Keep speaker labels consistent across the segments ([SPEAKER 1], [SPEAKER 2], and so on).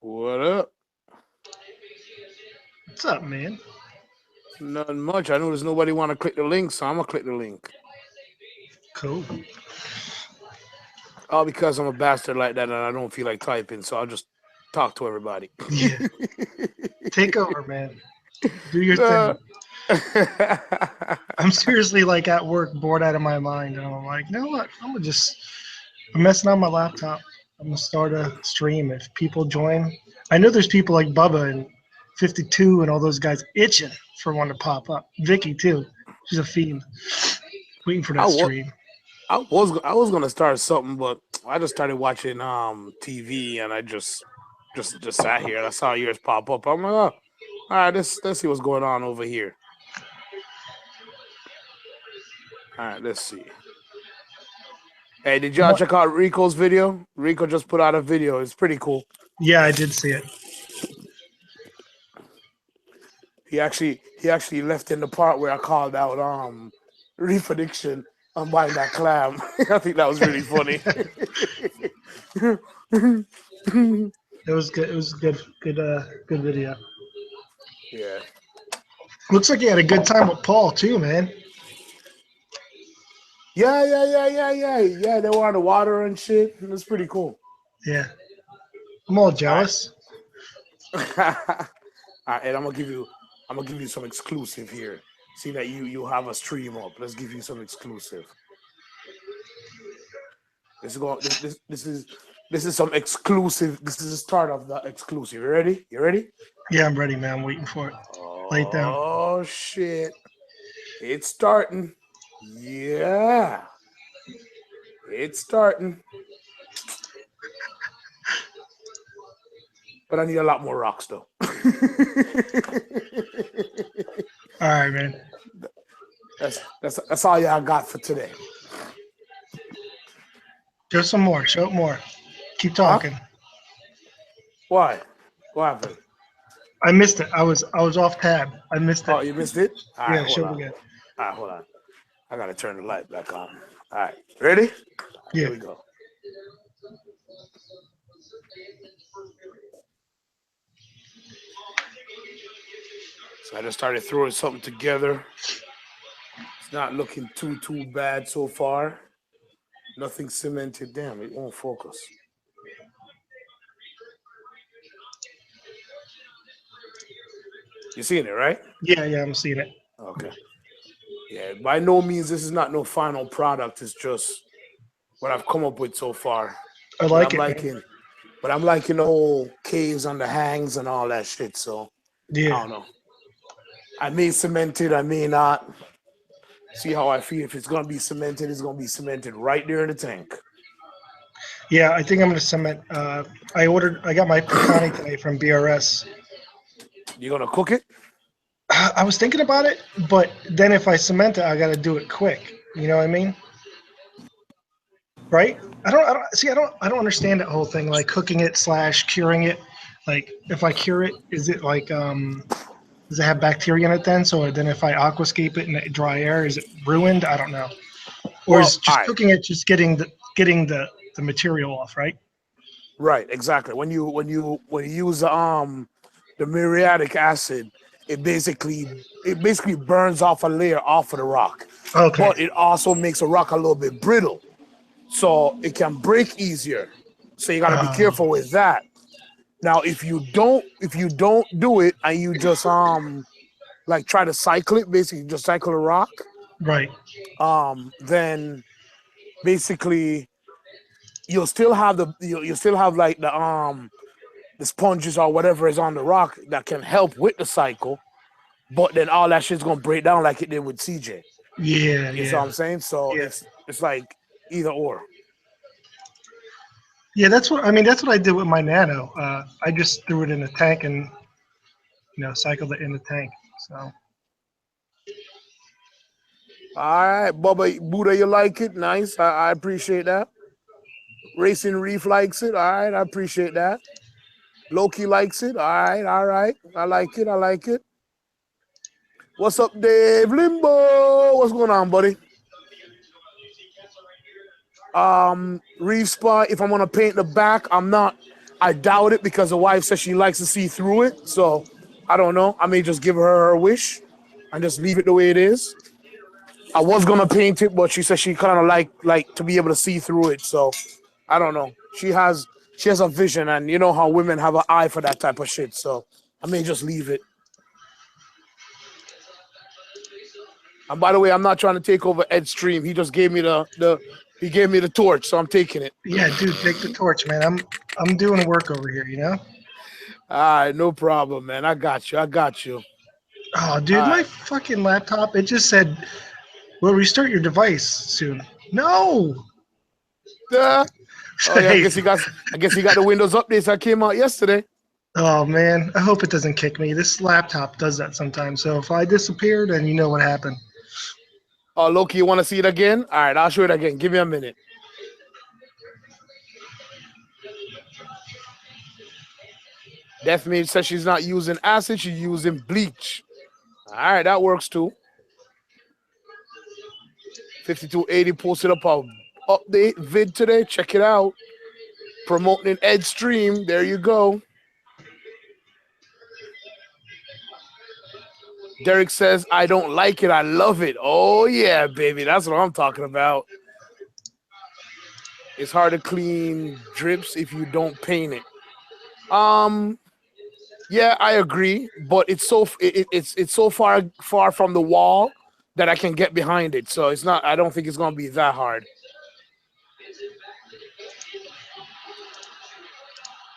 [SPEAKER 1] What up?
[SPEAKER 2] What's up, man?
[SPEAKER 1] Nothing much. I noticed nobody want to click the link, so I'm gonna click the link.
[SPEAKER 2] Cool.
[SPEAKER 1] All because I'm a bastard like that and I don't feel like typing, so I'll just talk to everybody.
[SPEAKER 2] Yeah. Take over, man. Do your
[SPEAKER 1] Uh,
[SPEAKER 2] thing. I'm seriously like at work, bored out of my mind, and I'm like, you know what? I'm messing on my laptop. I'm gonna start a stream. If people join, I know there's people like Bubba and 52 and all those guys itching for one to pop up. Vicky too. She's a fiend, waiting for
[SPEAKER 1] I
[SPEAKER 2] that
[SPEAKER 1] was
[SPEAKER 2] stream.
[SPEAKER 1] I was gonna start something, but I just started watching TV and I just sat here and I saw yours pop up. I'm like, oh, all right, let's see what's going on over here. All right, let's see. Hey, did y'all
[SPEAKER 2] What?
[SPEAKER 1] check out Rico's video? Rico just put out a video. It's pretty cool.
[SPEAKER 2] Yeah, I did see it.
[SPEAKER 1] He actually left in the part where I called out Reef addiction on buying that clam. I think that was really funny.
[SPEAKER 2] It was good. It was good. Good video.
[SPEAKER 1] Yeah.
[SPEAKER 2] Looks like you had a good time with Paul too, man.
[SPEAKER 1] Yeah. They were on the water and shit. It was pretty cool.
[SPEAKER 2] Yeah, I'm all
[SPEAKER 1] All right.
[SPEAKER 2] jealous.
[SPEAKER 1] All right, and I'm gonna give you some exclusive here. See that you have a stream up. Let's give you some exclusive. This is going this is some exclusive. This is the start of the exclusive. You ready? You ready?
[SPEAKER 2] Yeah, I'm ready, man. I'm waiting for it. Lay it down.
[SPEAKER 1] Oh shit. It's starting. Yeah. It's starting. But I need a lot more rocks though.
[SPEAKER 2] All right, man.
[SPEAKER 1] That's all y'all got for today.
[SPEAKER 2] Show some more. Show it more. Keep
[SPEAKER 1] Huh?
[SPEAKER 2] talking.
[SPEAKER 1] Why? What happened?
[SPEAKER 2] I missed it. I was off tab. I missed it.
[SPEAKER 1] Oh, you missed it? All right,
[SPEAKER 2] Yeah,
[SPEAKER 1] hold
[SPEAKER 2] show it
[SPEAKER 1] on.
[SPEAKER 2] again.
[SPEAKER 1] All right, hold on. I gotta turn the light back on. All right, ready? All right, here
[SPEAKER 2] Yeah.
[SPEAKER 1] we go. So I just started throwing something together. It's not looking too bad so far. Nothing cemented. Damn, it won't focus. You seeing it, right?
[SPEAKER 2] Yeah, I'm seeing it.
[SPEAKER 1] Okay. Yeah. By no means, this is not no final product. It's just what I've come up with so far.
[SPEAKER 2] I
[SPEAKER 1] But
[SPEAKER 2] like
[SPEAKER 1] I'm
[SPEAKER 2] it, man.
[SPEAKER 1] liking, but I'm liking the whole caves on the hangs and all that shit. So I
[SPEAKER 2] Yeah.
[SPEAKER 1] don't know. I may cement it. I may not. See how I feel. If it's gonna be cemented, it's gonna be cemented right there in the tank.
[SPEAKER 2] Yeah, I think I'm gonna cement. I got my pecani today from BRS.
[SPEAKER 1] You gonna cook it?
[SPEAKER 2] I was thinking about it, but then if I cement it, I got to do it quick. You know what I mean? Right? I don't understand that whole thing, like cooking it slash curing it. Like, if I cure it, is it like does it have bacteria in it then? So then if I aquascape it in dry air, is it ruined? I don't know. Or
[SPEAKER 1] Well,
[SPEAKER 2] is
[SPEAKER 1] all
[SPEAKER 2] just
[SPEAKER 1] right,
[SPEAKER 2] cooking it just getting the material off, right?
[SPEAKER 1] right, exactly. When you use the muriatic acid, it basically burns off a layer off of the rock,
[SPEAKER 2] Okay.
[SPEAKER 1] but it also makes a rock a little bit brittle, so it can break easier. So you got to be
[SPEAKER 2] Uh,
[SPEAKER 1] careful with that. Now, if you don't do it and you just like try to cycle it, basically just cycle the rock,
[SPEAKER 2] right.
[SPEAKER 1] then basically you'll still have like the sponges or whatever is on the rock that can help with the cycle, but then all that shit's gonna break down like it did with CJ.
[SPEAKER 2] Yeah,
[SPEAKER 1] You see what
[SPEAKER 2] yeah,
[SPEAKER 1] I'm saying? So
[SPEAKER 2] yeah.
[SPEAKER 1] it's like either or.
[SPEAKER 2] Yeah, that's what I did with my nano. I just threw it in a tank and cycled it in the tank. So
[SPEAKER 1] All right, Bubba Buddha, you like it? Nice. I appreciate that. Racing Reef likes it. All right, I appreciate that. Loki likes it. All right, all right. I like it. I like it. What's up, Dave Limbo? What's going on, buddy? Reef spot. If I'm gonna paint the back, I doubt it because the wife says she likes to see through it. So I don't know. I may just give her her wish and just leave it the way it is. I was gonna paint it, but she said she kind of like to be able to see through it. So I don't know. She has a vision, and you know how women have an eye for that type of shit. So I may just leave it. And by the way, I'm not trying to take over Ed's stream. He just gave me the torch, so I'm taking it.
[SPEAKER 2] Yeah, dude, take the torch, man. I'm doing work over here, you know?
[SPEAKER 1] All right, no problem, man. I got you. I got you.
[SPEAKER 2] Oh,
[SPEAKER 1] All
[SPEAKER 2] dude, my
[SPEAKER 1] right.
[SPEAKER 2] fucking laptop, it just said, "Will restart your device soon." No.
[SPEAKER 1] Oh yeah,
[SPEAKER 2] Hey,
[SPEAKER 1] I guess he got the Windows updates that came out yesterday.
[SPEAKER 2] oh man, I hope it doesn't kick me. This laptop does that sometimes. So if I disappear, then you know what happened.
[SPEAKER 1] Oh, Loki, you want to see it again? All right, I'll show it again. Give me a minute. Deathmage says she's not using acid, she's using bleach. All right, that works too. 5280 posted up a update vid today. Check it out. Promoting Ed stream. There you go. Derek says, I don't like it. I love it. Oh, yeah, baby. That's what I'm talking about. It's hard to clean drips if you don't paint it. Yeah, I agree, but it's so far from the wall that I can get behind it. So it's not. I don't think it's gonna be that hard.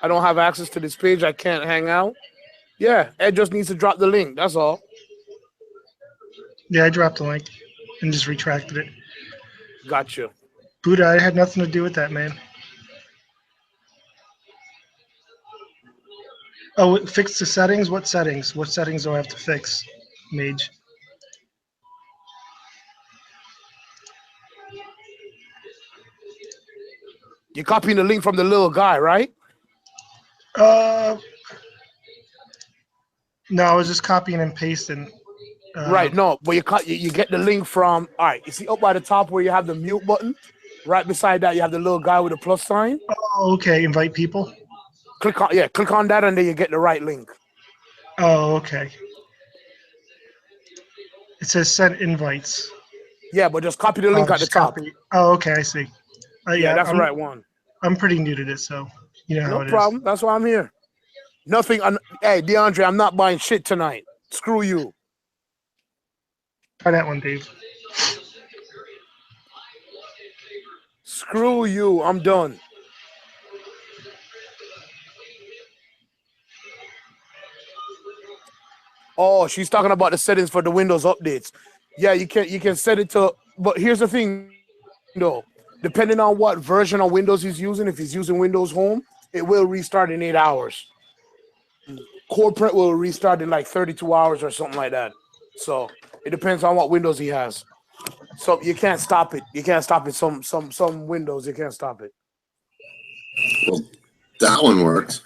[SPEAKER 1] I don't have access to this page. I can't hang out. Yeah, Ed just needs to drop the link. That's all.
[SPEAKER 2] Yeah, I dropped the link and just retracted it.
[SPEAKER 1] Gotcha.
[SPEAKER 2] Buddha, I had nothing to do with that, man. Oh, fix the settings? What settings? What settings do I have to fix, Mage?
[SPEAKER 1] You're copying the link from the little guy, right?
[SPEAKER 2] Uh, no, I was just copying and pasting.
[SPEAKER 1] Right. No, but you get the link from. All right. You see up by the top where you have the mute button. Right beside that, you have the little guy with a plus sign.
[SPEAKER 2] Oh, okay. Invite people.
[SPEAKER 1] Click on that, and then you get the right link.
[SPEAKER 2] Oh, okay. It says send invites.
[SPEAKER 1] Yeah, but just copy the link at the
[SPEAKER 2] Just
[SPEAKER 1] top.
[SPEAKER 2] copy. Oh, okay. I see.
[SPEAKER 1] Yeah, that's the right one.
[SPEAKER 2] I'm pretty new to this, so you know how
[SPEAKER 1] No
[SPEAKER 2] it
[SPEAKER 1] problem.
[SPEAKER 2] is.
[SPEAKER 1] That's why I'm here. Nothing. Hey, DeAndre, I'm not buying shit tonight. Screw you.
[SPEAKER 2] Try that one, Dave.
[SPEAKER 1] Screw you. I'm done. Oh, she's talking about the settings for the Windows updates. Yeah, you can set it to. But here's the thing, though. Depending on what version of Windows he's using, if he's using Windows Home, it will restart in 8 hours. Corporate will restart in like 32 hours or something like that. So it depends on what Windows he has. So you can't stop it. You can't stop it. Some Windows you can't stop it.
[SPEAKER 3] Well, that one worked.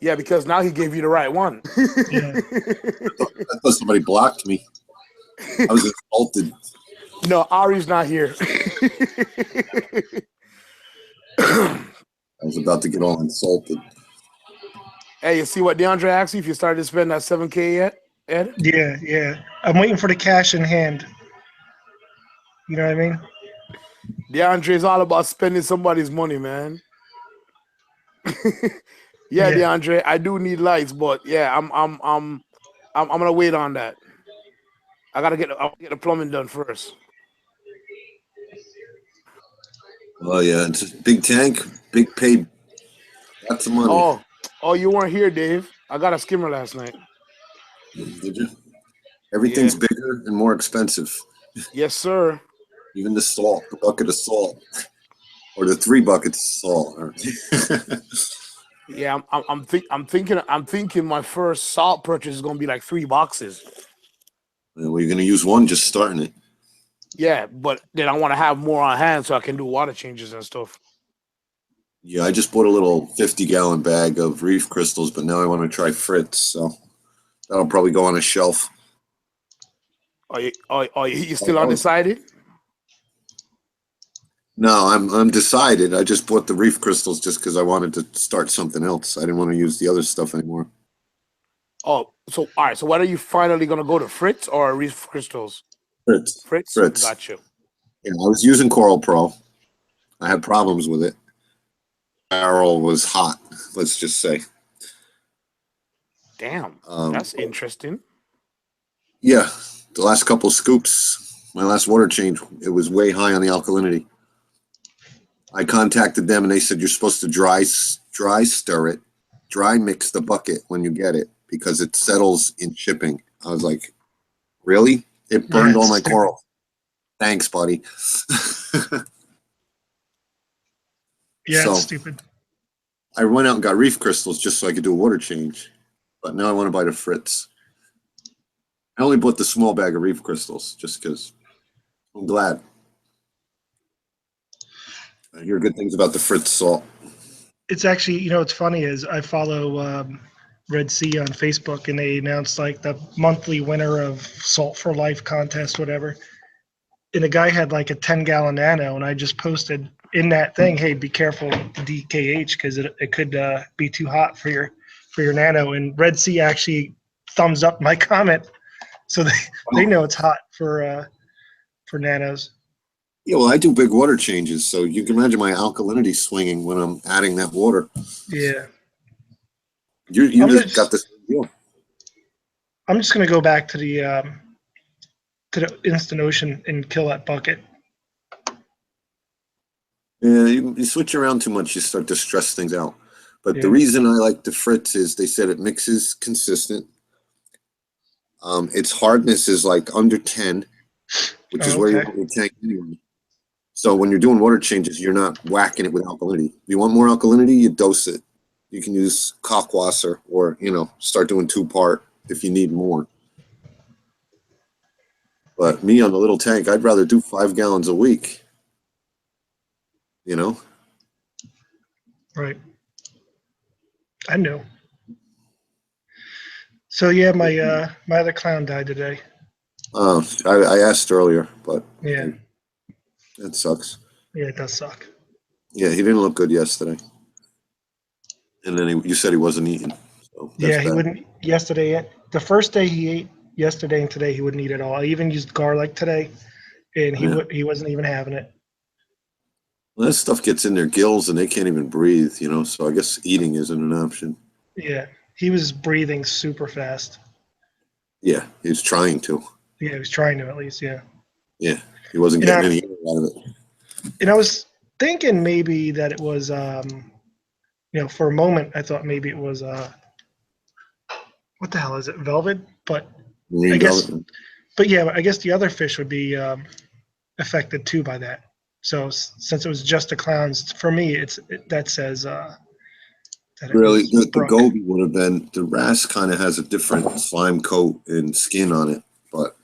[SPEAKER 1] Yeah, because now he gave you the right one.
[SPEAKER 2] Yeah.
[SPEAKER 3] I thought somebody blocked me. I was insulted.
[SPEAKER 1] No, Ari's not here.
[SPEAKER 3] I was about to get all insulted.
[SPEAKER 1] Hey, you see what DeAndre asked you if you started to spend that 7K yet, Ed?
[SPEAKER 2] Yeah. I'm waiting for the cash in hand. You know what I mean?
[SPEAKER 1] DeAndre is all about spending somebody's money, man. Yeah, DeAndre, I do need lights, but yeah, I'm gonna wait on that. I'll get the plumbing done first.
[SPEAKER 3] Oh yeah, it's a big tank, big paid, lots of money.
[SPEAKER 1] Oh, you weren't here, Dave. I got a skimmer last night.
[SPEAKER 3] Did you? Everything's bigger and more expensive.
[SPEAKER 1] Yes, sir.
[SPEAKER 3] Even the salt, the bucket of salt, or the 3 buckets of salt.
[SPEAKER 1] Yeah, I'm thinking my first salt purchase is gonna be like 3 boxes.
[SPEAKER 3] Well, you're gonna use one just starting it.
[SPEAKER 1] Yeah, but then I want to have more on hand so I can do water changes and stuff.
[SPEAKER 3] Yeah, I just bought a little 50-gallon bag of Reef crystals, but now I want to try Fritz, so that'll probably go on a shelf.
[SPEAKER 1] Are you still undecided?
[SPEAKER 3] No, I'm decided. I just bought the reef crystals just because I wanted to start something else. I didn't want to use the other stuff anymore.
[SPEAKER 1] Oh, so all right. So when are you finally gonna go to Fritz or Reef Crystals?
[SPEAKER 3] Fritz.
[SPEAKER 1] Fritz,
[SPEAKER 3] Fritz.
[SPEAKER 1] got you.
[SPEAKER 3] Yeah, I was using Coral Pro. I had problems with it. Barrel was hot, let's just say.
[SPEAKER 1] Damn,
[SPEAKER 3] Um,
[SPEAKER 1] that's interesting.
[SPEAKER 3] yeah, the last couple scoops, my last water change, it was way high on the alkalinity. I contacted them and they said you're supposed to dry stir it, dry mix the bucket when you get it because it settles in shipping. I was like, really? It
[SPEAKER 2] Yeah,
[SPEAKER 3] burned all
[SPEAKER 2] it's
[SPEAKER 3] my
[SPEAKER 2] stupid.
[SPEAKER 3] coral. Thanks, buddy.
[SPEAKER 2] Yeah,
[SPEAKER 3] So
[SPEAKER 2] it's stupid.
[SPEAKER 3] I went out and got reef crystals just so I could do a water change. But now I want to buy the Fritz. I only bought the small bag of reef crystals just because I'm glad. I hear good things about the Fritz salt.
[SPEAKER 2] It's actually, what's funny is I follow Red Sea on Facebook, and they announced like the monthly winner of Salt for Life contest, whatever. And the guy had like a 10-gallon nano, and I just posted in that thing, hey, be careful with the DKH because it could be too hot for your nano. And Red Sea actually thumbs up my comment, so they know it's hot for nanos.
[SPEAKER 3] Yeah, well, I do big water changes, so you can imagine my alkalinity swinging when I'm adding that water.
[SPEAKER 2] Yeah,
[SPEAKER 3] You
[SPEAKER 2] I'm
[SPEAKER 3] just got
[SPEAKER 2] just
[SPEAKER 3] this deal.
[SPEAKER 2] I'm just gonna go back to the instant ocean and kill that bucket.
[SPEAKER 3] Yeah, you switch around too much, you start to stress things out. But the
[SPEAKER 2] Yeah.
[SPEAKER 3] reason I like the Fritz is they said it mixes consistent. Its hardness is like under 10, which is
[SPEAKER 2] Oh,
[SPEAKER 3] where you
[SPEAKER 2] okay.
[SPEAKER 3] want your tank anyway. So when you're doing water changes, you're not whacking it with alkalinity. If you want more alkalinity, you dose it. You can use Kalkwasser or, start doing 2-part if you need more. But me on the little tank, I'd rather do 5 gallons a week.
[SPEAKER 2] Right. I know. So yeah, my other clown died today.
[SPEAKER 3] I asked earlier, but
[SPEAKER 2] Yeah.
[SPEAKER 3] that sucks.
[SPEAKER 2] Yeah, it does suck.
[SPEAKER 3] Yeah, he didn't look good yesterday. And then you said he wasn't eating. So that's
[SPEAKER 2] Yeah, he
[SPEAKER 3] bad.
[SPEAKER 2] wouldn't yesterday. The first day he ate yesterday and today he wouldn't eat at all. I even used garlic today, and
[SPEAKER 3] Yeah.
[SPEAKER 2] he wasn't even having it.
[SPEAKER 3] Well, that stuff gets in their gills and they can't even breathe, so I guess eating isn't an option.
[SPEAKER 2] Yeah, he was breathing super fast.
[SPEAKER 3] Yeah, he was trying to.
[SPEAKER 2] Yeah, he was trying to at least. Yeah.
[SPEAKER 3] Yeah, he wasn't
[SPEAKER 2] And
[SPEAKER 3] getting
[SPEAKER 2] I
[SPEAKER 3] any air out of it.
[SPEAKER 2] and I was thinking maybe that it was for a moment I thought maybe it was what the hell is it, velvet? But I
[SPEAKER 3] Marine
[SPEAKER 2] guess
[SPEAKER 3] velvet.
[SPEAKER 2] but yeah, I guess the other fish would be affected too by that. So since it was just the clowns, for me, that says that it
[SPEAKER 3] Really,
[SPEAKER 2] was
[SPEAKER 3] the
[SPEAKER 2] Brooke.
[SPEAKER 3] goby would have been, the wrasse kind of has a different slime coat and skin on it. But,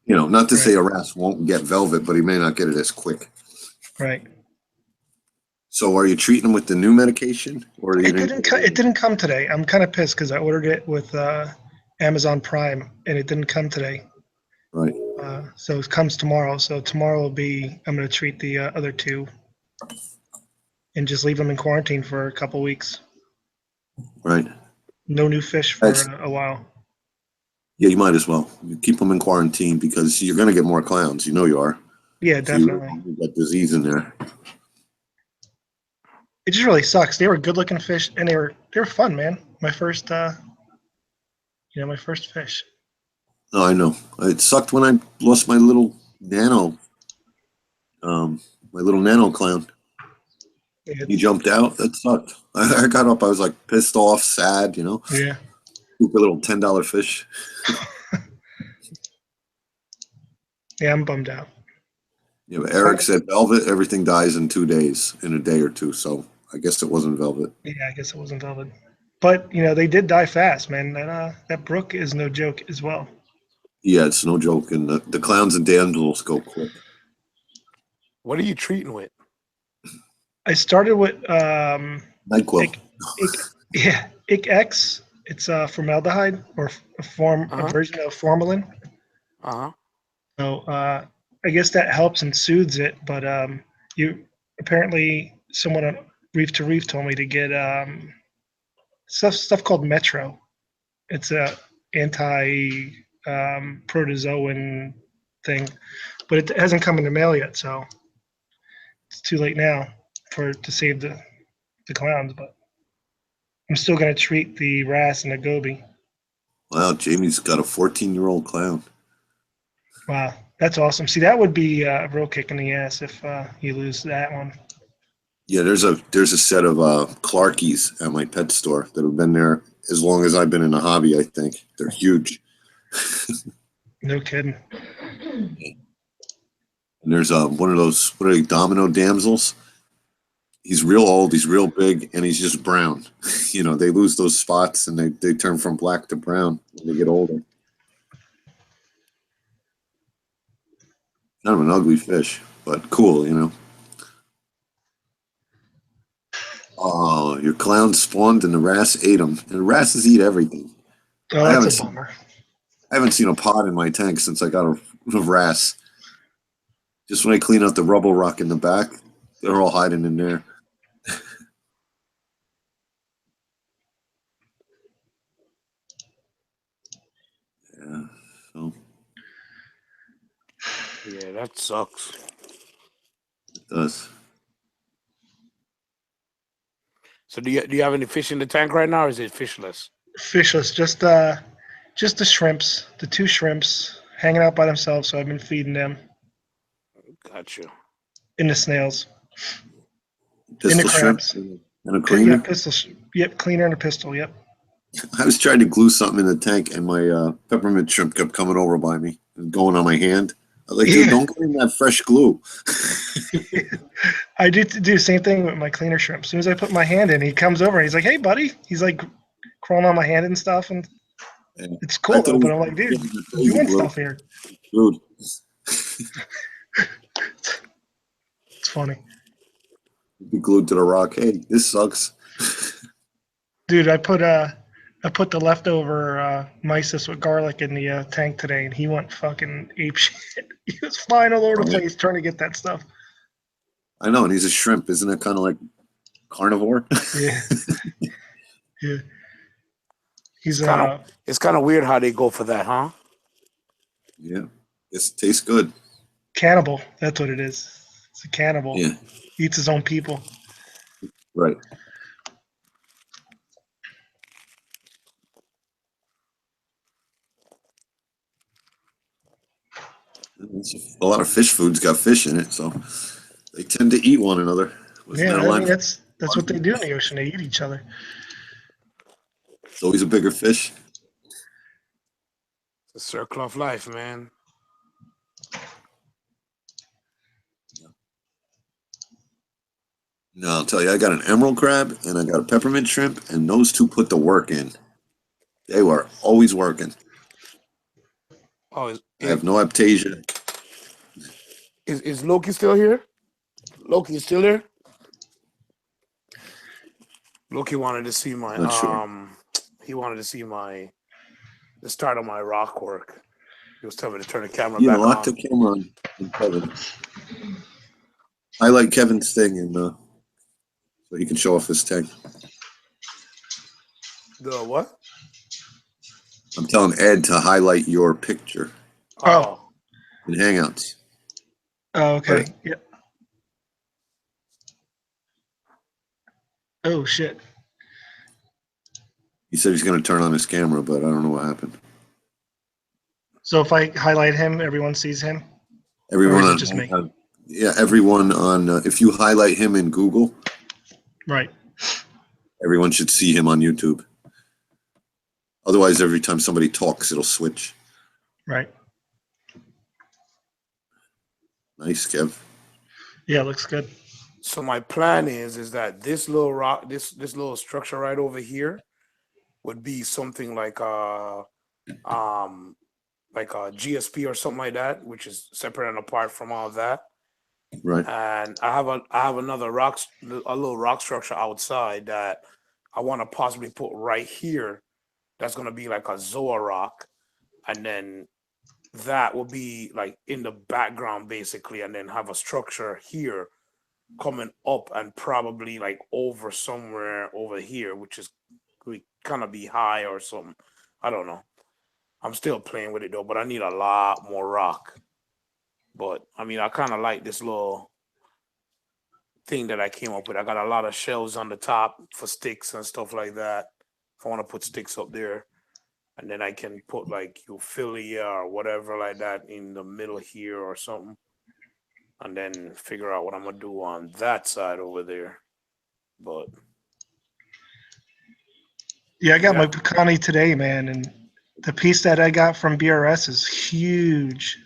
[SPEAKER 3] not to say
[SPEAKER 2] Right,
[SPEAKER 3] a wrasse won't get velvet, but he may not get it as quick.
[SPEAKER 2] right.
[SPEAKER 3] So are you treating him with the new medication? Or you didn't?
[SPEAKER 2] It didn't come today. I'm kind of pissed because I ordered it with Amazon Prime and it didn't come today.
[SPEAKER 3] Right.
[SPEAKER 2] So it comes tomorrow. So tomorrow will be I'm going to treat the other two and just leave them in quarantine for a couple weeks.
[SPEAKER 3] Right.
[SPEAKER 2] No new fish for a while.
[SPEAKER 3] Yeah, you might as well. You keep them in quarantine because you're going to get more clowns. You know you are.
[SPEAKER 2] Yeah,
[SPEAKER 3] If you
[SPEAKER 2] definitely.
[SPEAKER 3] got disease in there.
[SPEAKER 2] It just really sucks. They were good looking fish and they were fun, man. My first my first fish.
[SPEAKER 3] No, I know. It sucked when I lost my little nano clown.
[SPEAKER 2] Yeah,
[SPEAKER 3] He jumped out. That sucked. I got up. I was like pissed off, sad,
[SPEAKER 2] yeah.
[SPEAKER 3] Super little $10 fish.
[SPEAKER 2] Yeah, I'm bummed out.
[SPEAKER 3] Yeah, but Eric said velvet, everything dies in 2 days, in a day or two. So I guess it wasn't velvet.
[SPEAKER 2] Yeah, I guess it wasn't velvet. But they did die fast, man. That brook is no joke as well.
[SPEAKER 3] Yeah, it's no joke. And the clowns and damsels go quick.
[SPEAKER 1] What are you treating with?
[SPEAKER 2] I started with
[SPEAKER 3] NyQuil.
[SPEAKER 2] IC-X. It's formaldehyde or a version of formalin.
[SPEAKER 1] Uh-huh.
[SPEAKER 2] So I guess that helps and soothes it. But you apparently someone on Reef to Reef told me to get stuff called Metro. It's a anti protozoan thing, but it hasn't come in the mail yet, so it's too late now for to save the clowns. But I'm still gonna treat the wrasse and the goby.
[SPEAKER 3] Wow, Jamie's got a 14-year-old clown.
[SPEAKER 2] Wow, that's awesome. See, that would be a real kick in the ass if you lose that one.
[SPEAKER 3] Yeah, there's a set of Clarkies at my pet store that have been there as long as I've been in the hobby. I think they're huge.
[SPEAKER 2] No kidding.
[SPEAKER 3] And there's one of those, what are they, domino damsels? He's real old, he's real big, and he's just brown. You know, they lose those spots and they turn from black to brown when they get older. Kind of an ugly fish, but cool, you know. Oh, your clown spawned and the wrasse ate them. And the wrasses eat everything.
[SPEAKER 2] Oh, that's a bummer.
[SPEAKER 3] I haven't seen a pod in my tank since I got a wrasse. Just when I clean out the rubble rock in the back, they're all hiding in there. Yeah, so
[SPEAKER 1] Yeah, that sucks.
[SPEAKER 3] it does.
[SPEAKER 1] So do you have any fish in the tank right now, or is it fishless?
[SPEAKER 2] Fishless, just the shrimps, the two shrimps hanging out by themselves. So I've been feeding them,
[SPEAKER 1] Got you.
[SPEAKER 2] and the snails, and the
[SPEAKER 3] Pistol shrimp
[SPEAKER 2] crabs.
[SPEAKER 3] and a
[SPEAKER 2] Yeah,
[SPEAKER 3] cleaner.
[SPEAKER 2] pistol. Yep, cleaner and a pistol. Yep.
[SPEAKER 3] I was trying to glue something in the tank, and my peppermint shrimp kept coming over by me and going on my hand. I was like, dude,
[SPEAKER 2] Yeah.
[SPEAKER 3] don't get in that fresh glue.
[SPEAKER 2] I do the same thing with my cleaner shrimp. As soon as I put my hand in, he comes over and he's like, "Hey, buddy." He's like crawling on my hand and stuff, and
[SPEAKER 3] And
[SPEAKER 2] it's
[SPEAKER 3] I
[SPEAKER 2] cool
[SPEAKER 3] thought
[SPEAKER 2] though.
[SPEAKER 3] it
[SPEAKER 2] But
[SPEAKER 3] was
[SPEAKER 2] I'm like, dude,
[SPEAKER 3] crazy
[SPEAKER 2] we're doing
[SPEAKER 3] glue.
[SPEAKER 2] stuff here.
[SPEAKER 3] Dude,
[SPEAKER 2] It's funny,
[SPEAKER 3] be glued to the rock. Hey, this sucks.
[SPEAKER 2] dude. I put the leftover mysis with garlic in the tank today, and he went fucking ape shit. He was flying all over the
[SPEAKER 3] Oh, yeah.
[SPEAKER 2] place trying to get that stuff.
[SPEAKER 3] I know, and he's a shrimp. Isn't it kind of like carnivore?
[SPEAKER 2] Yeah, yeah. He's
[SPEAKER 1] It's kind of weird how they go for that, huh?
[SPEAKER 3] Yeah. It tastes good.
[SPEAKER 2] cannibal. That's what it is. It's a cannibal.
[SPEAKER 3] Yeah,
[SPEAKER 2] Eats his own people.
[SPEAKER 3] right. A lot of fish food's got fish in it, so they tend to eat one another. Wasn't
[SPEAKER 2] Yeah,
[SPEAKER 3] that a
[SPEAKER 2] I
[SPEAKER 3] line?
[SPEAKER 2] mean that's what they do in the ocean. They eat each other.
[SPEAKER 3] It's always a bigger fish.
[SPEAKER 1] It's a circle of life, man.
[SPEAKER 3] No, I'll tell you, I got an emerald crab and I got a peppermint shrimp, and those two put the work in. They were always working.
[SPEAKER 1] Oh,
[SPEAKER 3] I have no aptasia.
[SPEAKER 1] is Loki still here? Loki is still there? Loki wanted to see my
[SPEAKER 3] Not sure.
[SPEAKER 1] he wanted to see the start of my rock work. He was telling me to turn the camera
[SPEAKER 3] You
[SPEAKER 1] back
[SPEAKER 3] know, lock
[SPEAKER 1] on.
[SPEAKER 3] the camera on. Kevin. I like Kevin's thing, and so he can show off his tank.
[SPEAKER 1] The what?
[SPEAKER 3] I'm telling Ed to highlight your picture
[SPEAKER 1] Oh,
[SPEAKER 3] in Hangouts.
[SPEAKER 2] Oh, okay.
[SPEAKER 3] Right.
[SPEAKER 2] Yep. Oh shit.
[SPEAKER 3] He said he's going to turn on his camera, but I don't know what happened.
[SPEAKER 2] So if I highlight him, everyone sees him?
[SPEAKER 3] Everyone
[SPEAKER 2] Or is it
[SPEAKER 3] on,
[SPEAKER 2] just me?
[SPEAKER 3] yeah, everyone on. If you highlight him in Google,
[SPEAKER 2] Right.
[SPEAKER 3] everyone should see him on YouTube. Otherwise, every time somebody talks, it'll switch.
[SPEAKER 2] Right.
[SPEAKER 3] Nice, Kev.
[SPEAKER 2] Yeah, looks good.
[SPEAKER 1] so my plan is that this little rock, this little structure right over here, would be something like a GSP or something like that, which is separate and apart from all of that.
[SPEAKER 3] Right.
[SPEAKER 1] And I have another a little rock structure outside that I want to possibly put right here. That's gonna be like a Zoa rock, and then that will be like in the background basically, and then have a structure here coming up and probably like over somewhere over here, which is kind of be high or something. I don't know. I'm still playing with it though, but I need a lot more rock. But I mean, I kind of like this little thing that I came up with. I got a lot of shelves on the top for sticks and stuff like that. If I want to put sticks up there, and then I can put like Euphilia or whatever like that in the middle here or something, and then figure out what I'm gonna do on that side over there. But
[SPEAKER 2] Yeah, I got
[SPEAKER 1] yeah,
[SPEAKER 2] my Picani today, man, and the piece that I got from BRS is huge.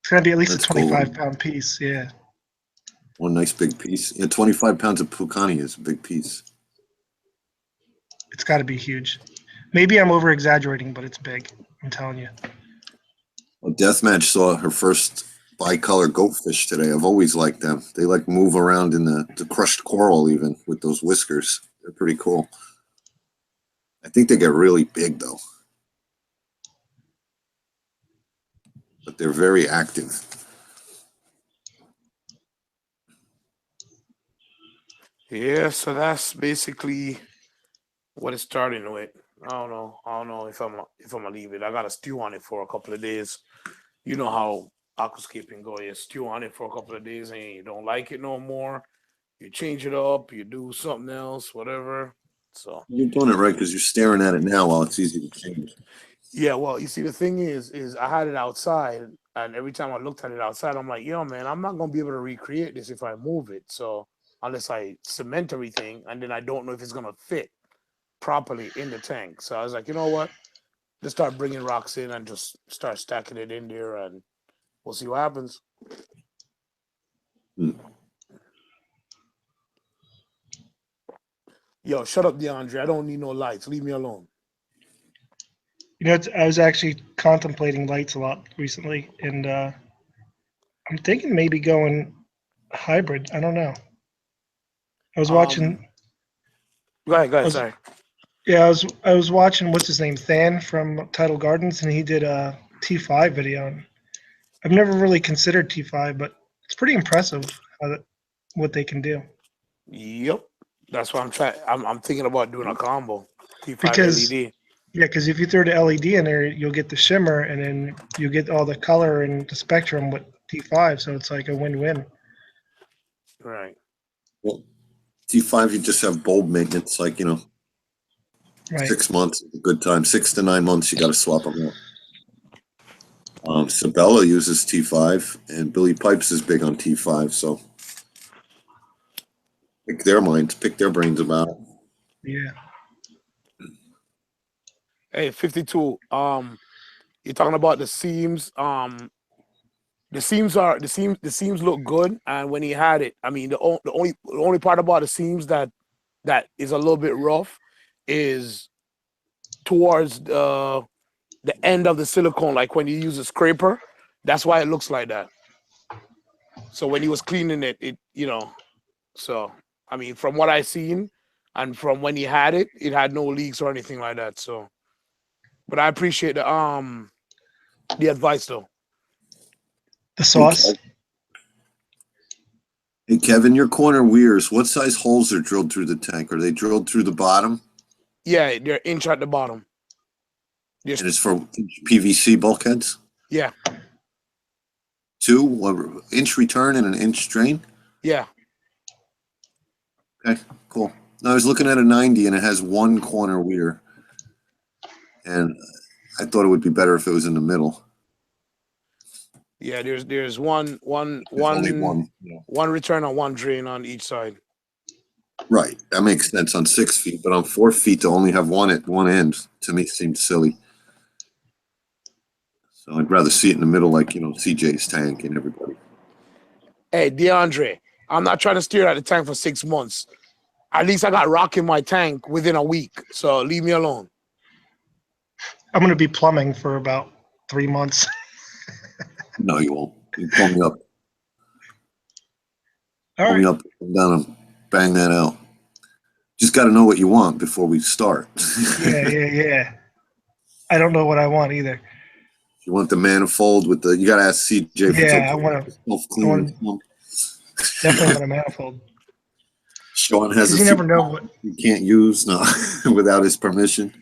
[SPEAKER 2] It's gonna be at least a
[SPEAKER 3] That's cool.
[SPEAKER 2] 25-pound piece. Yeah,
[SPEAKER 3] One nice big piece. Yeah, 25 pounds of Pucani is a big piece.
[SPEAKER 2] it's got to be huge. Maybe I'm over exaggerating, but it's big. I'm telling you.
[SPEAKER 3] Well, Deathmatch saw her first bicolor goatfish today. I've always liked them. They like move around in the crushed coral even with those whiskers. They're pretty cool. I think they get really big though. But they're very active.
[SPEAKER 1] yeah. So that's basically what it's starting with. I don't know. I don't know if I'm gonna leave it. I gotta stew on it for a couple of days. You know how aquascaping go. You stew on it for a couple of days and you don't like it no more. You change it up. You do something else, whatever. So
[SPEAKER 3] You're doing it right because you're staring at it now while it's easy to change.
[SPEAKER 1] yeah. Well, you see, the thing is I had it outside, and every time I looked at it outside, I'm like, yo, man, I'm not gonna be able to recreate this if I move it. So unless I cement everything, and then I don't know if it's gonna fit properly in the tank. So I was like, you know what? Just start bringing rocks in and just start stacking it in there, and we'll see what happens.
[SPEAKER 3] Hmm.
[SPEAKER 1] Yo, shut up, DeAndre. I don't need no lights. Leave me alone.
[SPEAKER 2] You know, I was actually contemplating lights a lot recently, and I'm thinking maybe going hybrid. I don't know. I was
[SPEAKER 1] Um,
[SPEAKER 2] watching.
[SPEAKER 1] go
[SPEAKER 2] I
[SPEAKER 1] ahead.
[SPEAKER 2] was
[SPEAKER 1] Sorry.
[SPEAKER 2] Yeah, I was watching what's his name, Than from Tidal Gardens, and he did a T5 video. And I've never really considered T5, but it's pretty impressive what they can do.
[SPEAKER 1] Yep. That's what I'm trying. I'm thinking about doing a combo. T5
[SPEAKER 2] Because
[SPEAKER 1] LED.
[SPEAKER 2] yeah, because if you throw the LED in there, you'll get the shimmer, and then you get all the color and the spectrum with T5. So it's like a win-win.
[SPEAKER 1] Right.
[SPEAKER 3] Well, T5, you just have bulb maintenance, like, 6
[SPEAKER 2] Right.
[SPEAKER 3] months is a good time. 6 to 9 months, you got to swap them out. Sabella uses T5, and Billy Pipes is big on T5, so pick their brains about it.
[SPEAKER 2] Yeah.
[SPEAKER 1] Hey, 52. You're talking about the seams. The seams look good, and when he had it, I mean, the only part about the seams that is a little bit rough is towards the end of the silicone, like when you use a scraper. That's why it looks like that. So when he was cleaning it, so I mean, from what I seen, and from when he had it, it had no leaks or anything like that. So, but I appreciate the advice though.
[SPEAKER 2] The
[SPEAKER 3] Hey,
[SPEAKER 2] sauce.
[SPEAKER 3] Kevin, your corner weirs, what size holes are drilled through the tank? Are they drilled through the bottom?
[SPEAKER 1] Yeah, they're inch at the bottom. Just
[SPEAKER 3] And it's for PVC bulkheads?
[SPEAKER 1] yeah,
[SPEAKER 3] 1 inch return and an inch drain?
[SPEAKER 1] yeah.
[SPEAKER 3] Okay, cool. No, I was looking at a 90 and it has one corner weir. And I thought it would be better if it was in the middle.
[SPEAKER 1] Yeah, there's one
[SPEAKER 3] There's only one.
[SPEAKER 1] one return on one drain on each side.
[SPEAKER 3] Right. That makes sense on 6 feet, but on 4 feet to only have one at one end, to me, seemed silly. So I'd rather see it in the middle, like, CJ's tank and everybody.
[SPEAKER 1] Hey, DeAndre, I'm not trying to steer at the tank for 6 months. At least I got rock in my tank within a week. So leave me alone.
[SPEAKER 2] I'm going to be plumbing for about 3 months.
[SPEAKER 3] No, you won't. You call me up.
[SPEAKER 2] All
[SPEAKER 3] Call me
[SPEAKER 2] right.
[SPEAKER 3] up, come down and bang that out. Just got to know what you want before we start.
[SPEAKER 2] Yeah. I don't know what I want either.
[SPEAKER 3] You want the manifold with the? You gotta ask CJ if it's
[SPEAKER 2] Yeah, I
[SPEAKER 3] okay.
[SPEAKER 2] want to. I
[SPEAKER 3] Self-cleaning.
[SPEAKER 2] want definitely want a manifold
[SPEAKER 3] Sean has
[SPEAKER 2] because
[SPEAKER 3] a
[SPEAKER 2] you
[SPEAKER 3] few
[SPEAKER 2] never know what.
[SPEAKER 3] you can't use no without his permission.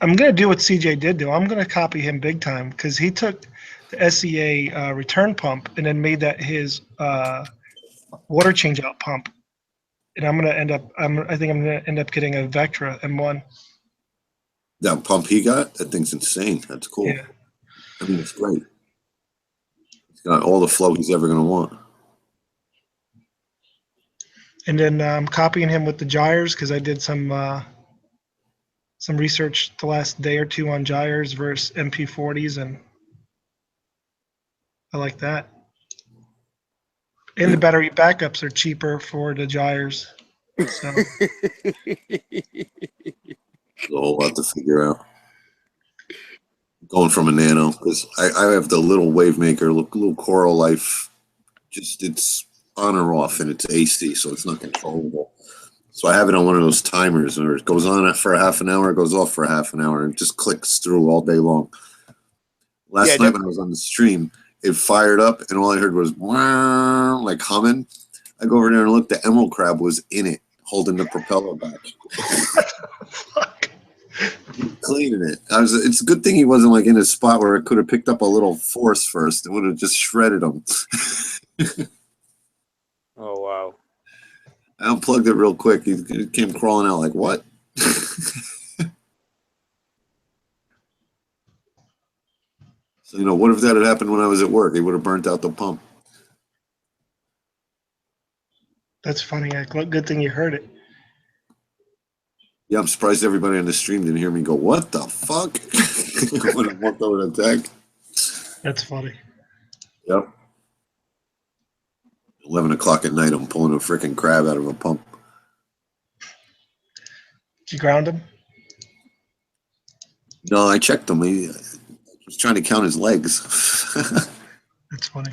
[SPEAKER 2] I'm gonna do what CJ did do. I'm gonna copy him big time because he took the SEA return pump and then made that his water change out pump. And I'm gonna end up. I think I'm gonna end up getting a Vectra M1.
[SPEAKER 3] That pump he got, that thing's insane. That's cool.
[SPEAKER 2] Yeah.
[SPEAKER 3] I mean, it's great. It's got all the flow he's ever gonna want.
[SPEAKER 2] And then I'm copying him with the gyres because I did some research the last day or two on gyres versus MP40s, and I like that. And the battery backups are cheaper for the gyres. So
[SPEAKER 3] There's a whole lot to figure out. Going from a nano, because I have the little wave maker, little Coral Life, just it's on or off and it's AC, so it's not controllable. So I have it on one of those timers where it goes on for a half an hour, it goes off for a half an hour, and it just clicks through all day long. Last night when I was on the stream, it fired up and all I heard was "Wow," like humming. I go over there and look, the emerald crab was in it, holding the propeller back.
[SPEAKER 2] fuck.
[SPEAKER 3] Cleaning it. It's a good thing he wasn't like in a spot where it could have picked up a little force first. It would have just shredded him.
[SPEAKER 1] Oh wow.
[SPEAKER 3] I unplugged it real quick. He came crawling out like, what? So, what if that had happened when I was at work? He would have burnt out the pump.
[SPEAKER 2] That's funny. Good thing you heard it.
[SPEAKER 3] Yeah, I'm surprised everybody on the stream didn't hear me go, what the fuck? When I walked over the tank.
[SPEAKER 2] That's funny.
[SPEAKER 3] Yep. 11 o'clock at night, I'm pulling a freaking crab out of a pump.
[SPEAKER 2] Did you ground him?
[SPEAKER 3] No, I checked him. He was trying to count his legs.
[SPEAKER 2] That's funny.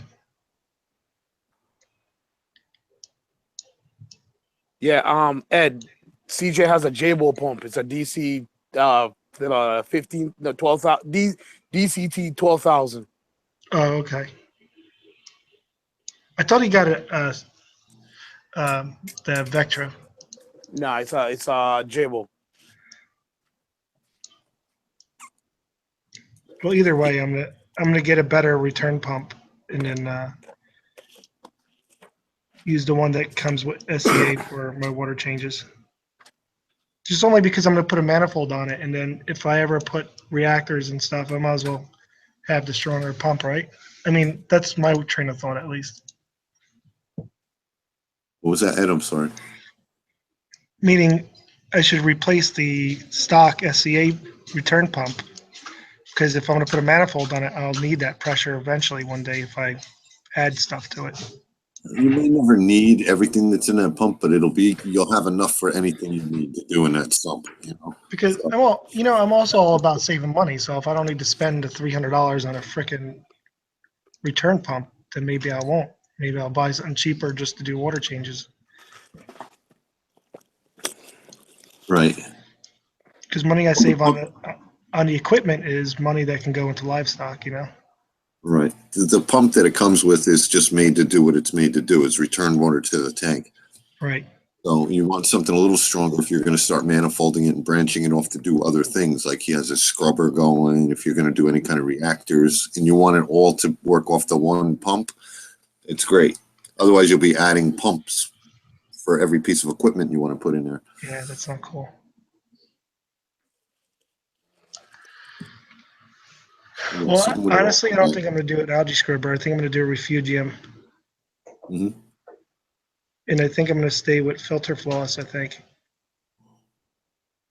[SPEAKER 1] Yeah, Ed, CJ has a J-Bowl pump. It's a DC 15 no 12,000 DCT 12,000.
[SPEAKER 2] Oh, okay. I thought he got the Vectra.
[SPEAKER 1] Nah, it's a J-Bowl.
[SPEAKER 2] Well, either way, I'm gonna get a better return pump and then use the one that comes with SEA for my water changes. Just only because I'm gonna put a manifold on it, and then if I ever put reactors and stuff, I might as well have the stronger pump, right? I mean, that's my train of thought, at least.
[SPEAKER 3] What was that, Ed? I'm sorry.
[SPEAKER 2] Meaning, I should replace the stock SEA return pump because if I'm going to put a manifold on it, I'll need that pressure eventually one day if I add stuff to it.
[SPEAKER 3] You may never need everything that's in that pump, but you'll have enough for anything you need to do in that sump.
[SPEAKER 2] Because I'm also all about saving money. So if I don't need to spend the $300 on a frickin' return pump, then maybe I won't. Maybe I'll buy something cheaper just to do water changes.
[SPEAKER 3] Right.
[SPEAKER 2] Because money I save on the equipment is money that can go into livestock.
[SPEAKER 3] Right. The pump that it comes with is just made to do what it's made to do. It's return water to the tank.
[SPEAKER 2] Right.
[SPEAKER 3] So you want something a little stronger if you're going to start manifolding it and branching it off to do other things. Like he has a scrubber going, if you're going to do any kind of reactors, and you want it all to work off the one pump, it's great. Otherwise, you'll be adding pumps for every piece of equipment you want to put in there.
[SPEAKER 2] Yeah, that's not cool. Well, honestly, I don't think I'm going to do an algae scrubber. I think I'm going to do a refugium.
[SPEAKER 3] Mm-hmm.
[SPEAKER 2] And I think I'm going to stay with filter floss, I think.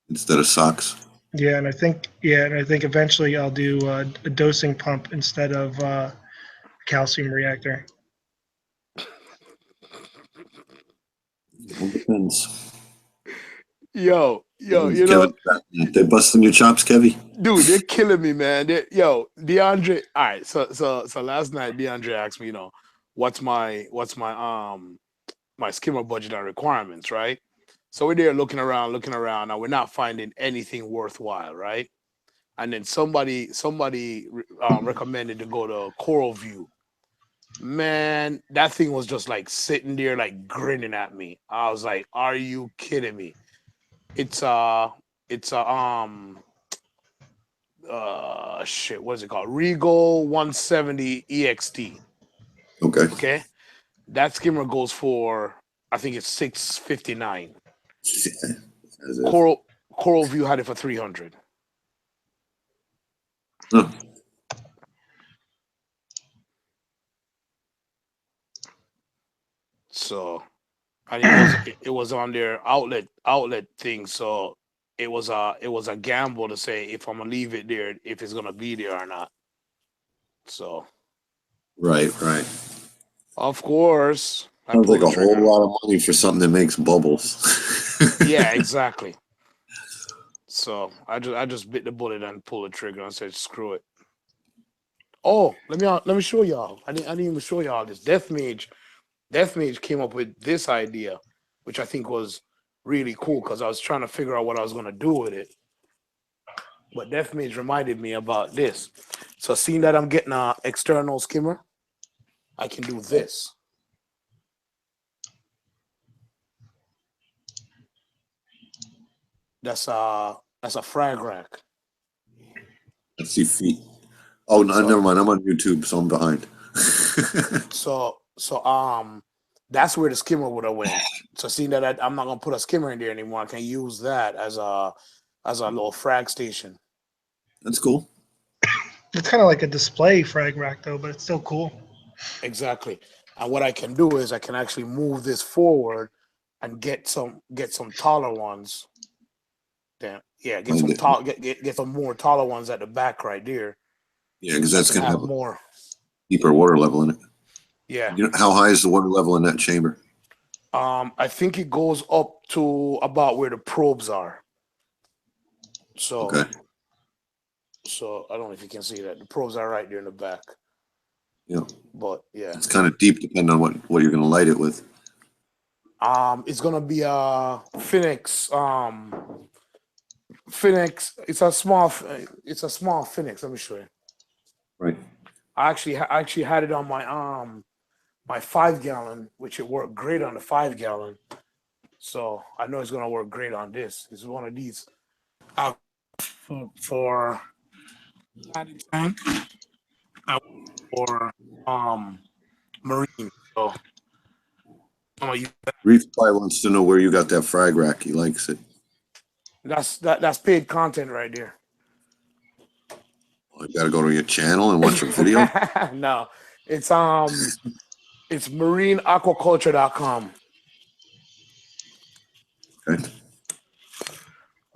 [SPEAKER 3] Instead of socks?
[SPEAKER 2] Yeah, and I think eventually I'll do a dosing pump instead of calcium reactor.
[SPEAKER 3] It depends.
[SPEAKER 1] Yo,
[SPEAKER 3] Kevin, they busting your chops, Kevy?
[SPEAKER 1] dude, they're killing me, man. DeAndre. All right, so last night DeAndre asked me, what's my my skimmer budget and requirements, right? So we're there looking around, and we're not finding anything worthwhile, right? and then somebody recommended to go to Coral View. Man, that thing was just like sitting there, like grinning at me. I was like, "Are you kidding me?" It's it's a shit. What is it called? Regal 170 EXT.
[SPEAKER 3] Okay.
[SPEAKER 1] Okay, that skimmer goes for I think it's 659.
[SPEAKER 3] As if.
[SPEAKER 1] Coral View had it for 300.
[SPEAKER 3] Huh.
[SPEAKER 1] So, and it was on their outlet thing. So it was a gamble to say if I'm gonna leave it there, if it's gonna be there or not. So
[SPEAKER 3] Right, right.
[SPEAKER 1] of course I
[SPEAKER 3] Sounds
[SPEAKER 1] pulled
[SPEAKER 3] like
[SPEAKER 1] the
[SPEAKER 3] a whole
[SPEAKER 1] trigger.
[SPEAKER 3] lot of money for something that makes bubbles.
[SPEAKER 1] Yeah, exactly. So I just bit the bullet and pulled the trigger and said screw it. Oh, let me show y'all. I didn't even show y'all this. Death Mage came up with this idea, which I think was really cool because I was trying to figure out what I was gonna do with it. But Death Mage reminded me about this. So seeing that I'm getting a external skimmer, I can do this. That's a frag rack.
[SPEAKER 3] Let's see feet. Oh, no,
[SPEAKER 1] So
[SPEAKER 3] never mind. I'm on YouTube, so I'm behind.
[SPEAKER 1] so that's where the skimmer would have went. So seeing that I'm not gonna put a skimmer in there anymore, I can use that as a little frag station.
[SPEAKER 3] That's cool.
[SPEAKER 2] It's kind of like a display frag rack though, but it's still cool.
[SPEAKER 1] Exactly. And what I can do is I can actually move this forward and get some taller ones. Then yeah, get
[SPEAKER 3] Find
[SPEAKER 1] some
[SPEAKER 3] it.
[SPEAKER 1] tall get some more taller ones at the back right there.
[SPEAKER 3] Yeah, because
[SPEAKER 1] So I
[SPEAKER 3] that's
[SPEAKER 1] can
[SPEAKER 3] going to
[SPEAKER 1] have
[SPEAKER 3] have a
[SPEAKER 1] more.
[SPEAKER 3] deeper water level in it.
[SPEAKER 1] Yeah.
[SPEAKER 3] You know, how high is the water level in that chamber?
[SPEAKER 1] I think it goes up to about where the probes are. So
[SPEAKER 3] Okay.
[SPEAKER 1] so I don't know if you can see that. The probes are right there in the back.
[SPEAKER 3] Yeah.
[SPEAKER 1] But yeah.
[SPEAKER 3] It's kind of deep depending on what you're going to light it with.
[SPEAKER 1] It's gonna be a Phoenix. Phoenix. It's a small Phoenix. Let me show you.
[SPEAKER 3] Right.
[SPEAKER 1] I actually had it on my 5 gallon, which it worked great on the 5 gallon. So I know it's gonna work great on this. It's one of these for paddy tank and for marine. So I'm gonna use
[SPEAKER 3] Reef probably wants to know where you got that frag rack. He likes it.
[SPEAKER 1] that's paid content right there.
[SPEAKER 3] Oh, you got to go to your channel and watch a video.
[SPEAKER 1] No, it's it's marineaquaculture.com.
[SPEAKER 3] Okay.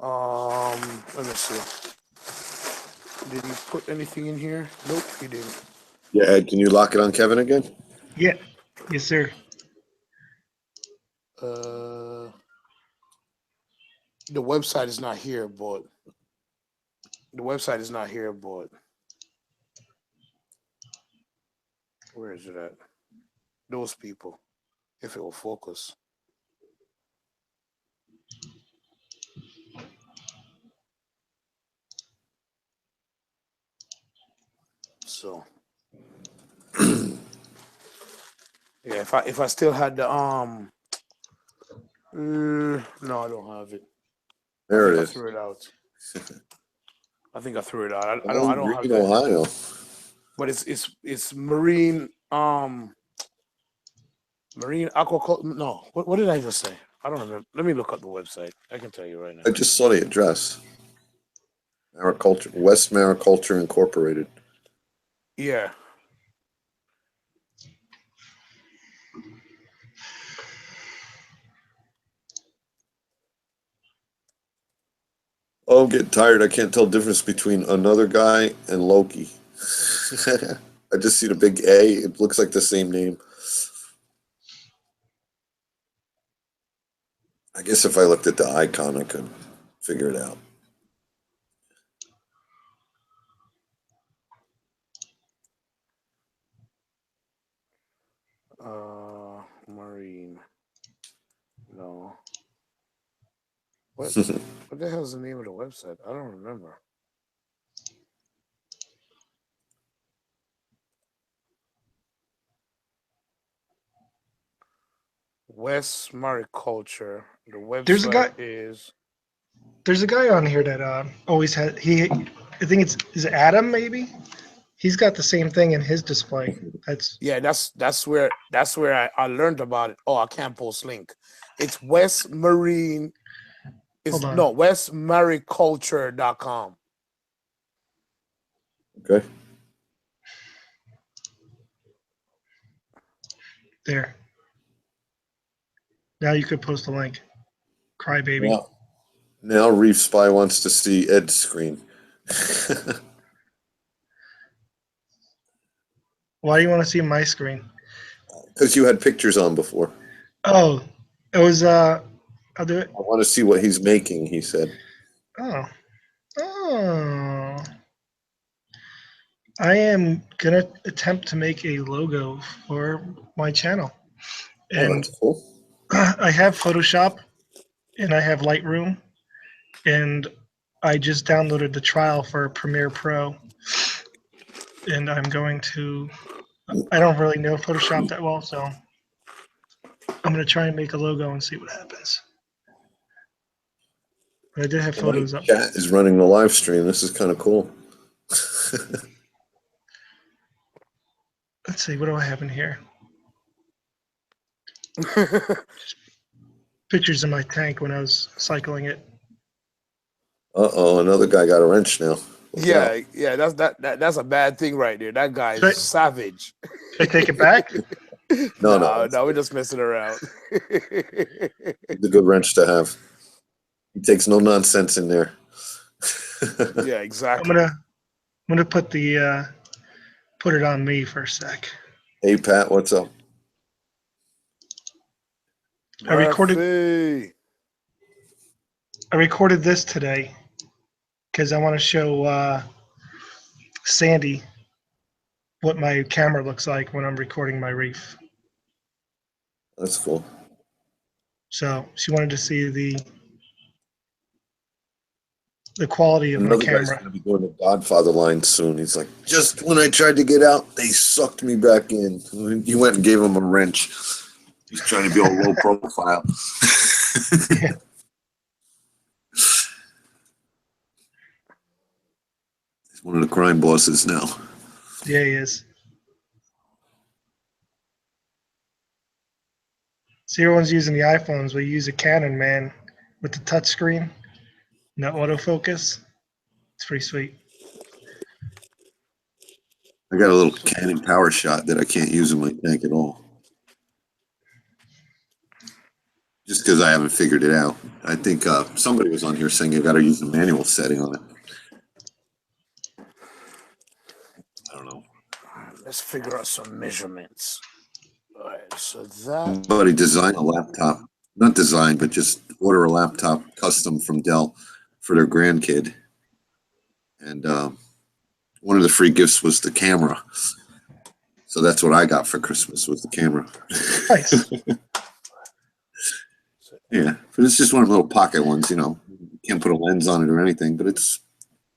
[SPEAKER 1] Let me see. Did he put anything in here? Nope, he didn't.
[SPEAKER 3] Yeah, Ed, can you lock it on Kevin again?
[SPEAKER 2] Yeah. Yes, sir.
[SPEAKER 1] Uh, the website is not here, but where is it at? Those people, if it will focus. So yeah, if I still had the no, I don't have it. I
[SPEAKER 3] There
[SPEAKER 1] think
[SPEAKER 3] it
[SPEAKER 1] I
[SPEAKER 3] is.
[SPEAKER 1] threw it out. I don't have
[SPEAKER 3] Green,
[SPEAKER 1] that.
[SPEAKER 3] Ohio.
[SPEAKER 1] But it's marine aquaculture. No, what did I just say? I don't remember. Let me look up the website. I can tell you right now.
[SPEAKER 3] I just saw the address. Mariculture, West Mariculture Incorporated.
[SPEAKER 1] Yeah.
[SPEAKER 3] Oh, I'm getting tired. I can't tell the difference between another guy and Loki. I just see the big A. It looks like the same name. I guess if I looked at the icon, I could figure it out.
[SPEAKER 1] Marine. No. What? What the hell is the name of the website? I don't remember. West Mariculture. The
[SPEAKER 2] There's a
[SPEAKER 1] website
[SPEAKER 2] guy.
[SPEAKER 1] is
[SPEAKER 2] There's a guy on here that always had. I think is it Adam maybe. He's got the same thing in his display. That's
[SPEAKER 1] yeah. That's where I learned about it. Oh, I can't post link. It's West Marine.
[SPEAKER 2] hold
[SPEAKER 1] Is
[SPEAKER 2] on.
[SPEAKER 1] no westmariculture.com.
[SPEAKER 3] Okay.
[SPEAKER 2] There. Now you could post a link. Crybaby.
[SPEAKER 3] Now Reef Spy wants to see Ed's screen.
[SPEAKER 2] Why do you want to see my screen?
[SPEAKER 3] Because you had pictures on before.
[SPEAKER 2] Oh, it was I'll do it.
[SPEAKER 3] I want to see what he's making, he said.
[SPEAKER 2] Oh. Oh. I am gonna attempt to make a logo for my channel.
[SPEAKER 3] Oh,
[SPEAKER 2] And
[SPEAKER 3] that's cool.
[SPEAKER 2] I have Photoshop and I have Lightroom, and I just downloaded the trial for Premiere Pro, and I'm going to. I don't really know Photoshop that well, so I'm gonna try and make a logo and see what happens. But I did have photos up.
[SPEAKER 3] Chat is running the live stream. This is kind of cool.
[SPEAKER 2] Let's see, what do I have in here? Pictures of my tank when I was cycling it.
[SPEAKER 3] Uh-oh, another guy got a wrench now. Look out.
[SPEAKER 1] Yeah. That's a bad thing right there. That guy is
[SPEAKER 2] Should I-
[SPEAKER 1] savage.
[SPEAKER 2] Should I take it back?
[SPEAKER 3] No.
[SPEAKER 1] No, we're just messing around.
[SPEAKER 3] It's a good wrench to have. He takes no nonsense in there.
[SPEAKER 1] Yeah,
[SPEAKER 2] I'm
[SPEAKER 1] exactly.
[SPEAKER 2] gonna put the put it on me for a sec.
[SPEAKER 3] Hey, Pat, what's up?
[SPEAKER 2] I recorded
[SPEAKER 1] Murphy.
[SPEAKER 2] this today because I want to show Sandy what my camera looks like when I'm recording my reef.
[SPEAKER 3] That's cool.
[SPEAKER 2] So she wanted to see the quality of my
[SPEAKER 3] Another guy's
[SPEAKER 2] camera.
[SPEAKER 3] going to be doing the Godfather line soon. He's like, just when I tried to get out, they sucked me back in. You went and gave him a wrench. He's trying to be all low profile.
[SPEAKER 2] Yeah.
[SPEAKER 3] He's one of the crime bosses now.
[SPEAKER 2] Yeah, he is. See, everyone's using the iPhones. We use a Canon, man, with the touch screen, no autofocus. It's pretty sweet.
[SPEAKER 3] I got a little Canon power shot that I can't use in my tank at all. Just because I haven't figured it out. I think somebody was on here saying you got to use the manual setting on it. I don't know.
[SPEAKER 1] Let's figure out some measurements. All right, so that.
[SPEAKER 3] Somebody designed a laptop. Not designed, but just order a laptop custom from Dell for their grandkid. And one of the free gifts was the camera. So that's what I got for Christmas, was the camera.
[SPEAKER 2] Nice.
[SPEAKER 3] Yeah, but it's just one of the little pocket ones, you know. You can't put a lens on it or anything, but it's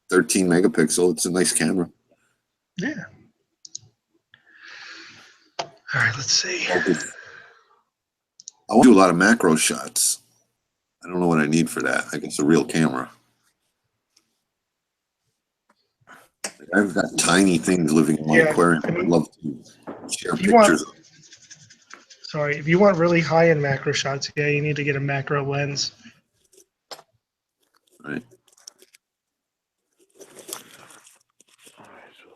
[SPEAKER 3] 13 megapixel. It's a nice camera.
[SPEAKER 2] Yeah. All right, let's see.
[SPEAKER 3] I want to do a lot of macro shots. I don't know what I need for that. I guess a real camera. I've got tiny things living in my aquarium. I'd love to share pictures.
[SPEAKER 2] Sorry, if you want really high-end macro shots, yeah, you need to get a macro lens.
[SPEAKER 3] Right.
[SPEAKER 1] All right, so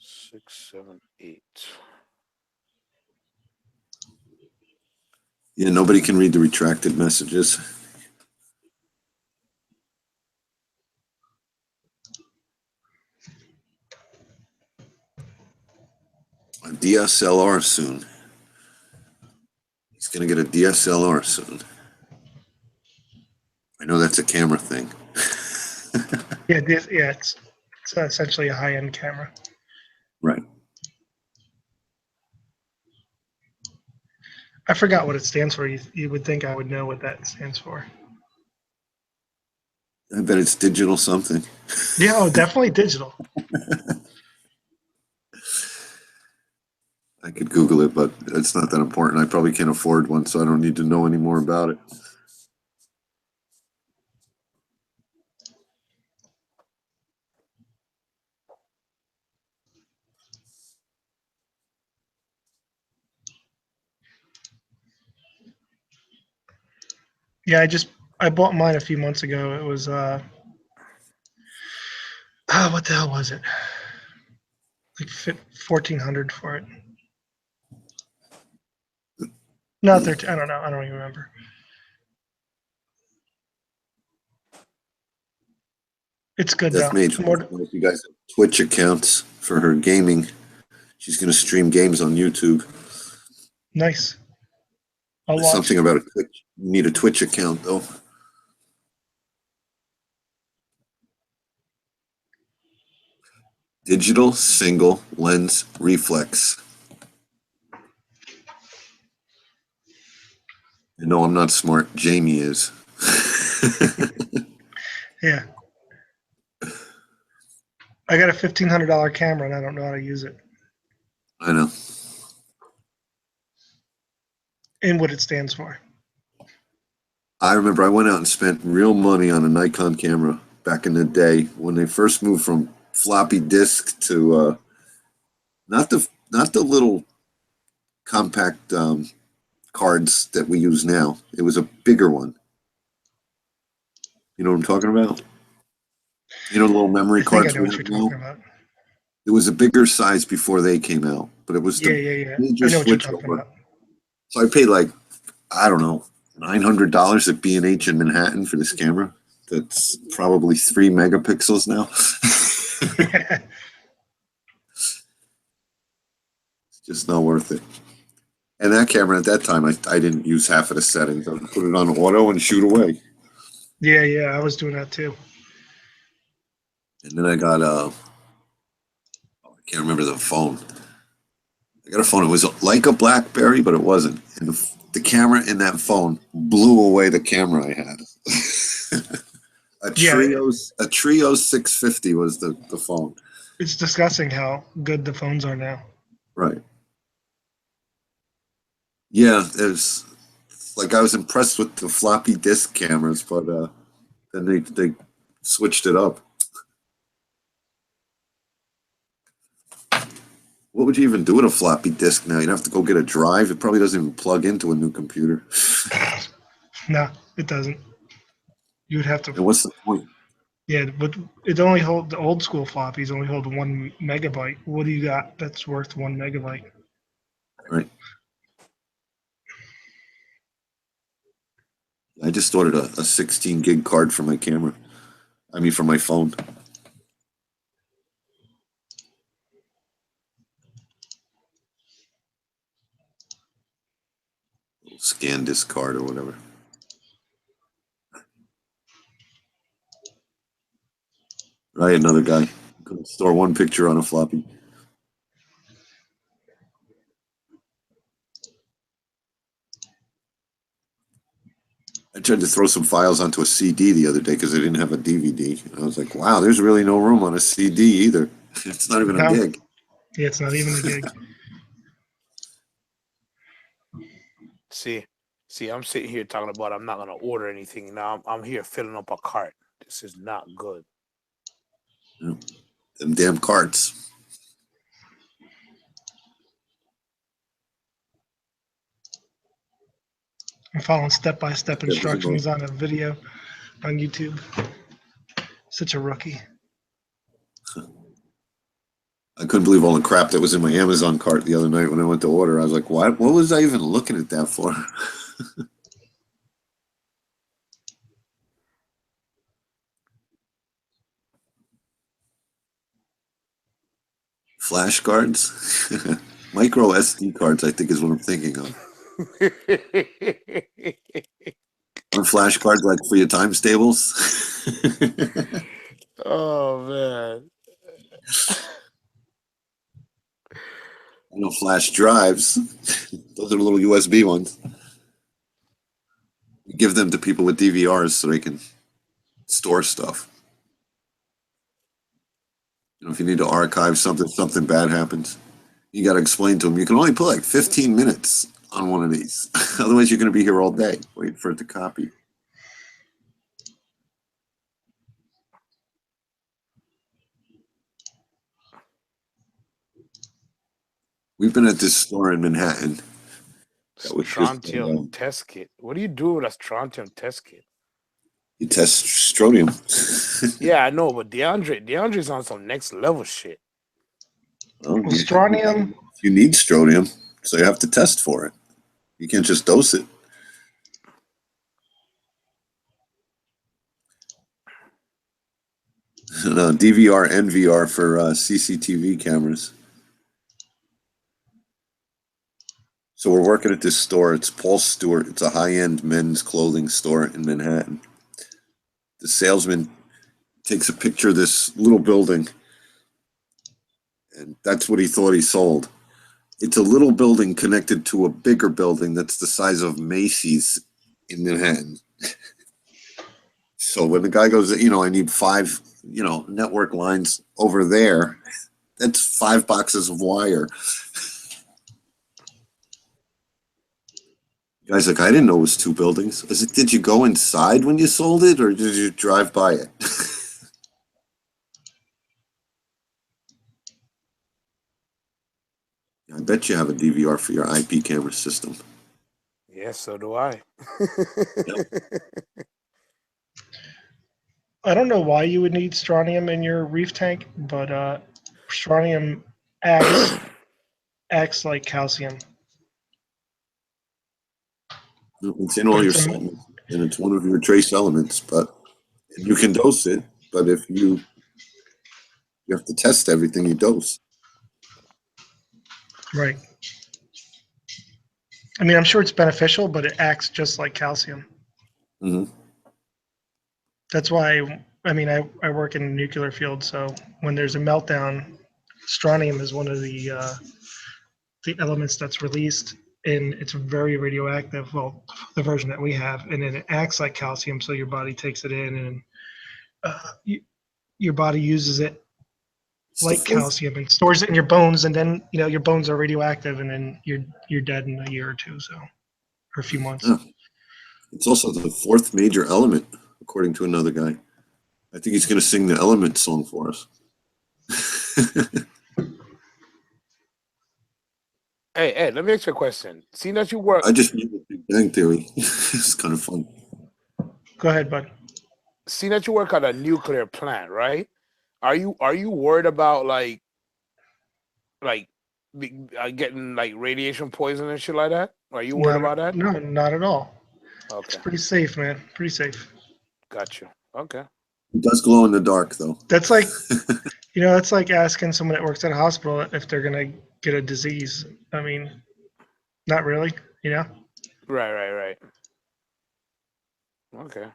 [SPEAKER 1] 6, 7, 8.
[SPEAKER 3] Yeah, nobody can read the retracted messages. A DSLR soon. He's going to get a DSLR soon. I know that's a camera thing.
[SPEAKER 2] It's essentially a high-end camera.
[SPEAKER 3] Right.
[SPEAKER 2] I forgot what it stands for. You would think I would know what that stands for.
[SPEAKER 3] I bet it's digital something.
[SPEAKER 2] Yeah, definitely digital.
[SPEAKER 3] I could Google it, but it's not that important. I probably can't afford one, so I don't need to know any more about it.
[SPEAKER 2] Yeah, I bought mine a few months ago. It was what the hell was it? Like 1,400 for it. No, 13. I don't know. I don't even remember. It's good
[SPEAKER 3] Death
[SPEAKER 2] though.
[SPEAKER 3] Mage, if you guys have Twitch accounts for her gaming, she's going to stream games on YouTube.
[SPEAKER 2] Nice. I'll
[SPEAKER 3] There's
[SPEAKER 2] watch
[SPEAKER 3] something
[SPEAKER 2] it.
[SPEAKER 3] about a Twitch. You need a Twitch account, though. Digital single lens reflex. No, I'm not smart. Jamie is.
[SPEAKER 2] Yeah. I got a $1,500 camera and I don't know how to use it
[SPEAKER 3] I know.
[SPEAKER 2] and what it stands for.
[SPEAKER 3] I remember I went out and spent real money on a Nikon camera back in the day when they first moved from floppy disk to not the little compact cards that we use now. It was a bigger one. You know what I'm talking about? You know the little memory
[SPEAKER 2] I think I
[SPEAKER 3] cards
[SPEAKER 2] know
[SPEAKER 3] we
[SPEAKER 2] what you're
[SPEAKER 3] have now?
[SPEAKER 2] talking about.
[SPEAKER 3] It was a bigger size before they came out, but it was
[SPEAKER 2] Yeah,
[SPEAKER 3] the
[SPEAKER 2] yeah, yeah.
[SPEAKER 3] major
[SPEAKER 2] I know what you're
[SPEAKER 3] switch
[SPEAKER 2] talking
[SPEAKER 3] over.
[SPEAKER 2] about.
[SPEAKER 3] So I paid like, I don't know, $900 at B&H in Manhattan for this camera. That's probably 3 megapixels now. It's just not worth it. And that camera at that time, I didn't use half of the settings. I would put it on auto and shoot away.
[SPEAKER 2] Yeah, yeah. I was doing that too.
[SPEAKER 3] And then I got I can't remember the phone. I got a phone. It was like a BlackBerry, but it wasn't. And the camera in that phone blew away the camera I had.
[SPEAKER 2] Yeah,
[SPEAKER 3] A Trio 650 was the phone.
[SPEAKER 2] it's disgusting how good the phones are now.
[SPEAKER 3] Right. Yeah, it's like I was impressed with the floppy disk cameras, but then they switched it up. What would you even do with a floppy disk now? You'd have to go get a drive. It probably doesn't even plug into a new computer.
[SPEAKER 2] No, it doesn't. You would have to.
[SPEAKER 3] And what's the point?
[SPEAKER 2] Yeah, but it only hold the old school floppies only hold 1 megabyte. What do you got that's worth 1 megabyte?
[SPEAKER 3] Right. I just ordered a 16 gig card for my camera. I mean, for my phone. Scan disk card or whatever. Right, another guy. Couldn't store one picture on a floppy. I tried to throw some files onto a CD the other day because I didn't have a DVD. I was like, wow, there's really no room on a CD either. It's not even a
[SPEAKER 2] No,
[SPEAKER 3] gig.
[SPEAKER 2] yeah, it's not even a gig.
[SPEAKER 1] See, I'm sitting here talking about I'm not gonna order anything. Now I'm here filling up a cart. This is not good.
[SPEAKER 3] Yeah. Them damn carts.
[SPEAKER 2] I'm following step-by-step
[SPEAKER 3] That was
[SPEAKER 2] instructions on a video on YouTube. Such a rookie.
[SPEAKER 3] I couldn't believe all the crap that was in my Amazon cart the other night when I went to order. I was like, what? What was I even looking at that for? Flash cards? Micro SD cards, I think, is what I'm thinking of. Are flash cards like for your times tables?
[SPEAKER 1] Oh man.
[SPEAKER 3] I know flash drives. Those are the little USB ones. You give them to people with DVRs so they can store stuff. You know, if you need to archive something, something bad happens. You got to explain to them. You can only put like 15 minutes on one of these. Otherwise, you're going to be here all day waiting for it to copy. We've been at this store in Manhattan. That was just,
[SPEAKER 1] Strontium test kit. What do you do with a strontium test kit?
[SPEAKER 3] you test strontium.
[SPEAKER 1] Yeah, I know, but DeAndre's on some next level shit.
[SPEAKER 3] Well,
[SPEAKER 2] Strontium.
[SPEAKER 3] you need strontium, so you have to test for it. You can't just dose it. No, DVR, NVR for CCTV cameras. So we're working at this store. It's Paul Stewart. It's a high-end men's clothing store in Manhattan. The salesman takes a picture of this little building, and that's what he thought he sold. It's a little building connected to a bigger building that's the size of Macy's in Manhattan. So when the guy goes, I need 5, network lines over there, that's 5 boxes of wire. The guy's like, I didn't know it was 2 buildings. I said, did you go inside when you sold it, or did you drive by it? I bet you have a DVR for your IP camera system.
[SPEAKER 1] Yes, so do I.
[SPEAKER 2] I don't know why you would need strontium in your reef tank, but strontium acts like calcium.
[SPEAKER 3] It's in all your supplements, and it's one of your trace elements, but you can dose it, but if you have to test everything you dose.
[SPEAKER 2] Right. I mean, I'm sure it's beneficial, but it acts just like calcium.
[SPEAKER 3] Mm-hmm.
[SPEAKER 2] That's why, I work in the nuclear field, so when there's a meltdown, strontium is one of the elements that's released, and it's very radioactive. Well, the version that we have, and then it acts like calcium, so your body takes it in, and your body uses it like calcium and stores it in your bones, and then your bones are radioactive, and then you're dead in a year or two, or a few months.
[SPEAKER 3] Yeah. It's also the 4th major element, according to another guy. I think he's going to sing the element song for us.
[SPEAKER 1] Hey, let me ask you a question. Seeing that you work,
[SPEAKER 3] I just made the Big Bang Theory. It's kind of fun.
[SPEAKER 2] Go ahead, bud.
[SPEAKER 1] seeing that you work at a nuclear plant, right? Are you worried about getting like radiation poison and shit like that? Are you worried about that?
[SPEAKER 2] No, not at all.
[SPEAKER 1] Okay,
[SPEAKER 2] It's pretty safe, man. Pretty safe.
[SPEAKER 1] got you. Okay.
[SPEAKER 3] It does glow in the dark, though.
[SPEAKER 2] That's like, that's like asking someone that works at a hospital if they're gonna get a disease. I mean, not really,
[SPEAKER 1] Right. Okay.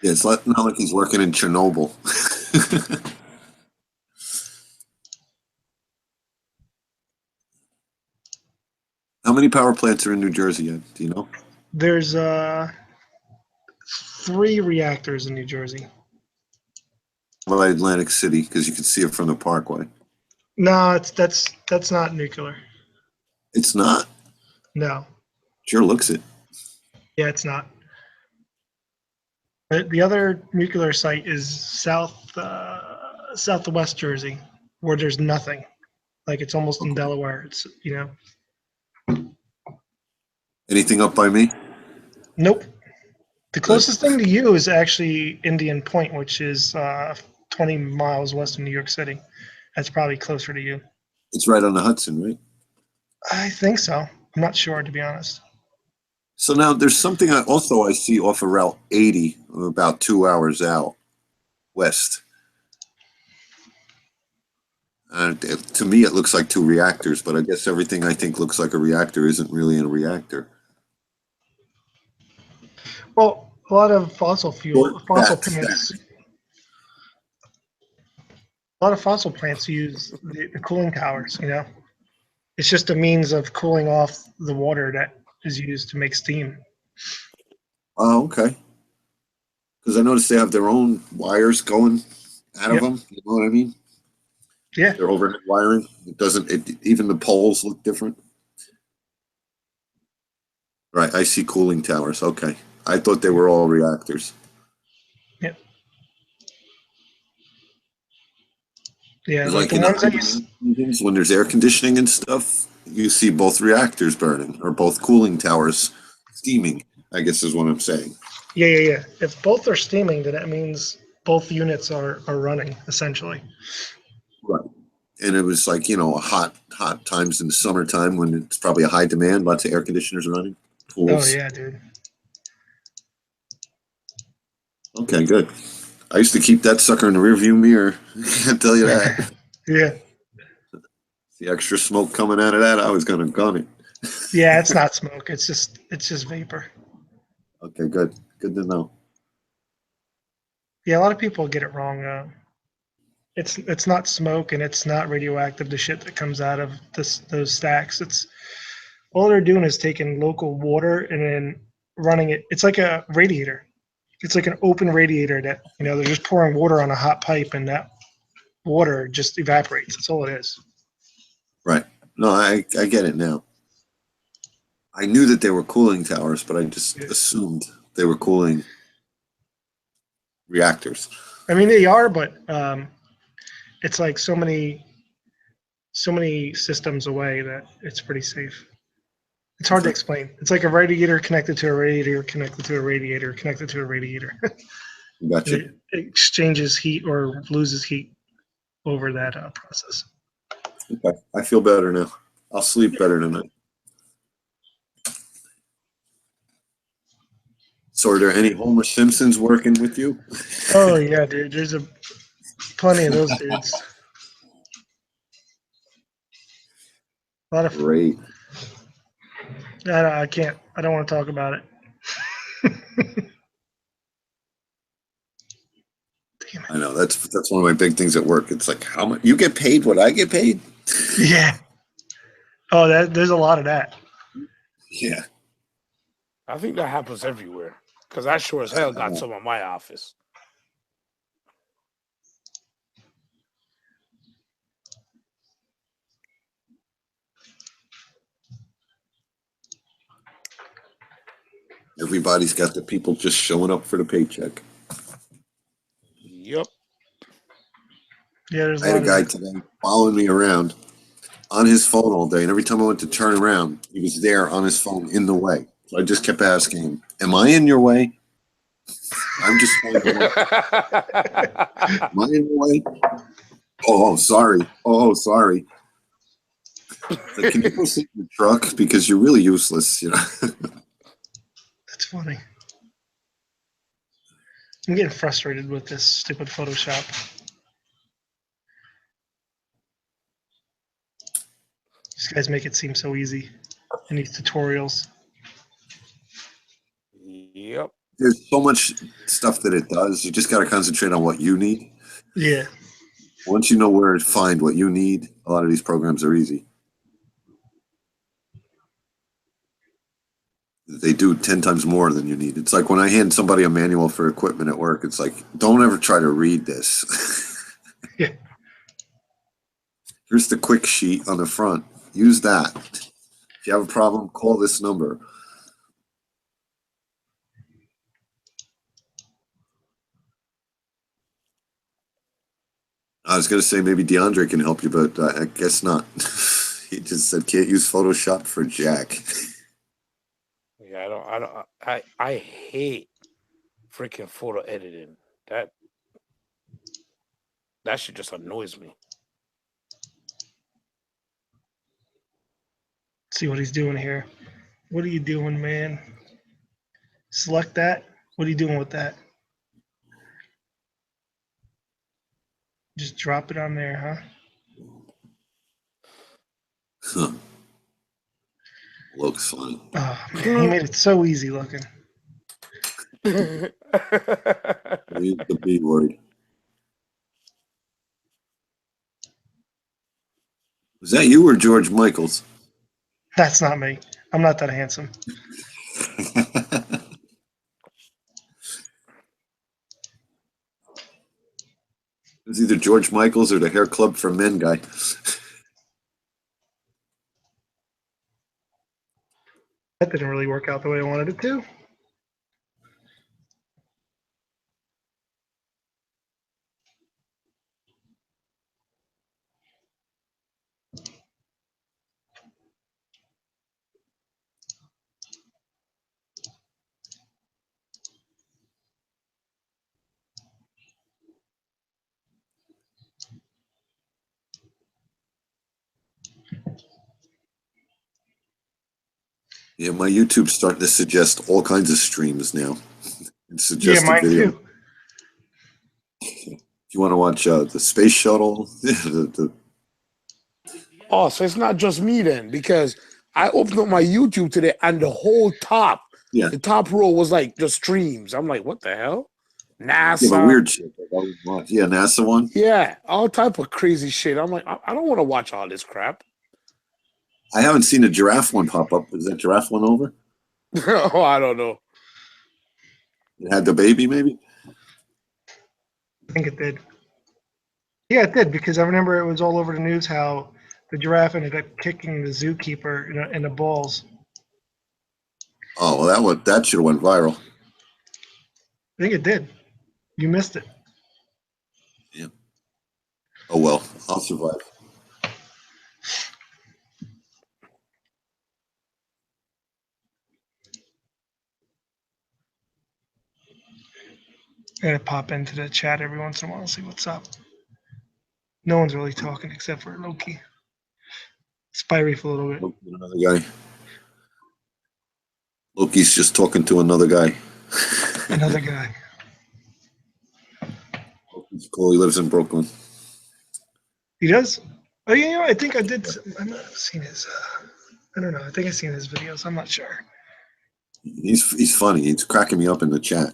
[SPEAKER 3] Yeah, it's not like he's working in Chernobyl. How many power plants are in New Jersey yet? Do you know?
[SPEAKER 2] There's 3 reactors in New Jersey.
[SPEAKER 3] Well, Atlantic City, because you can see it from the Parkway.
[SPEAKER 2] No, that's not nuclear.
[SPEAKER 3] It's not?
[SPEAKER 2] No.
[SPEAKER 3] Sure looks it.
[SPEAKER 2] Yeah, it's not. The other nuclear site is southwest Jersey, where there's nothing. Like it's almost in Delaware. It's
[SPEAKER 3] Anything up by me?
[SPEAKER 2] Nope. The closest thing to you is actually Indian Point, which is 20 miles west of New York City. That's probably closer to you.
[SPEAKER 3] It's right on the Hudson, right?
[SPEAKER 2] I think so. I'm not sure, to be honest.
[SPEAKER 3] So now there's something I see off of Route 80, about 2 hours out west. To me, it looks like 2 reactors, but I guess everything I think looks like a reactor isn't really a reactor.
[SPEAKER 2] Well, a lot of fossil plants. A lot of fossil plants use the cooling towers. It's just a means of cooling off the water that is used to make steam.
[SPEAKER 3] Oh, okay. Because I noticed they have their own wires going out of them. You know what I mean?
[SPEAKER 2] Yeah.
[SPEAKER 3] Their overhead wiring. It doesn't. Even the poles look different. Right. I see cooling towers. Okay. I thought they were all reactors.
[SPEAKER 2] Yeah. Yeah,
[SPEAKER 3] It's
[SPEAKER 2] like
[SPEAKER 3] like
[SPEAKER 2] the
[SPEAKER 3] in
[SPEAKER 2] ones
[SPEAKER 3] high
[SPEAKER 2] that you.
[SPEAKER 3] demand regions, when there's air conditioning and stuff, you see both reactors burning or both cooling towers steaming, I guess is what I'm saying.
[SPEAKER 2] Yeah, yeah, yeah. If both are steaming, then that means both units are running essentially.
[SPEAKER 3] Right. And it was like, hot times in the summertime when it's probably a high demand, lots of air conditioners running,
[SPEAKER 2] Oh
[SPEAKER 3] pools.
[SPEAKER 2] yeah, dude.
[SPEAKER 3] Okay, good. I used to keep that sucker in the rearview mirror. I can't tell you that.
[SPEAKER 2] Yeah.
[SPEAKER 3] The extra smoke coming out of that, I was gonna gun it.
[SPEAKER 2] Yeah, it's not smoke. It's just vapor.
[SPEAKER 3] Okay, good. Good to know.
[SPEAKER 2] Yeah, a lot of people get it wrong. It's not smoke and it's not radioactive. The shit that comes out of those stacks. It's all they're doing is taking local water and then running it. It's like a radiator. It's like an open radiator that they're just pouring water on a hot pipe and that water just evaporates. That's all it is.
[SPEAKER 3] Right. No, I get it now. I knew that they were cooling towers, but I just assumed they were cooling reactors.
[SPEAKER 2] I mean, they are, but it's like so many systems away that it's pretty safe. It's hard to
[SPEAKER 3] Okay.
[SPEAKER 2] explain. It's like a radiator connected to a radiator connected to a radiator connected to a radiator.
[SPEAKER 3] Gotcha.
[SPEAKER 2] It exchanges heat or loses heat over that process.
[SPEAKER 3] Okay. I feel better now. I'll sleep better tonight. So are there any Homer Simpsons working with you?
[SPEAKER 2] Oh yeah, dude. There's plenty of those dudes. A lot of.
[SPEAKER 3] Great.
[SPEAKER 2] I can't. I don't want to talk about it. Damn it.
[SPEAKER 3] I know that's one of my big things at work. It's like how much you get paid what I get paid?
[SPEAKER 2] Yeah. Oh, there's a lot of that.
[SPEAKER 3] Yeah.
[SPEAKER 1] I think that happens everywhere. Because I sure as hell got some in my office.
[SPEAKER 3] Everybody's got the people just showing up for the paycheck.
[SPEAKER 1] Yep.
[SPEAKER 2] Yeah, there's
[SPEAKER 3] I
[SPEAKER 2] a
[SPEAKER 3] had a
[SPEAKER 2] lot
[SPEAKER 3] guy
[SPEAKER 2] of that.
[SPEAKER 3] today following me around on his phone all day, and every time I went to turn around, he was there on his phone in the way. So I just kept asking him, "Am I in your way? I'm just wondering, am I in your way? Oh, sorry. Oh, sorry. Like, can you go sit in the truck because you're really useless,
[SPEAKER 2] That's funny. I'm getting frustrated with this stupid Photoshop. These guys make it seem so easy in these tutorials.
[SPEAKER 1] Yep.
[SPEAKER 3] There's so much stuff that it does. You just got to concentrate on what you need.
[SPEAKER 2] Yeah.
[SPEAKER 3] Once you know where to find what you need, a lot of these programs are easy. They do 10 times more than you need. It's like when I hand somebody a manual for equipment at work, it's like, don't ever try to read this.
[SPEAKER 2] Yeah.
[SPEAKER 3] Here's the quick sheet on the front. Use that. If you have a problem, call this number. I was going to say maybe DeAndre can help you, but I guess not. He just said can't use Photoshop for jack.
[SPEAKER 1] Yeah, I hate freaking photo editing. That shit just annoys me.
[SPEAKER 2] Let's see what he's doing here. What are you doing, man? Select that. What are you doing with that? Just drop it on there, huh?
[SPEAKER 3] Huh. Looks funny.
[SPEAKER 2] Oh man, he made it so easy looking.
[SPEAKER 3] Use the B word. Was that you or George Michaels?
[SPEAKER 2] That's not me. I'm not that handsome.
[SPEAKER 3] It's either George Michaels or the Hair Club for Men guy.
[SPEAKER 2] That didn't really work out the way I wanted it to.
[SPEAKER 3] Yeah, my YouTube's starting to suggest all kinds of streams now. It
[SPEAKER 2] Yeah,
[SPEAKER 3] suggests a
[SPEAKER 2] mine
[SPEAKER 3] video.
[SPEAKER 2] too.
[SPEAKER 3] If you want to watch the space shuttle, the
[SPEAKER 1] Oh, so it's not just me then, because I opened up my YouTube today and the whole top,
[SPEAKER 3] yeah,
[SPEAKER 1] the top row was like just streams. I'm like, what the hell?
[SPEAKER 3] yeah, but
[SPEAKER 1] NASA.
[SPEAKER 3] weird shit. Like I would watch. Yeah, NASA one.
[SPEAKER 1] Yeah, all type of crazy shit. I'm like, I don't want to watch all this crap.
[SPEAKER 3] I haven't seen a giraffe one pop up. Is that giraffe one over?
[SPEAKER 1] Oh, I don't know.
[SPEAKER 3] It had the baby, maybe.
[SPEAKER 2] I think it did. Yeah, it did, because I remember it was all over the news how the giraffe ended up kicking the zookeeper in the balls.
[SPEAKER 3] Oh, well, that should have went viral.
[SPEAKER 2] I think it did. You missed it.
[SPEAKER 3] Yeah. Oh well, I'll survive.
[SPEAKER 2] I gotta pop into the chat every once in a while and see what's up. No one's really talking except for Loki. Spy Reef a little bit.
[SPEAKER 3] Another guy. Loki's just talking to another guy.
[SPEAKER 2] Another guy.
[SPEAKER 3] Loki's cool. He lives in Brooklyn.
[SPEAKER 2] He does? Oh, you know, I think I did. I might have seen his. I don't know. I think I've seen his videos. I'm not sure.
[SPEAKER 3] He's funny. He's cracking me up in the chat.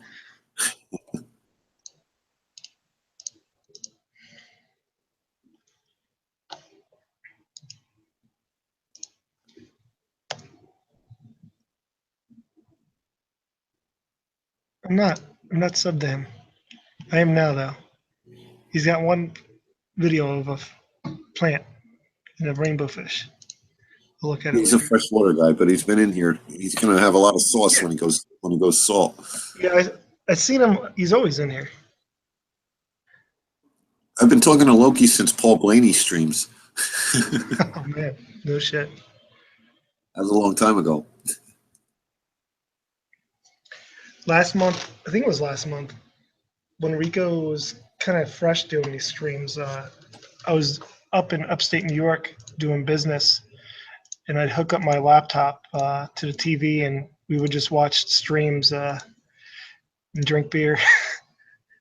[SPEAKER 2] I'm not. I'm not subbed to him. I am now, though. He's got one video of a plant and a rainbow fish. I'll look at it
[SPEAKER 3] He's a
[SPEAKER 2] later.
[SPEAKER 3] freshwater guy, but he's been in here. He's gonna have a lot of sauce when he goes salt.
[SPEAKER 2] Yeah, I've seen him. He's always in here.
[SPEAKER 3] I've been talking to Loki since Paul Blaney streams.
[SPEAKER 2] Oh man, no shit.
[SPEAKER 3] That was a long time ago.
[SPEAKER 2] Last month, I think it was last month, when Rico was kind of fresh doing these streams. I was up in upstate New York doing business, and I'd hook up my laptop to the TV, and we would just watch streams and drink beer,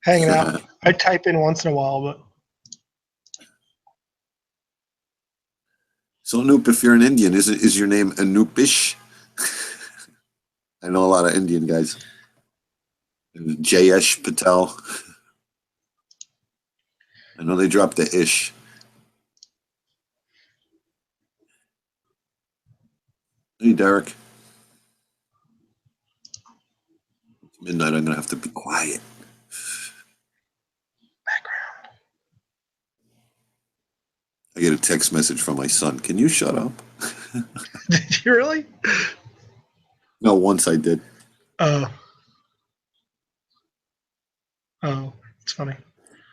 [SPEAKER 2] hanging out. I'd type in once in a while, but
[SPEAKER 3] So Anoop, if you're an Indian, is your name Anoopish? I know a lot of Indian guys. Jayesh Patel. I know they dropped the ish. Hey, Derek. It's midnight. I'm gonna have to be quiet.
[SPEAKER 2] background.
[SPEAKER 3] I get a text message from my son. Can you shut up?
[SPEAKER 2] Did you really?
[SPEAKER 3] No, once I did.
[SPEAKER 2] Oh, oh, it's funny.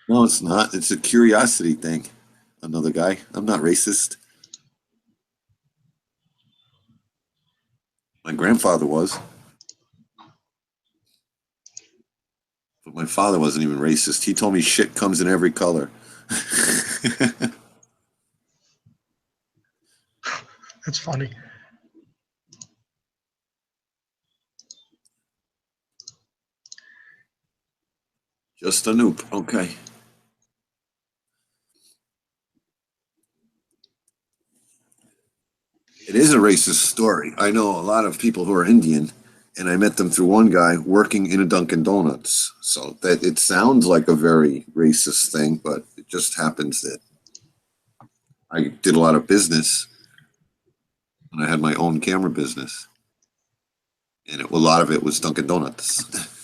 [SPEAKER 3] No, it's not. It's a curiosity thing. Another guy. I'm not racist. My grandfather was. But my father wasn't even racist. He told me shit comes in every color.
[SPEAKER 2] That's funny.
[SPEAKER 3] Just a noop. Okay. It is a racist story. I know a lot of people who are Indian, and I met them through one guy working in a Dunkin' Donuts. So that it sounds like a very racist thing, but it just happens that I did a lot of business, and I had my own camera business, and a lot of it was Dunkin' Donuts.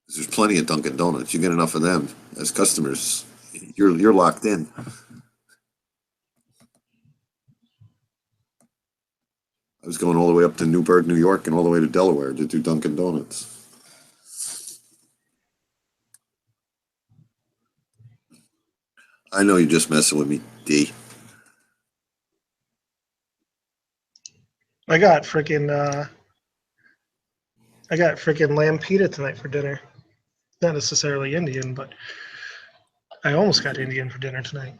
[SPEAKER 3] There's plenty of Dunkin' Donuts. You get enough of them as customers, you're locked in. I was going all the way up to Newburgh, New York, and all the way to Delaware to do Dunkin' Donuts. I know you're just messing with me, D.
[SPEAKER 2] I got freaking lamb pita tonight for dinner. Not necessarily Indian, but I almost got Indian for dinner tonight.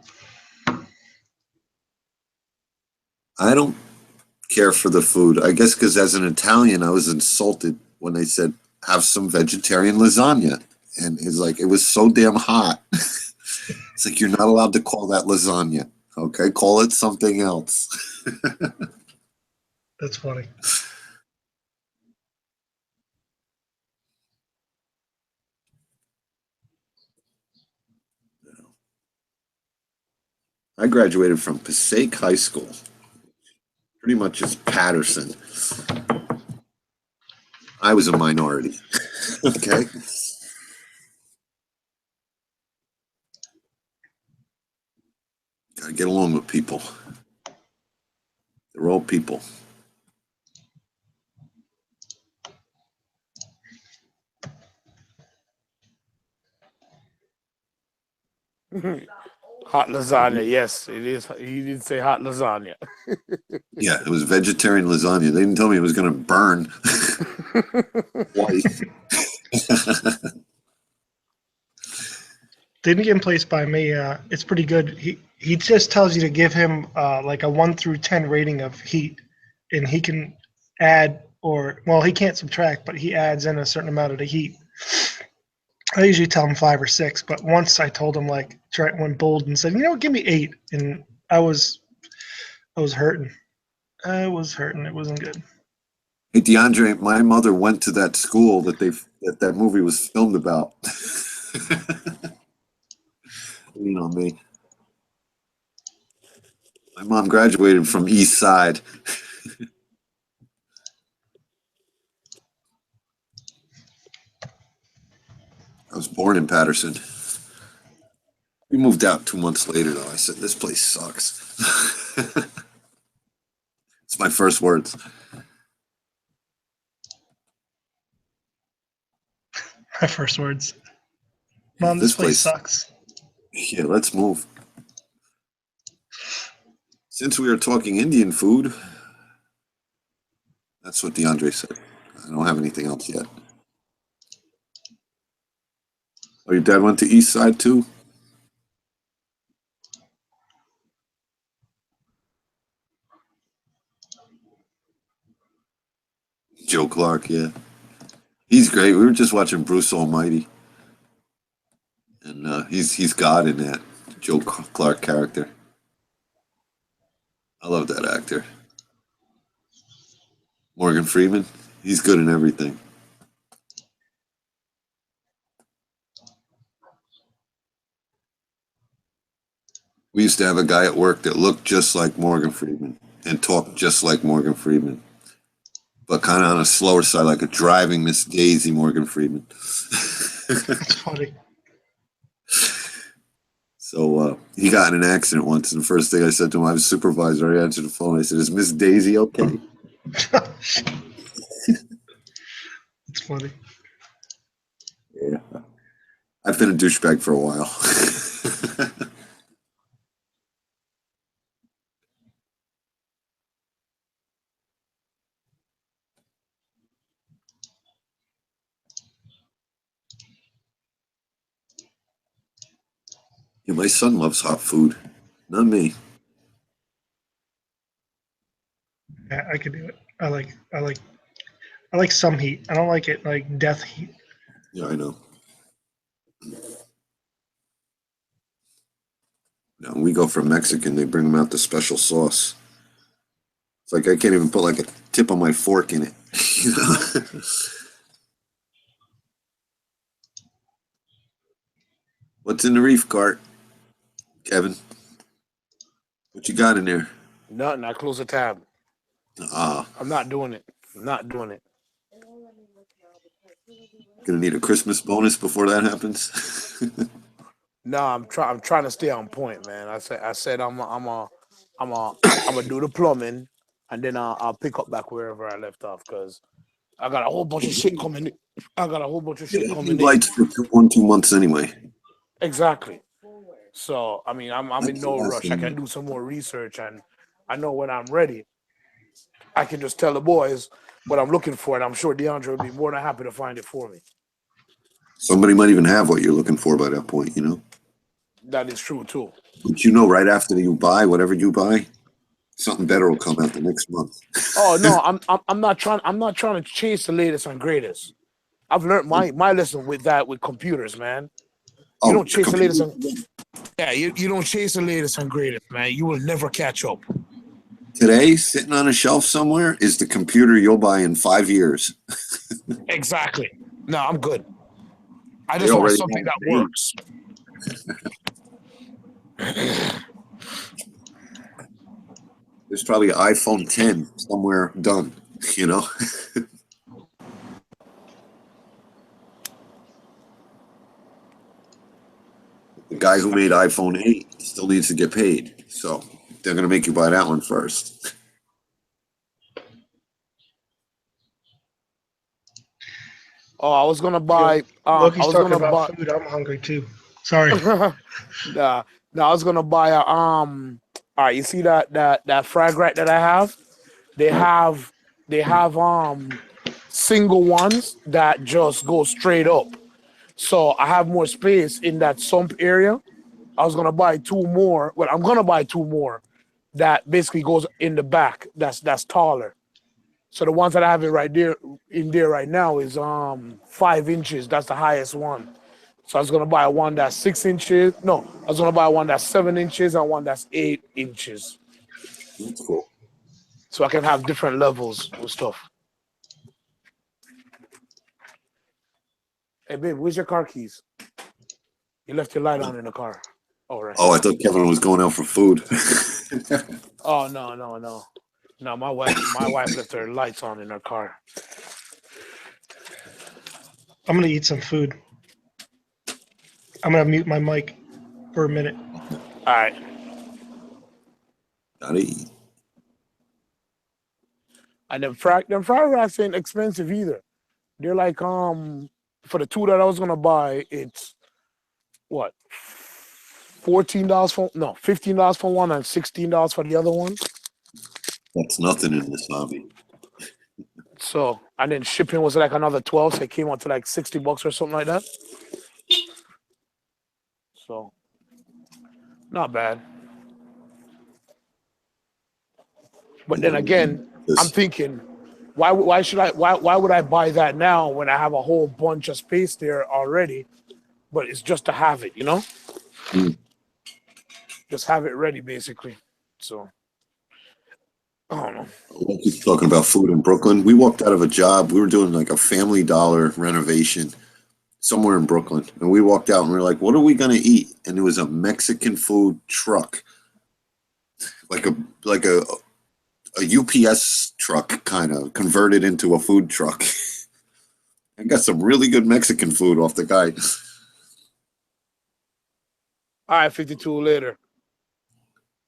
[SPEAKER 3] I don't care for the food. I guess because as an Italian, I was insulted when they said, have some vegetarian lasagna. And it's like, it was so damn hot. It's like, you're not allowed to call that lasagna. Okay, call it something else.
[SPEAKER 2] That's funny.
[SPEAKER 3] I graduated from Passaic High School. Pretty much as Patterson. I was a minority. Okay. Gotta get along with people. They're all people.
[SPEAKER 1] Hot lasagna, yes, it is. He did say hot lasagna.
[SPEAKER 3] Yeah, it was vegetarian lasagna. They didn't tell me it was gonna burn twice.
[SPEAKER 2] The Indian place by me, it's pretty good. He just tells you to give him like a 1 through 10 rating of heat, and he can add he can't subtract, but he adds in a certain amount of the heat. I usually tell him 5 or 6, but once I told him went bold and said, give me 8, and I was hurting. I was hurting. It wasn't good.
[SPEAKER 3] Hey, DeAndre, my mother went to that school that movie was filmed about. Lean on me. My mom graduated from East Side. I was born in Patterson. We moved out 2 months later, though. I said, this place sucks. It's my first words.
[SPEAKER 2] My first words. Mom, this place sucks.
[SPEAKER 3] Yeah, let's move. Since we are talking Indian food, that's what DeAndre said. I don't have anything else yet. Oh, your dad went to East Side too? Joe Clark, yeah. He's great. We were just watching Bruce Almighty. And he's God in that Joe Clark character. I love that actor. Morgan Freeman, he's good in everything. We used to have a guy at work that looked just like Morgan Freeman and talked just like Morgan Freeman, but kind of on a slower side, like a driving Miss Daisy Morgan Freeman.
[SPEAKER 2] That's funny.
[SPEAKER 3] So he got in an accident once, and the first thing I said to him, I was supervisor, I answered the phone, I said, is Miss Daisy okay?
[SPEAKER 2] It's funny.
[SPEAKER 3] Yeah. I've been a douchebag for a while. Yeah, my son loves hot food, not me.
[SPEAKER 2] Yeah, I could do it. I like some heat. I don't like it like death heat.
[SPEAKER 3] Yeah, I know. Now, when we go for Mexican, they bring them out the special sauce. It's like I can't even put like a tip of my fork in it. You know? What's in the reef cart, Kevin? What you got in there?
[SPEAKER 1] Nothing. I close the tab.
[SPEAKER 3] Ah,
[SPEAKER 1] I'm not doing it. I'm not doing it.
[SPEAKER 3] Gonna need a Christmas bonus before that happens.
[SPEAKER 1] No, I'm trying to stay on point, man. I said I'm gonna do the plumbing, and then I'll pick up back wherever I left off because I got a whole bunch of shit coming. I got a whole bunch of shit
[SPEAKER 3] You
[SPEAKER 1] coming
[SPEAKER 3] need
[SPEAKER 1] in.
[SPEAKER 3] lights for 2 months anyway.
[SPEAKER 1] Exactly. So I mean, I'm in
[SPEAKER 3] That's the
[SPEAKER 1] no
[SPEAKER 3] last
[SPEAKER 1] rush. I can
[SPEAKER 3] thing.
[SPEAKER 1] do some more research, and I know when I'm ready, I can just tell the boys what I'm looking for, and I'm sure DeAndre will be more than happy to find it for me.
[SPEAKER 3] Somebody might even have what you're looking for by that point, you know?
[SPEAKER 1] That is true too.
[SPEAKER 3] But you know, right after you buy whatever you buy, something better will come out the next month.
[SPEAKER 1] Oh no, I'm not trying to chase the latest and greatest. I've learned my lesson with that with computers, man. You
[SPEAKER 3] Oh,
[SPEAKER 1] don't
[SPEAKER 3] the
[SPEAKER 1] chase the latest
[SPEAKER 3] computer.
[SPEAKER 1] and yeah, you don't chase the latest and greatest, man. You will never catch up.
[SPEAKER 3] Today, sitting on a shelf somewhere, is the computer you'll buy in 5 years.
[SPEAKER 1] Exactly. No, I'm good. I
[SPEAKER 3] They
[SPEAKER 1] just want
[SPEAKER 3] already
[SPEAKER 1] something
[SPEAKER 3] have
[SPEAKER 1] that
[SPEAKER 3] it made.
[SPEAKER 1] works.
[SPEAKER 3] There's probably an iPhone 10 somewhere done, you know? The guy who made iPhone 8 still needs to get paid. So they're going to make you buy that one first.
[SPEAKER 1] Oh, I was gonna
[SPEAKER 2] Yo,
[SPEAKER 1] buy. I
[SPEAKER 2] Loki's
[SPEAKER 1] was
[SPEAKER 2] talking
[SPEAKER 1] gonna
[SPEAKER 2] about
[SPEAKER 1] buy.
[SPEAKER 2] food. I'm hungry too. Sorry.
[SPEAKER 1] Nah, nah, I was gonna buy a. All right, you see that frag rack that I have? They
[SPEAKER 3] Right.
[SPEAKER 1] have they have single ones that just go straight up. So I have more space in that sump area. I was gonna buy two more. Well, I'm gonna buy two more that basically goes in the back. That's taller. So the ones that I have it right there in there right now is 5 inches. That's the highest one. So I was gonna buy one that's 6 inches. No, I was gonna buy one that's 7 inches and one that's 8 inches.
[SPEAKER 3] That's cool.
[SPEAKER 1] So I can have different levels of stuff. Hey babe, where's your car keys? You left your light on in the car. All right
[SPEAKER 3] Oh,
[SPEAKER 1] here.
[SPEAKER 3] I thought Kevin was going out for food.
[SPEAKER 1] Oh no, no, no. No, my wife left her lights on in her car.
[SPEAKER 2] I'm gonna eat some food. I'm gonna mute my mic for a minute.
[SPEAKER 1] All right.
[SPEAKER 3] Gotta eat.
[SPEAKER 1] And them fried racks ain't expensive either. They're like for the two that I was gonna buy, it's what $14 for no $15 for one and $16 for the other one.
[SPEAKER 3] That's nothing in this hobby.
[SPEAKER 1] So and then shipping was like another 12, so it came out to like $60 or something like that. So not bad. But then again, I'm
[SPEAKER 3] This.
[SPEAKER 1] thinking, why would I buy that now when I have a whole bunch of space there already? But it's just to have it,
[SPEAKER 3] Mm.
[SPEAKER 1] just have it ready basically. So I don't know.
[SPEAKER 3] We'll keep talking about food in Brooklyn. We walked out of a job. We were doing like a Family Dollar renovation somewhere in Brooklyn, and we walked out and we were like, "What are we gonna eat?" And it was a Mexican food truck, like a UPS truck, kind of converted into a food truck. I got some really good Mexican food off the guy.
[SPEAKER 1] All right, 52 later.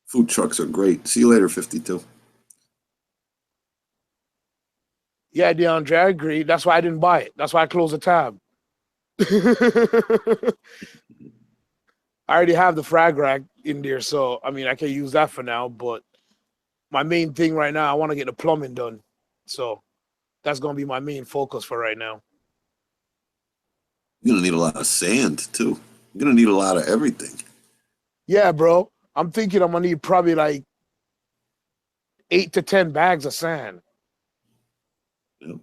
[SPEAKER 3] Food trucks are great. See you later, 52.
[SPEAKER 1] Yeah, DeAndre, I agree. That's why I didn't buy it. That's why I closed the tab. I already have the frag rack in there, so I mean I can use that for now. But my main thing right now, I want to get the plumbing done. So that's gonna be my main focus for right now.
[SPEAKER 3] You're gonna need a lot of sand too. You're gonna need a lot of everything.
[SPEAKER 1] Yeah, bro. I'm thinking I'm gonna need probably like 8 to 10 bags of sand.
[SPEAKER 3] You know?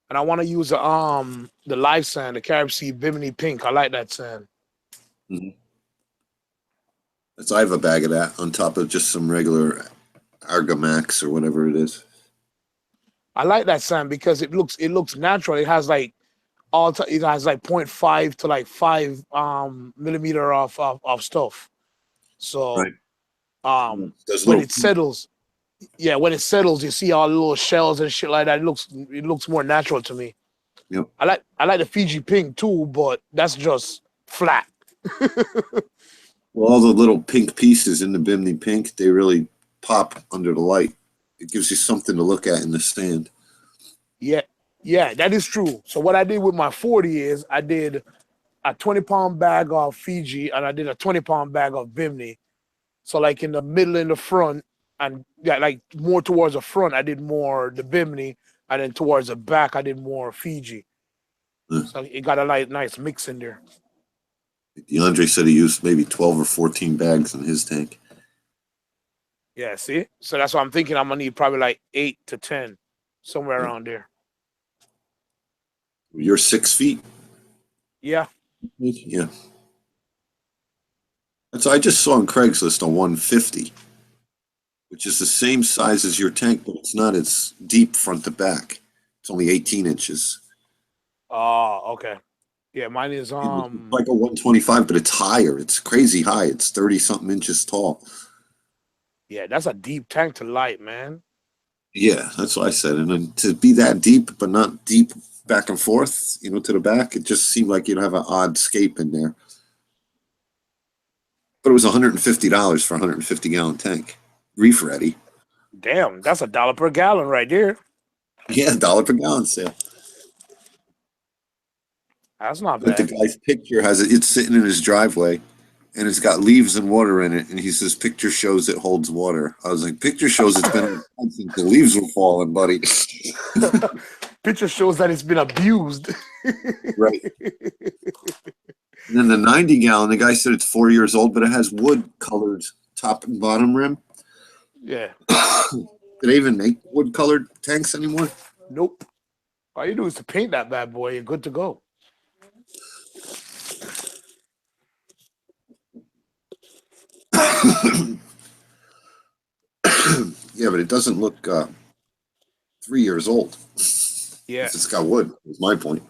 [SPEAKER 1] And I want to use the live sand, the Carib Sea Bimini Pink. I like that sand.
[SPEAKER 3] Mhm. So I have a bag of that on top of just some regular Argamax or whatever it is.
[SPEAKER 1] I like that sand because it looks natural. It has like it has like zero point 0.5 to like 5 millimeter of stuff. So
[SPEAKER 3] Right.
[SPEAKER 1] um
[SPEAKER 3] Those
[SPEAKER 1] when
[SPEAKER 3] little
[SPEAKER 1] it settles, Yeah, when it settles, you see all the little shells and shit like that. It looks more natural to me.
[SPEAKER 3] Yep.
[SPEAKER 1] I like the Fiji pink too, but that's just flat.
[SPEAKER 3] Well, all the little pink pieces in the Bimini pink, they really pop under the light. It gives you something to look at in the stand.
[SPEAKER 1] Yeah, yeah, that is true. So what I did with my 40 is I did a 20-pound bag of Fiji and I did a 20-pound bag of Bimini. So like in the middle and the front, and yeah, like more towards the front, I did more the Bimini, and then towards the back, I did more Fiji.
[SPEAKER 3] Uh,
[SPEAKER 1] So it got a nice mix in there.
[SPEAKER 3] DeAndre said he used maybe 12 or 14 bags in his tank.
[SPEAKER 1] Yeah, see? So that's what I'm thinking. I'm gonna need probably like 8 to 10, somewhere
[SPEAKER 3] Yeah.
[SPEAKER 1] around there.
[SPEAKER 3] You're 6 feet.
[SPEAKER 1] Yeah.
[SPEAKER 3] Yeah. That's I just saw on Craigslist a 150, which is the same size as your tank, but it's not as deep front to back. It's only 18 inches.
[SPEAKER 1] Oh, okay. Yeah, mine is
[SPEAKER 3] It looks like a 125, but it's higher. It's crazy high. It's 30 something inches tall.
[SPEAKER 1] yeah, that's a deep tank to light, man.
[SPEAKER 3] Yeah, that's what I said. And then to be that deep, but not deep back and forth, to the back, it just seemed like you'd have an odd scape in there. But it was $150 for a 150-gallon tank. Reef ready.
[SPEAKER 1] Damn, that's $1 per gallon right there.
[SPEAKER 3] Yeah, dollar per gallon sale.
[SPEAKER 1] That's not
[SPEAKER 3] But the
[SPEAKER 1] bad.
[SPEAKER 3] guy's picture has it. It's sitting in his driveway, and it's got leaves and water in it. And he says, "Picture shows it holds water." I was like, "Picture shows it's been on since the leaves were falling, buddy."
[SPEAKER 1] Picture shows that it's been abused.
[SPEAKER 3] Right. And then the 90-gallon, the guy said it's 4 years old, but it has wood-colored top and bottom rim.
[SPEAKER 1] Yeah.
[SPEAKER 3] Do they even make wood-colored tanks anymore?
[SPEAKER 1] Nope. All you do is to paint that bad boy. You're good to go.
[SPEAKER 3] Yeah, but it doesn't look 3 years old.
[SPEAKER 1] Yeah.
[SPEAKER 3] If it's got wood, is my point.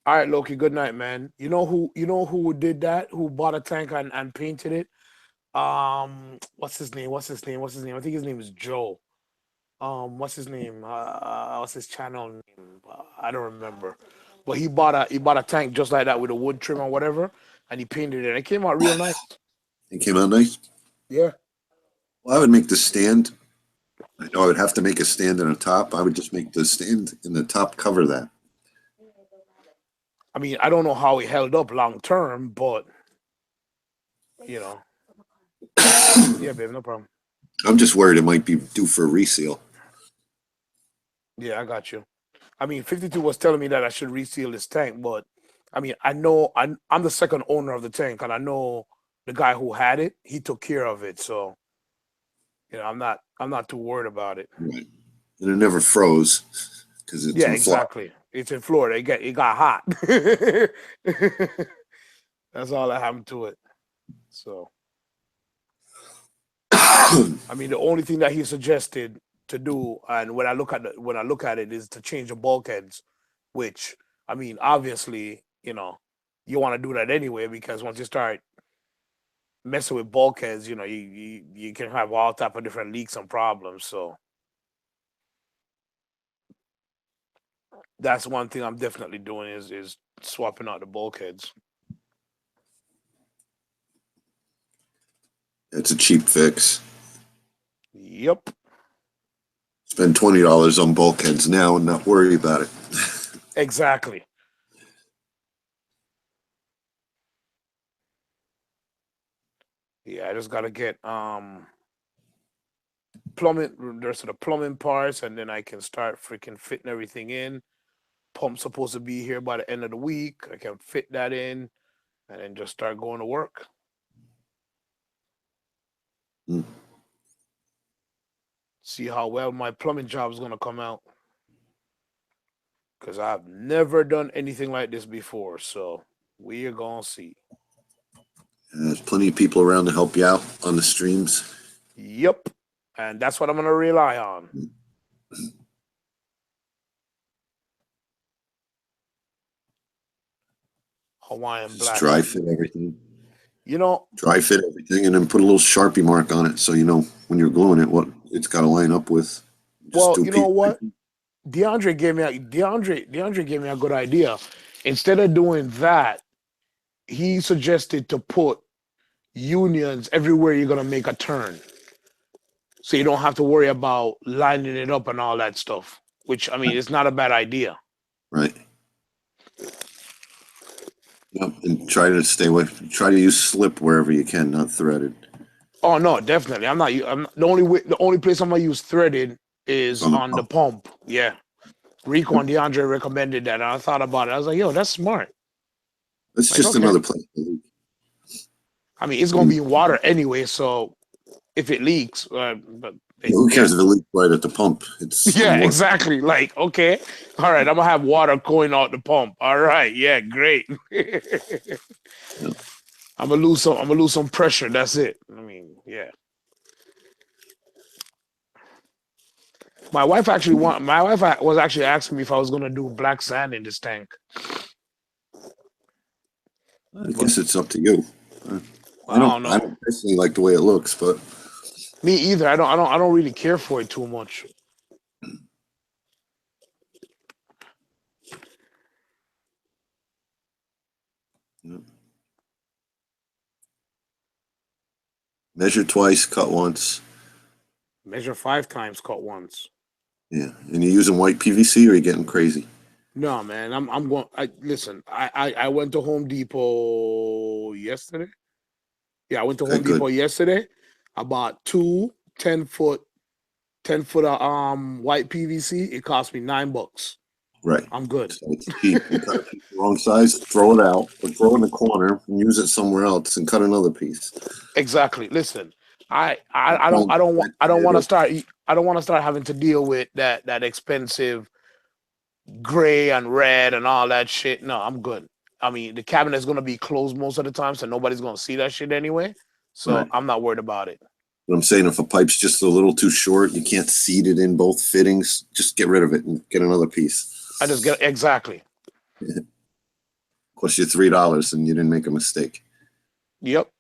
[SPEAKER 1] All right, Loki. Good night, man. You know who did that? Who bought a tank and painted it? What's his name? I think his name is Joe. What's his name? What's his channel name? I don't remember. But he bought a tank just like that with a wood trim or whatever, and he painted it. And it came out real nice.
[SPEAKER 3] It came out nice.
[SPEAKER 1] Yeah.
[SPEAKER 3] Well, I would make the stand. I know I would have to make a stand on the top. I would just make the stand in the top cover that.
[SPEAKER 1] I mean, I don't know how it held up long term, but yeah, babe, no problem.
[SPEAKER 3] I'm just worried it might be due for a reseal.
[SPEAKER 1] Yeah, I got you. I mean, 52 was telling me that I should reseal this tank, but I mean, I know I'm the second owner of the tank, and I know the guy who had it, he took care of it, so I'm not too worried about it.
[SPEAKER 3] Right. And it never froze because it's
[SPEAKER 1] Yeah,
[SPEAKER 3] in Florida.
[SPEAKER 1] exactly. It's in Florida. It got hot. That's all that happened to it. So, I mean, the only thing that he suggested to do, and when I look at it, is to change the bulkheads, which I mean, obviously, you want to do that anyway because once you start messing with bulkheads, you can have all type of different leaks and problems. So that's one thing I'm definitely doing is swapping out the bulkheads.
[SPEAKER 3] It's a cheap fix.
[SPEAKER 1] Yep.
[SPEAKER 3] Spend $20 on bulkheads now and not worry about it.
[SPEAKER 1] Exactly. Yeah, I just gotta get plumbing, the rest of the plumbing parts, and then I can start freaking fitting everything in. Pump's supposed to be here by the end of the week. I can fit that in and then just start going to work. See how well my plumbing job is gonna come out. Because I've never done anything like this before. So we are gonna see.
[SPEAKER 3] There's plenty of people around to help you out on the streams.
[SPEAKER 1] Yep. And that's what I'm gonna rely on. Hawaiian
[SPEAKER 3] Just
[SPEAKER 1] black.
[SPEAKER 3] dry fit everything.
[SPEAKER 1] Dry
[SPEAKER 3] fit everything and then put a little Sharpie mark on it so you know when you're gluing it what it's got to line up with. Just
[SPEAKER 1] Well,
[SPEAKER 3] do
[SPEAKER 1] you know
[SPEAKER 3] piece.
[SPEAKER 1] what? DeAndre gave me a good idea. Instead of doing that, he suggested to put unions everywhere you're gonna make a turn, so you don't have to worry about lining it up and all that stuff. Which I mean, it's not a bad idea.
[SPEAKER 3] Right. Yep. And try to stay away. Try to use slip wherever you can, not threaded.
[SPEAKER 1] Oh no, definitely. I'm the only way. The only place I'm gonna use threaded
[SPEAKER 3] It's
[SPEAKER 1] is
[SPEAKER 3] on the
[SPEAKER 1] on the
[SPEAKER 3] pump.
[SPEAKER 1] pump. Yeah, Rico and DeAndre recommended that, and I thought about it. I was like, yo, that's smart.
[SPEAKER 3] It's
[SPEAKER 1] Like,
[SPEAKER 3] just
[SPEAKER 1] okay.
[SPEAKER 3] another place to leak.
[SPEAKER 1] I mean, it's gonna be in water anyway, so if it leaks, but
[SPEAKER 3] Who
[SPEAKER 1] yeah,
[SPEAKER 3] cares if it leaks right at the pump? It's
[SPEAKER 1] yeah,
[SPEAKER 3] more.
[SPEAKER 1] exactly. Like, okay, all right, I'm gonna have water going out the pump. All right, yeah, great.
[SPEAKER 3] Yeah.
[SPEAKER 1] I'm gonna lose some. I'm gonna lose some pressure. That's it. I mean, yeah. My wife was actually asking me if I was gonna do black sand in this tank,
[SPEAKER 3] I
[SPEAKER 1] but
[SPEAKER 3] guess it's up to you. Uh,
[SPEAKER 1] I don't
[SPEAKER 3] I
[SPEAKER 1] know.
[SPEAKER 3] don't personally like the way it looks, but
[SPEAKER 1] Me either. I don't really care for it too much.
[SPEAKER 3] you know, measure twice, cut once.
[SPEAKER 1] Measure 5 times, cut once.
[SPEAKER 3] Yeah. And you're using white PVC or are you getting crazy?
[SPEAKER 1] No, man. I'm going. I listen. I went to Home Depot yesterday. Yeah, I went to
[SPEAKER 3] Okay,
[SPEAKER 1] Home Depot
[SPEAKER 3] good.
[SPEAKER 1] yesterday. I bought two 10 foot white PVC. It cost me $9.
[SPEAKER 3] Right.
[SPEAKER 1] I'm good.
[SPEAKER 3] So it's cheap. You cut a piece the wrong size, throw it out, or throw it in the corner and use it somewhere else and cut another piece.
[SPEAKER 1] Exactly. Listen,
[SPEAKER 3] Try and
[SPEAKER 1] I don't
[SPEAKER 3] it
[SPEAKER 1] want to
[SPEAKER 3] or
[SPEAKER 1] start I don't want to start having to deal with that expensive gray and red and all that shit. No, I'm good. I mean, the cabinet's gonna be closed most of the time, so nobody's gonna see that shit anyway. So
[SPEAKER 3] right.
[SPEAKER 1] I'm not worried about it.
[SPEAKER 3] But I'm saying if a pipe's just a little too short, you can't seat it in both fittings, just get rid of it and get another piece.
[SPEAKER 1] I just get exactly.
[SPEAKER 3] Cost you $3 and you didn't make a mistake.
[SPEAKER 1] Yep.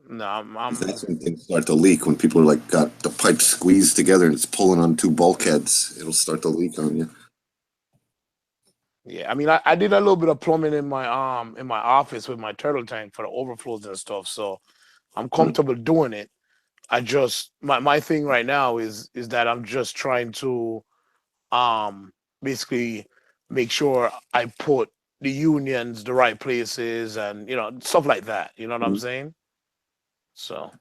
[SPEAKER 1] No,
[SPEAKER 3] That's when things start to leak. When people are like got the pipe squeezed together and it's pulling on two bulkheads, it'll start to leak on you.
[SPEAKER 1] yeah. I mean, I did a little bit of plumbing in my office with my turtle tank for the overflows and stuff. So I'm comfortable doing it. I just my thing right now is that I'm just trying to um basically make sure I put the unions the right places and stuff like that. You know what I'm
[SPEAKER 3] Mhm.
[SPEAKER 1] saying? So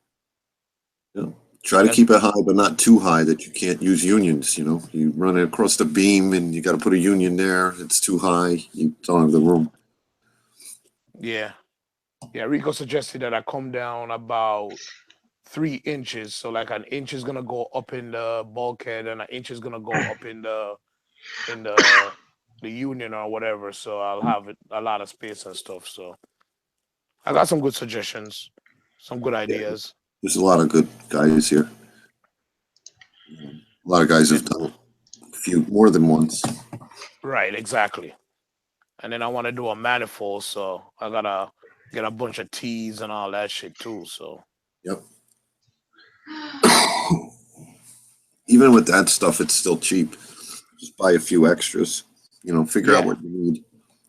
[SPEAKER 3] Yeah. Try to
[SPEAKER 1] that's
[SPEAKER 3] keep it high, but not too high that you can't use unions. You run it across the beam and you got to put a union there. It's too high. You don't have the room.
[SPEAKER 1] yeah. Yeah, Rico suggested that I come down about 3 inches. So like an inch is gonna go up in the bulkhead and an inch is gonna go up in the union or whatever. So I'll have a lot of space and stuff. So I got some good suggestions, some good
[SPEAKER 3] Yeah,
[SPEAKER 1] ideas.
[SPEAKER 3] there's a lot of good guys here. A lot of guys have
[SPEAKER 1] And
[SPEAKER 3] done it a few more than once.
[SPEAKER 1] right, exactly. And then I want to do a manifold, so I gotta get a bunch of T's and all that shit too. So
[SPEAKER 3] Yep. Even with that stuff, it's still cheap. Just buy a few extras. Figure out
[SPEAKER 1] yeah,
[SPEAKER 3] what you need.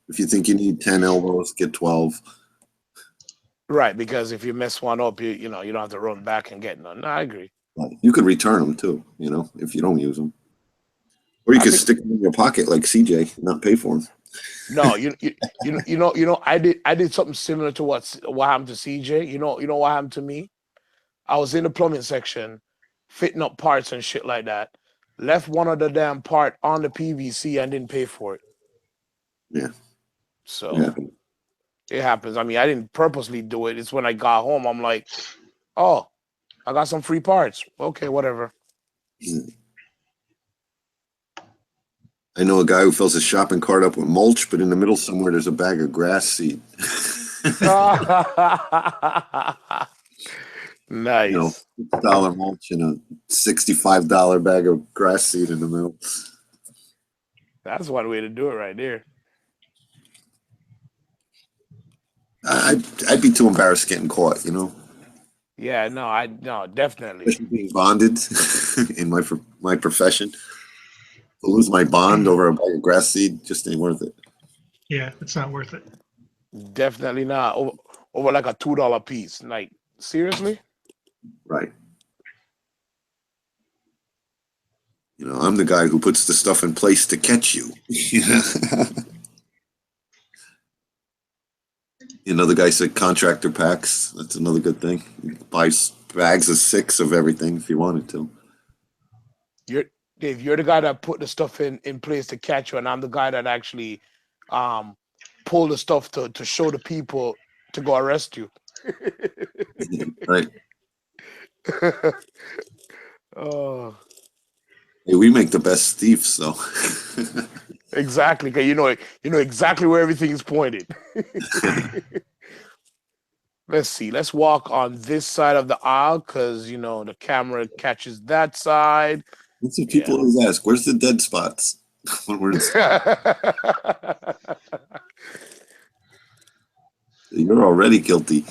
[SPEAKER 3] If you think you need 10 elbows, get 12.
[SPEAKER 1] right. Because if you mess one up, you don't have to run back and get none. No, I agree.
[SPEAKER 3] You could return them too, if you don't use them. Or you
[SPEAKER 1] I
[SPEAKER 3] could
[SPEAKER 1] think
[SPEAKER 3] stick them in your pocket like CJ and not pay for them.
[SPEAKER 1] no, I did something similar to what happened to CJ. You know what happened to me? I was in the plumbing section, fitting up parts and shit like that. Left one of the damn part on the PVC and didn't pay for it.
[SPEAKER 3] Yeah.
[SPEAKER 1] So
[SPEAKER 3] Yeah.
[SPEAKER 1] it happens. I mean, I didn't purposely do it. It's when I got home, I'm like, oh, I got some free parts. Okay, whatever.
[SPEAKER 3] I know a guy who fills his shopping cart up with mulch, but in the middle somewhere there's a bag of grass seed.
[SPEAKER 1] Nice.
[SPEAKER 3] $6 mulch and a $65 bag of grass seed in the middle.
[SPEAKER 1] That's one way to do it right there.
[SPEAKER 3] I'd be too embarrassed getting caught.
[SPEAKER 1] Yeah, no, definitely.
[SPEAKER 3] Especially being bonded in my profession. To lose my bond over a bag of grass seed just ain't worth it.
[SPEAKER 2] Yeah, it's not worth it.
[SPEAKER 1] Definitely not. Over like a $2 piece. Like, seriously?
[SPEAKER 3] Right. You know, I'm the guy who puts the stuff in place to catch you. Another guy said contractor packs. That's another good thing. You can buy bags of 6 of everything if you wanted to.
[SPEAKER 1] You're Dave, you're the guy that put the stuff in place to catch you, and I'm the guy that actually um pull the stuff to show the people to go arrest you.
[SPEAKER 3] Right.
[SPEAKER 1] Oh,
[SPEAKER 3] Hey, we make the best thieves, though.
[SPEAKER 1] exactly. Cause you know exactly where everything is pointed. Let's see. Let's walk on this side of the aisle because the camera catches that side.
[SPEAKER 3] That's what
[SPEAKER 1] Yeah.
[SPEAKER 3] people always ask. Where's the dead spots? When we're in, you're already guilty.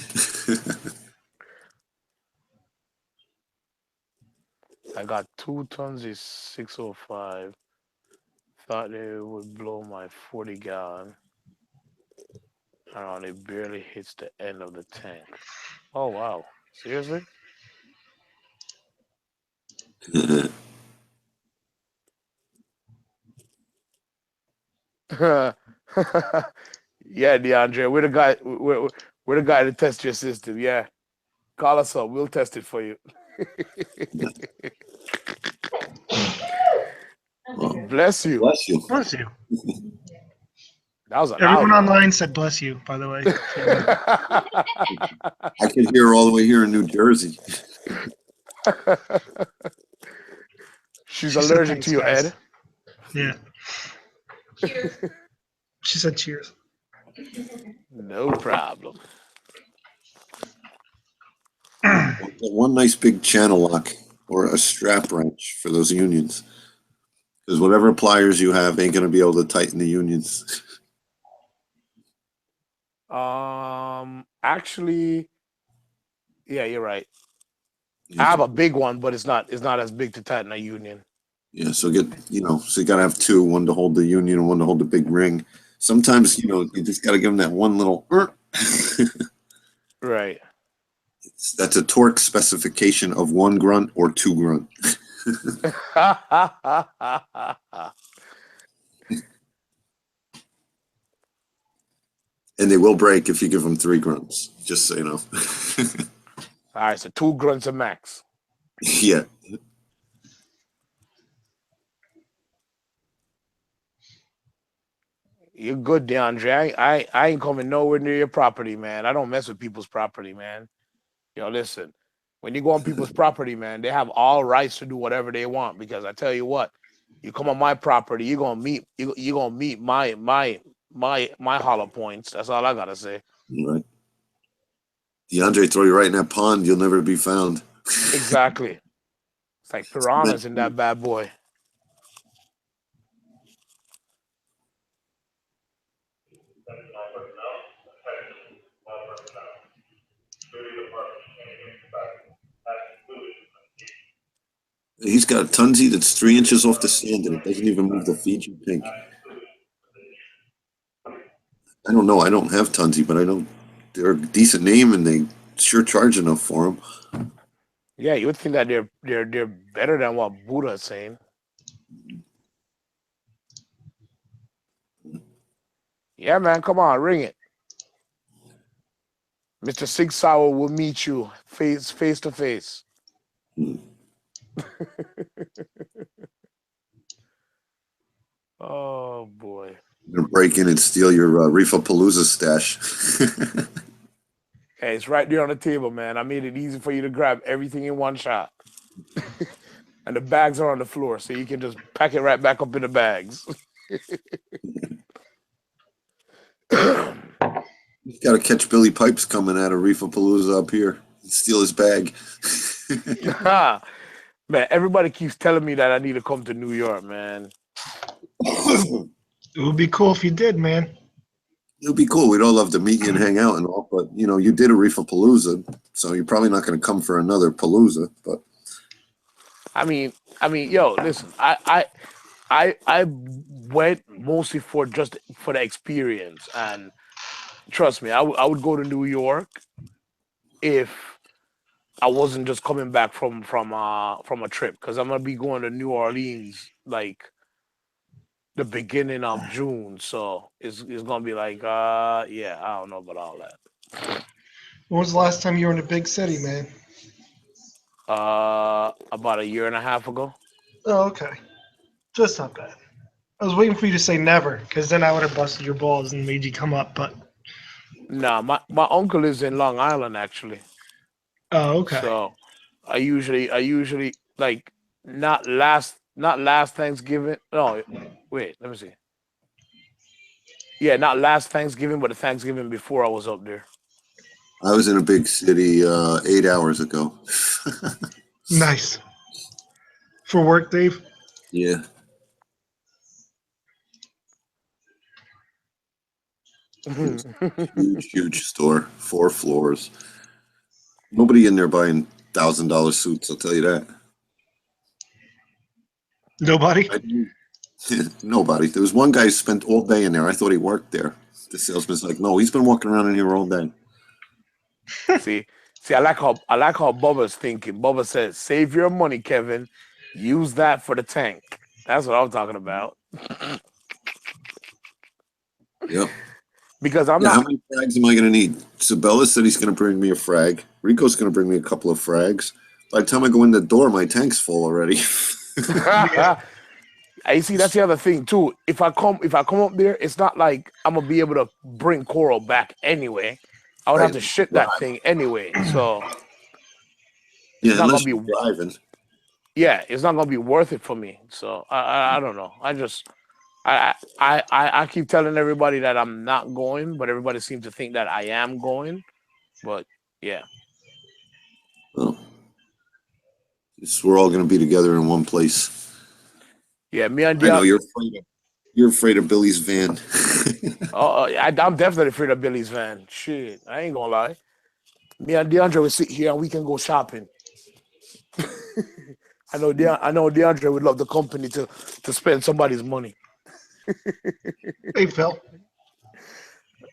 [SPEAKER 1] I got 2 tons is 605. Thought they would blow my 40-gallon. I don't know, it barely hits the end of the tank. Oh wow. Seriously? Yeah, DeAndre, we're the guy to test your system. Yeah. Call us up. We'll test it for you.
[SPEAKER 3] Well,
[SPEAKER 1] Bless you.
[SPEAKER 3] bless you.
[SPEAKER 2] Bless you.
[SPEAKER 1] That was a
[SPEAKER 2] Everyone
[SPEAKER 1] loud
[SPEAKER 2] online said bless you, by the way.
[SPEAKER 3] I could hear all the way here in New Jersey.
[SPEAKER 1] one. She's
[SPEAKER 2] She said
[SPEAKER 1] allergic
[SPEAKER 2] thanks,
[SPEAKER 1] to you,
[SPEAKER 2] guys.
[SPEAKER 1] Ed.
[SPEAKER 2] Yeah. She said cheers.
[SPEAKER 1] No problem.
[SPEAKER 3] One nice big channel lock or a strap wrench for those unions. Because whatever pliers you have ain't going to be able to tighten the unions.
[SPEAKER 1] Actually, yeah, you're right. I
[SPEAKER 3] Yeah,
[SPEAKER 1] have a big one, but it's not as big to tighten a union.
[SPEAKER 3] yeah, so so you got to have 2, one to hold the union and one to hold the big ring. Sometimes, you just got to give them that one little.
[SPEAKER 1] Right.
[SPEAKER 3] That's a torque specification of 1 grunt or 2 grunt. And they will break if you give them 3 grunts, just so you know.
[SPEAKER 1] All right, so 2 grunts a max.
[SPEAKER 3] Yeah.
[SPEAKER 1] You're good, DeAndre. I ain't coming nowhere near your property, man. I don't mess with people's property, man. Listen, when you go on people's property, man, they have all rights to do whatever they want. Because I tell you what, you come on my property, you're gonna meet my hollow points. That's all I gotta say.
[SPEAKER 3] Right. DeAndre, throw you right in that pond, you'll never be found.
[SPEAKER 1] Exactly. It's like piranhas in that bad boy.
[SPEAKER 3] He's got a Tunzi that's 3 inches off the sand and it doesn't even move the Fiji pink. I don't know. I don't have Tunzi, but I know they're a decent name and they sure charge enough for them.
[SPEAKER 1] Yeah, you would think that they're better than what Buddha is saying. Yeah, man, come on, ring it. Mr. Sig Sauer will meet you face to face. Oh boy.
[SPEAKER 3] They're gonna break in and steal your Reef Palooza stash.
[SPEAKER 1] Hey, it's right there on the table, man. I made it easy for you to grab everything in one shot. And the bags are on the floor, so you can just pack it right back up in the bags.
[SPEAKER 3] He's got to catch Billy Pipes coming out of Reef Palooza up here and steal his bag.
[SPEAKER 1] Man, everybody keeps telling me that I need to come to New York, man.
[SPEAKER 2] It would be cool if you did, man.
[SPEAKER 3] It'd be cool. We'd all love to meet you and hang out and all, but you know, you did a Reefer-palooza, so you're probably not going to come for another palooza. But
[SPEAKER 1] I mean, yo, listen, I went mostly for just for the experience, and trust me, I would go to New York if I wasn't just coming back from a trip, because I'm gonna be going to New Orleans like the beginning of June, so it's gonna be like yeah, I don't know about all that.
[SPEAKER 2] When was the last time you were in a big city, man?
[SPEAKER 1] About a year and a half ago.
[SPEAKER 2] Oh, okay. Just not bad. I was waiting for you to say never, because then I would have busted your balls and made you come up. But
[SPEAKER 1] Nah, my uncle lives in Long Island actually,
[SPEAKER 2] oh, okay.
[SPEAKER 1] so I usually like not last Thanksgiving. No, wait, let me see. Yeah, not last Thanksgiving, but the Thanksgiving before I was up there.
[SPEAKER 3] I was in a big city 8 hours ago.
[SPEAKER 2] Nice. For work, Dave?
[SPEAKER 3] Yeah, it was a huge, huge store, 4 floors. Nobody in there buying $1,000 suits. I'll tell you that.
[SPEAKER 2] Nobody?
[SPEAKER 3] Nobody. There was one guy who spent all day in there. I thought he worked there. The salesman's like, no, he's been walking around in here all day.
[SPEAKER 1] see, I like how Bubba's thinking. Bubba says, "Save your money, Kevin. Use that for the tank." That's what I'm talking about.
[SPEAKER 3] Yep.
[SPEAKER 1] Because I'm
[SPEAKER 3] Yeah, how
[SPEAKER 1] not.
[SPEAKER 3] many frags am I going to need? Sabella said he's going to bring me a frag. Rico's going to bring me a couple of frags. By the time I go in the door, my tank's full already.
[SPEAKER 1] I see. That's the other thing too. If I come up there, it's not like I'm gonna be able to bring coral back anyway. I would have
[SPEAKER 3] Right.
[SPEAKER 1] to ship that thing anyway. So it's
[SPEAKER 3] Yeah,
[SPEAKER 1] not
[SPEAKER 3] unless
[SPEAKER 1] gonna
[SPEAKER 3] you're
[SPEAKER 1] be.
[SPEAKER 3] driving.
[SPEAKER 1] Yeah, it's not gonna be worth it for me. So I don't know. I keep telling everybody that I'm not going, but everybody seems to think that I am going. But yeah,
[SPEAKER 3] Well, we're all going to be together in one place.
[SPEAKER 1] yeah. Me and
[SPEAKER 3] I know
[SPEAKER 1] Dion.
[SPEAKER 3] you're afraid of Billy's van.
[SPEAKER 1] Oh, I'm definitely afraid of Billy's van. Shit, I ain't gonna lie. Me and DeAndre will sit here and we can go shopping. I know DeAndre would love the company to spend somebody's money.
[SPEAKER 2] Hey, Phil.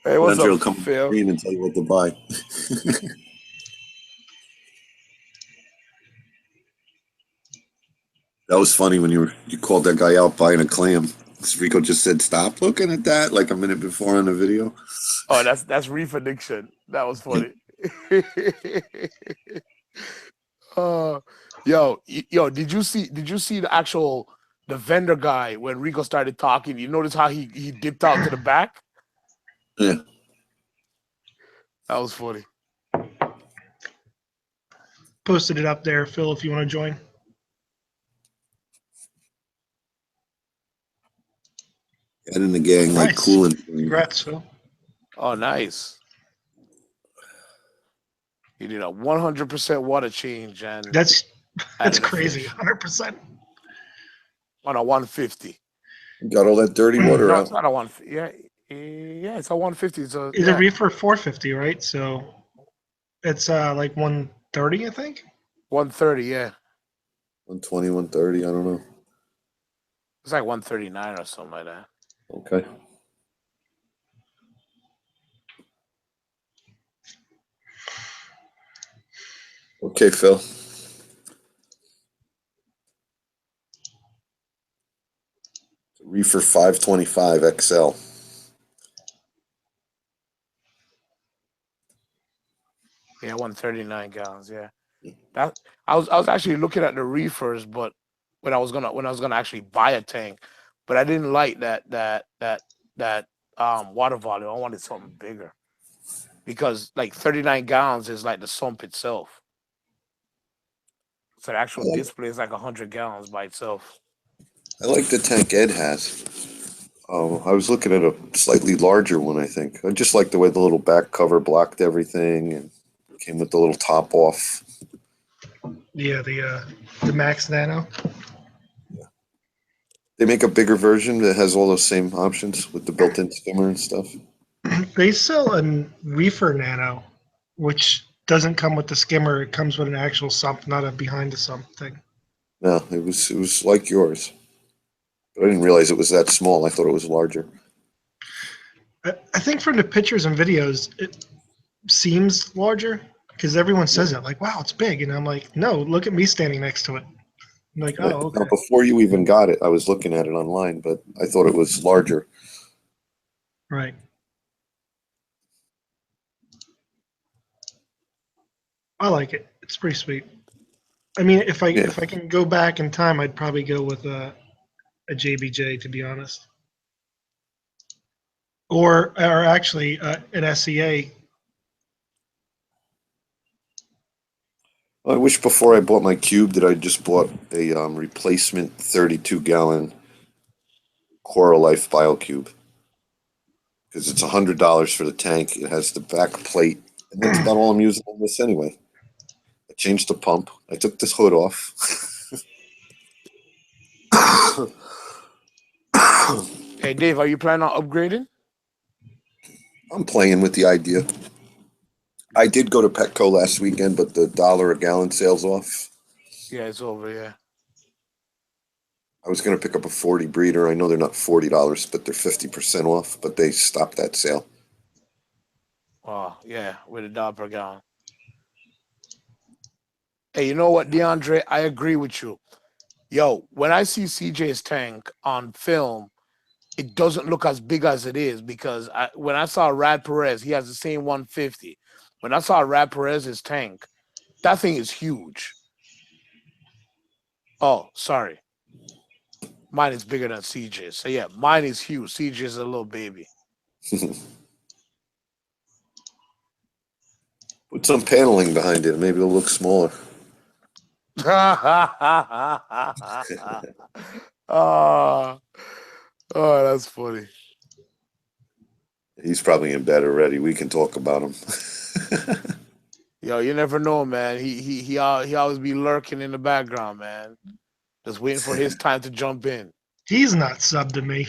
[SPEAKER 1] Hey, what's
[SPEAKER 3] Andrew
[SPEAKER 1] up,
[SPEAKER 3] will come on the
[SPEAKER 1] Phil?
[SPEAKER 3] screen and tell you what to buy. That was funny when you called that guy out buying a clam. 'Cause Rico just said, "Stop looking at that," like a minute before on the video.
[SPEAKER 1] Oh, that's Reef addiction. That was funny. uh, yo, did you see the vendor guy when Rico started talking? You notice how he dipped out to the back?
[SPEAKER 3] Yeah.
[SPEAKER 1] That was funny.
[SPEAKER 2] Posted it up there, Phil, if you want to join.
[SPEAKER 3] And in the gang, like
[SPEAKER 2] Nice.
[SPEAKER 3] cooling.
[SPEAKER 2] Congrats, Phil.
[SPEAKER 1] Oh, nice. You did a 100% water change and
[SPEAKER 2] That's
[SPEAKER 1] added a
[SPEAKER 2] crazy.
[SPEAKER 1] fish
[SPEAKER 2] 100%.
[SPEAKER 1] on a 150.
[SPEAKER 3] Got all that dirty water
[SPEAKER 1] No,
[SPEAKER 3] out.
[SPEAKER 1] it's not a 150. Yeah, yeah, it's a 150. So
[SPEAKER 2] It's a
[SPEAKER 1] yeah,
[SPEAKER 2] reefer 450, right? So it's like 130, I think.
[SPEAKER 1] 130. Yeah,
[SPEAKER 3] 120, 130, I don't know.
[SPEAKER 1] it's like 139 or something like that.
[SPEAKER 3] Okay. Okay, Phil. Reefer 525 XL.
[SPEAKER 1] Yeah, 139 gallons. Yeah, that I was actually looking at the reefers, but when I was gonna actually buy a tank, but I didn't like that water volume. I wanted something bigger because like 39 gallons is like the sump itself. So the actual display is like 100 gallons by itself.
[SPEAKER 3] I like the tank Ed has. I was looking at a slightly larger one, I think. I just like the way the little back cover blocked everything and came with the little top off.
[SPEAKER 2] Yeah, the Max Nano.
[SPEAKER 3] They make a bigger version that has all those same options with the built-in skimmer and stuff.
[SPEAKER 2] They sell a reefer nano, which doesn't come with the skimmer. It comes with an actual sump, not a behind the sump thing.
[SPEAKER 3] No, it was like yours. But I didn't realize it was that small. I thought it was larger.
[SPEAKER 2] I think from the pictures and videos, it seems larger because everyone says it, like, wow, it's big. And I'm like, no, look at me standing next to it. I'm like, oh, okay.
[SPEAKER 3] Now, before you even got it, I was looking at it online, but I thought it was larger.
[SPEAKER 2] Right. I like it. It's pretty sweet. I mean, if I can go back in time, I'd probably go with a JBJ, to be honest, or actually an SCA.
[SPEAKER 3] I wish before I bought my cube that I just bought a replacement 32-gallon Coral Life BioCube because it's $100 for the tank. It has the back plate, and that's about all I'm using on this anyway. I changed the pump. I took this hood off.
[SPEAKER 1] Hey, Dave, are you planning on upgrading?
[SPEAKER 3] I'm playing with the idea. I did go to Petco last weekend, but the $1 a gallon sale's off.
[SPEAKER 1] Yeah, it's over. Yeah.
[SPEAKER 3] I was going to pick up a 40 breeder. I know they're not $40, but they're 50% off, but they stopped that sale.
[SPEAKER 1] Oh, yeah, with $1 per gallon. Hey, you know what, DeAndre? I agree with you. Yo, when I see CJ's tank on film, it doesn't look as big as it is because when I saw Rad Perez, he has the same 150. When I saw Rad Perez's tank, that thing is huge. Oh, sorry. Mine is bigger than CJ's. So, yeah, mine is huge. CJ's a little baby.
[SPEAKER 3] Put some paneling behind it. Maybe it'll look smaller.
[SPEAKER 1] Oh, that's funny.
[SPEAKER 3] He's probably in bed already. We can talk about him.
[SPEAKER 1] Yo, you never know, man. He always be lurking in the background, man. Just waiting for his time to jump in.
[SPEAKER 2] He's not subbed to me.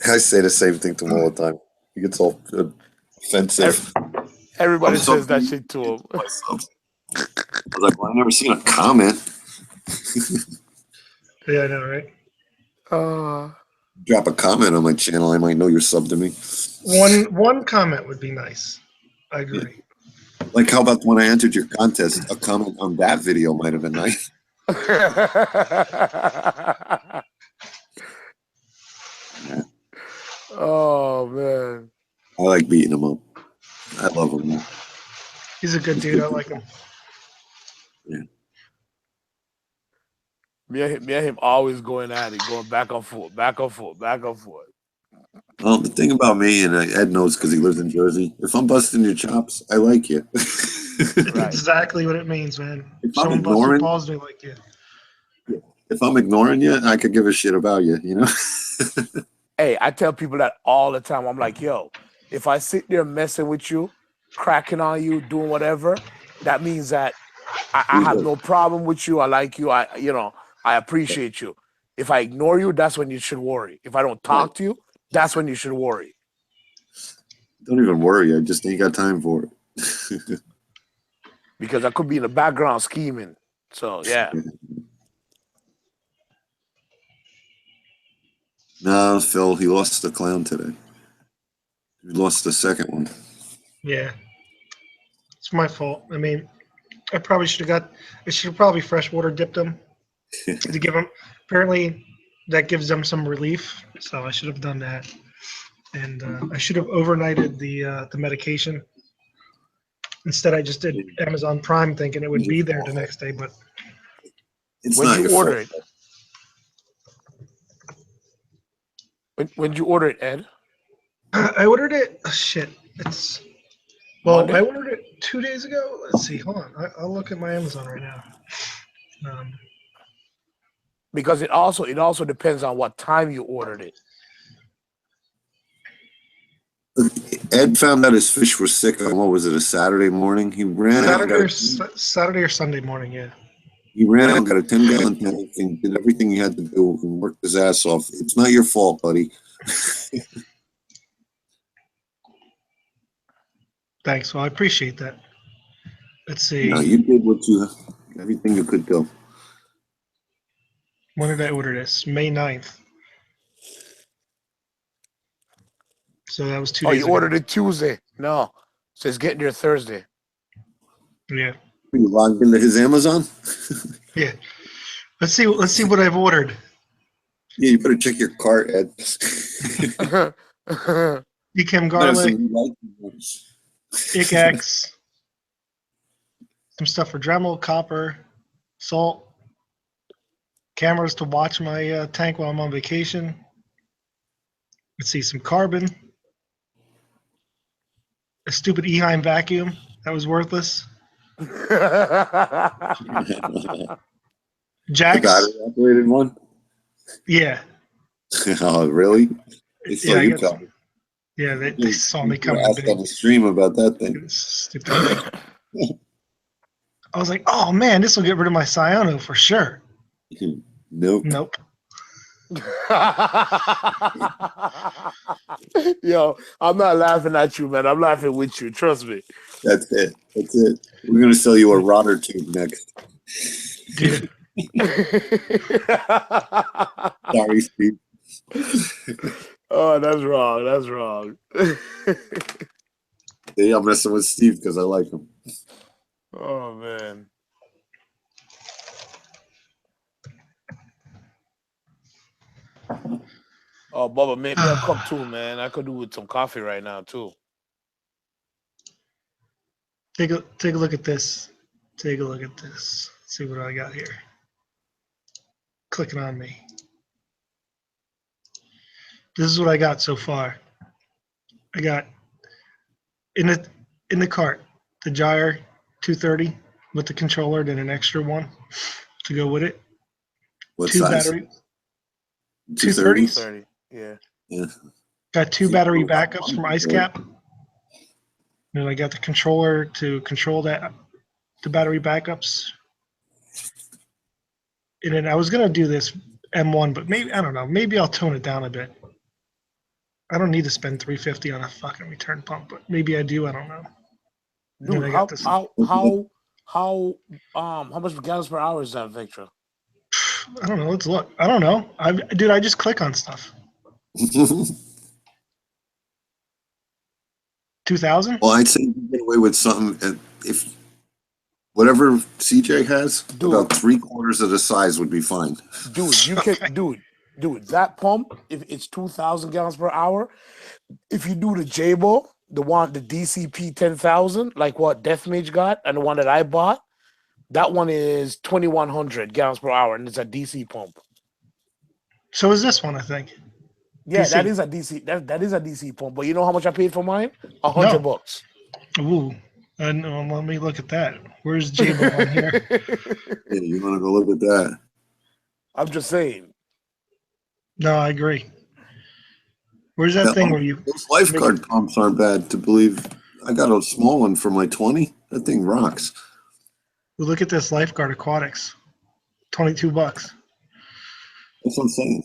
[SPEAKER 3] I say the same thing to him all the time. He gets all offensive.
[SPEAKER 1] Everybody says that shit to him.
[SPEAKER 3] I was like, well, I've never seen a comment.
[SPEAKER 2] Yeah, I know, right?
[SPEAKER 3] Drop a comment on my channel. I might know you're subbed to me.
[SPEAKER 2] One comment would be nice. I agree.
[SPEAKER 3] Yeah. Like, how about when I entered your contest? A comment on that video might have been nice. Yeah.
[SPEAKER 1] Oh man,
[SPEAKER 3] I like beating him up. I love him. Man.
[SPEAKER 2] He's a good dude. I like him.
[SPEAKER 3] Yeah.
[SPEAKER 1] Me and him always going at it, going back and forth, back and forth, back and forth.
[SPEAKER 3] Well, the thing about me, and Ed knows because he lives in Jersey, if I'm busting your chops, I like you.
[SPEAKER 1] Right.
[SPEAKER 2] Exactly what it means, man.
[SPEAKER 3] If
[SPEAKER 2] Someone
[SPEAKER 3] I'm ignoring,
[SPEAKER 2] balls me like you.
[SPEAKER 3] if I'm ignoring you, I could give a shit about you, you know?
[SPEAKER 1] Hey, I tell people that all the time. I'm like, yo, if I sit there messing with you, cracking on you, doing whatever, that means that I have no problem with you. I like you. I appreciate you. If I ignore you, that's when you should worry. If I don't talk to you, that's when you should worry.
[SPEAKER 3] Don't even worry. I just ain't got time for it.
[SPEAKER 1] Because I could be in the background scheming. So, yeah.
[SPEAKER 3] No, Phil, he lost the clown today. He lost the second one.
[SPEAKER 2] Yeah. It's my fault. I mean, I should have probably freshwater dipped him to give him. Apparently, that gives them some relief. So I should have done that. And I should have overnighted the medication. Instead, I just did Amazon Prime thinking it would be there the next day, but
[SPEAKER 3] It's
[SPEAKER 1] When'd
[SPEAKER 3] not
[SPEAKER 1] you
[SPEAKER 3] your
[SPEAKER 1] order
[SPEAKER 3] fault.
[SPEAKER 1] it? When'd you order it, Ed?
[SPEAKER 2] I ordered it. Oh, shit.
[SPEAKER 1] Monday?
[SPEAKER 2] I ordered it 2 days ago. Let's see. Hold on. I'll look at my Amazon right now.
[SPEAKER 1] Because it also depends on what time you ordered it.
[SPEAKER 3] Ed found out his fish were sick on, what was it, a Saturday morning? He ran out,
[SPEAKER 2] Saturday or Sunday morning, yeah.
[SPEAKER 3] He ran out, got a 10-gallon tank, and did everything he had to do and worked his ass off. It's not your fault, buddy.
[SPEAKER 2] Thanks. Well, I appreciate that. Let's
[SPEAKER 3] No,
[SPEAKER 2] see.
[SPEAKER 3] you did everything you could do.
[SPEAKER 2] When did I order this? May 9th. So that was 2
[SPEAKER 1] Oh,
[SPEAKER 2] days
[SPEAKER 1] you
[SPEAKER 2] ago.
[SPEAKER 1] ordered it Tuesday. No. So it's getting there Thursday.
[SPEAKER 2] Yeah.
[SPEAKER 3] You logged into his Amazon?
[SPEAKER 2] Yeah. Let's see what I've ordered.
[SPEAKER 3] Yeah, you better check your cart, Ed.
[SPEAKER 2] Echem
[SPEAKER 3] Might have
[SPEAKER 2] garlic,
[SPEAKER 3] some ones.
[SPEAKER 2] Icax, some stuff for Dremel, copper, salt, cameras to watch my tank while I'm on vacation. Let's see, some carbon, a stupid Eheim vacuum that was worthless,
[SPEAKER 3] The
[SPEAKER 2] jacks.
[SPEAKER 3] battery operated one?
[SPEAKER 2] Yeah,
[SPEAKER 3] Oh, really? They saw
[SPEAKER 2] yeah, I
[SPEAKER 3] you
[SPEAKER 2] got some.
[SPEAKER 3] coming.
[SPEAKER 2] Yeah, they saw me
[SPEAKER 3] You
[SPEAKER 2] coming
[SPEAKER 3] asked on
[SPEAKER 2] big.
[SPEAKER 3] the stream about that thing.
[SPEAKER 2] Stupid thing. I was like, oh man, this will get rid of my cyano for sure.
[SPEAKER 3] Nope.
[SPEAKER 2] Nope.
[SPEAKER 1] Yo, I'm not laughing at you, man. I'm laughing with you. Trust me.
[SPEAKER 3] That's it. That's it. We're gonna sell you a rotter tube next.
[SPEAKER 2] Yeah.
[SPEAKER 3] Sorry, Steve.
[SPEAKER 1] Oh, that's wrong. That's wrong.
[SPEAKER 3] Yeah, I'm messing with Steve because I like him.
[SPEAKER 1] Oh man. Oh, Bubba, make me a cup too, man. I could do with some coffee right now too.
[SPEAKER 2] Take a look at this. Take a look at this. Let's see what I got here. Clicking on me. This is what I got so far. I got in the cart the Gyre 230 with the controller, then an extra one to go with it.
[SPEAKER 3] What
[SPEAKER 2] Two
[SPEAKER 3] size?
[SPEAKER 2] battery
[SPEAKER 3] 230?
[SPEAKER 2] 230s.
[SPEAKER 1] 30. Yeah.
[SPEAKER 3] Yeah.
[SPEAKER 2] Got two battery backups from IceCap. And I got the controller to control the battery backups. And then I was gonna do this M1, but maybe I don't know. Maybe I'll tone it down a bit. I don't need to spend 350 on a fucking return pump, but maybe I do. I don't know. And then
[SPEAKER 1] Dude,
[SPEAKER 2] I got this.
[SPEAKER 1] how much gallons per hour is that, Victor?
[SPEAKER 2] I don't know. Let's look. I don't know. I just click on stuff. 2,000.
[SPEAKER 3] Well, I'd say you can get away with something if whatever CJ has,
[SPEAKER 1] Dude.
[SPEAKER 3] about 3/4 of the size would be fine.
[SPEAKER 1] Dude, you can dude, that pump, if it's 2,000 gallons per hour, if you do the Jabo, the DCP 10,000, like what Deathmage got, and the one that I bought, that one is 2,100 gallons per hour, and it's a DC pump.
[SPEAKER 2] So is this one? I think.
[SPEAKER 1] Yeah,
[SPEAKER 2] DC.
[SPEAKER 1] that is a DC. That is a DC pump. But you know how much I paid for mine? $100.
[SPEAKER 2] Ooh. No, let me look at that. Where's Jabo on here?
[SPEAKER 3] Yeah, you want to go look at that?
[SPEAKER 1] I'm just saying.
[SPEAKER 2] No, I agree. Where's that thing where you?
[SPEAKER 3] Those lifeguard pumps aren't bad to believe. I got a small one for my 20. That thing rocks.
[SPEAKER 2] Look at this lifeguard aquatics. $22.
[SPEAKER 3] That's what I'm saying.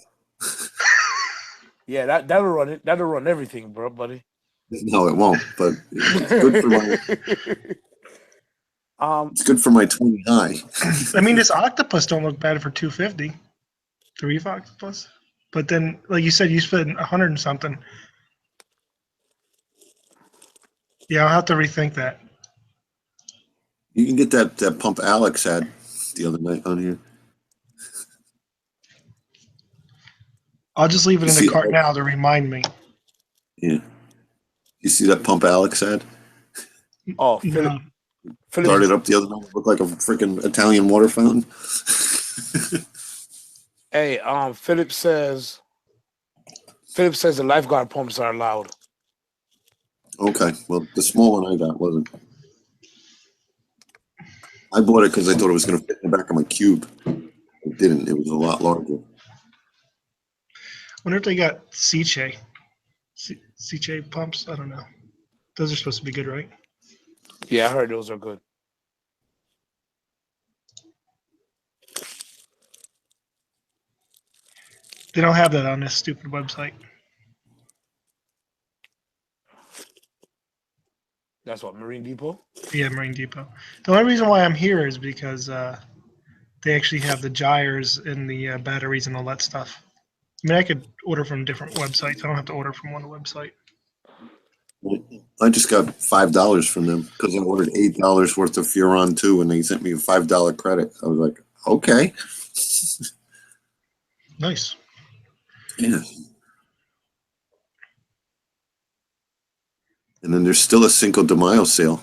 [SPEAKER 1] Yeah, that'll run it. That'll run everything, bro, buddy.
[SPEAKER 3] No, it won't. But it's good for my. It's good for my 20 high.
[SPEAKER 2] I mean, this octopus don't look bad for 250. The Reef octopus, but then, like you said, you spent 100 and something. Yeah, I'll have to rethink that.
[SPEAKER 3] You can get that pump Alex had the other night on here.
[SPEAKER 2] I'll just leave it in the cart
[SPEAKER 3] Alex?
[SPEAKER 2] now to remind me.
[SPEAKER 3] Yeah. You see that pump Alex had?
[SPEAKER 1] Oh,
[SPEAKER 2] No.
[SPEAKER 1] Philip
[SPEAKER 3] Started up the other night. Looked like a freaking Italian water fountain.
[SPEAKER 1] Hey, Philip says the lifeguard pumps are allowed.
[SPEAKER 3] Okay. Well, the small one I got wasn't. I bought it because I thought it was going to fit in the back of my cube. It didn't. It was a lot larger.
[SPEAKER 2] Wonder if they got Seche pumps. I don't know. Those are supposed to be good, right?
[SPEAKER 1] Yeah, I heard those are good.
[SPEAKER 2] They don't have that on this stupid website.
[SPEAKER 1] That's what, Marine Depot?
[SPEAKER 2] Yeah, Marine Depot. The only reason why I'm here is because they actually have the gyres and the batteries and all that stuff. I mean, I could order from different websites. I don't have to order from one website.
[SPEAKER 3] I just got $5 from them because I ordered $8 worth of Furon 2 and they sent me a $5 credit. I was like, okay.
[SPEAKER 2] Nice.
[SPEAKER 3] Yeah. And then there's still a Cinco de Mayo sale.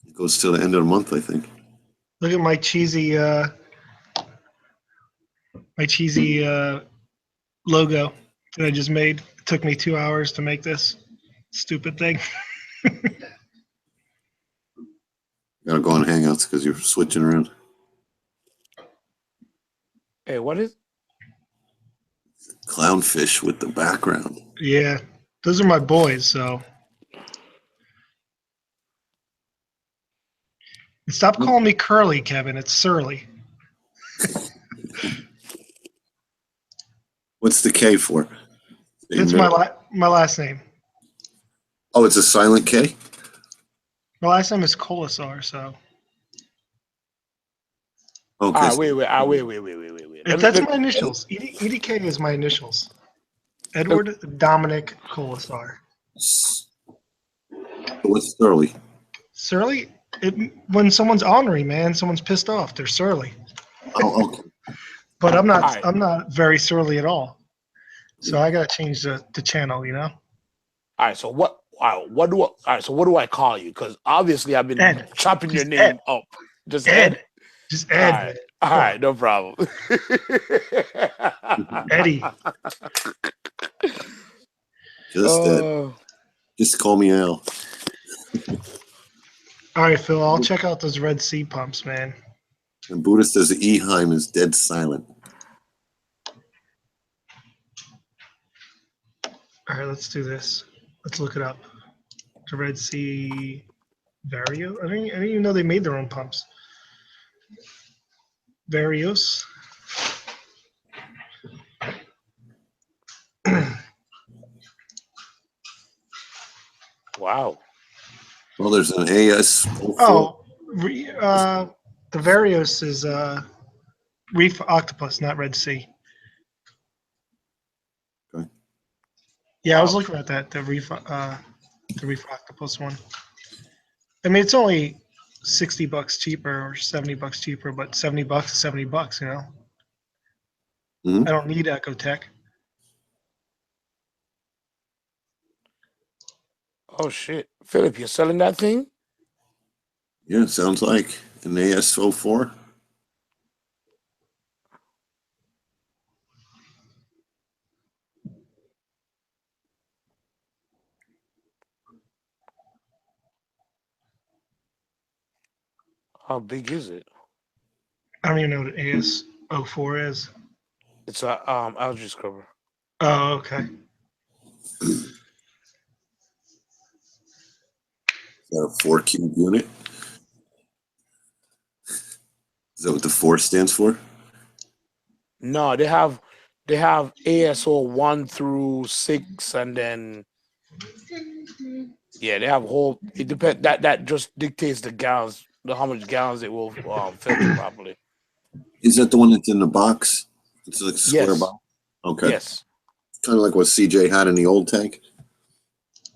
[SPEAKER 3] It goes till the end of the month, I think.
[SPEAKER 2] Look at my cheesy logo that I just made. It took me 2 hours to make this stupid thing.
[SPEAKER 3] Gotta go on Hangouts because you're switching around.
[SPEAKER 1] Hey, what is?
[SPEAKER 3] Clownfish with the background.
[SPEAKER 2] Yeah, those are my boys. So and stop calling me Curly, Kevin. It's Surly.
[SPEAKER 3] What's the K for?
[SPEAKER 2] It's my last name.
[SPEAKER 3] Oh, it's a silent K?
[SPEAKER 2] My last name is Colasar. So
[SPEAKER 3] Okay.
[SPEAKER 1] Wait.
[SPEAKER 2] that's my initials. EDK is my initials. Edward Dominic Colasar.
[SPEAKER 3] What's Surly?
[SPEAKER 2] Surly? When someone's ornery, man, someone's pissed off. They're surly.
[SPEAKER 3] Oh, okay.
[SPEAKER 2] But I'm not.
[SPEAKER 1] Alright.
[SPEAKER 2] I'm not very surly at all. So I gotta change the channel. You know.
[SPEAKER 1] All right, so what? All right, so what do I call you? Because obviously I've been
[SPEAKER 2] Ed.
[SPEAKER 1] chopping your
[SPEAKER 2] Just
[SPEAKER 1] name
[SPEAKER 2] Ed.
[SPEAKER 1] up. Just
[SPEAKER 2] Ed.
[SPEAKER 1] Ed.
[SPEAKER 2] Just
[SPEAKER 1] All
[SPEAKER 2] Ed.
[SPEAKER 1] right,
[SPEAKER 2] Man.
[SPEAKER 1] all
[SPEAKER 2] Come
[SPEAKER 1] right,
[SPEAKER 2] on.
[SPEAKER 1] no problem.
[SPEAKER 2] Eddie.
[SPEAKER 3] Just just call me Al.
[SPEAKER 2] All right, Phil. I'll check out those Red Sea pumps, man.
[SPEAKER 3] And Buddhist says Eheim is dead silent.
[SPEAKER 2] All right, let's do this. Let's look it up. The Red Sea Vario. I didn't even know they made their own pumps. Varios.
[SPEAKER 1] Wow.
[SPEAKER 3] Well, there's an AS.
[SPEAKER 2] Oh, the Varios is Reef Octopus, not Red Sea.
[SPEAKER 3] Okay.
[SPEAKER 2] Yeah, I was
[SPEAKER 1] Wow.
[SPEAKER 2] looking at that the Reef Octopus one. I mean, it's only $60 cheaper or $70 cheaper, but $70 is $70. You know,
[SPEAKER 3] Mhm.
[SPEAKER 2] I don't need Ecotech.
[SPEAKER 1] Oh shit, Philip, you're selling that thing?
[SPEAKER 3] Yeah, it sounds like an AS04.
[SPEAKER 1] How big is it?
[SPEAKER 2] I don't even know what an AS04 is.
[SPEAKER 1] It's a algae scrubber.
[SPEAKER 2] Oh, okay.
[SPEAKER 3] Is that a 4-cube unit? Is that what the 4 stands for?
[SPEAKER 1] No, they have ASO 1 through 6, and then yeah, they have whole. It depends. That just dictates the gallons, how much gallons it will filter properly.
[SPEAKER 3] Is that the one that's in the box? It's like a square
[SPEAKER 1] Yes.
[SPEAKER 3] box. Okay.
[SPEAKER 1] Yes.
[SPEAKER 3] Kind of like what CJ had in the old tank.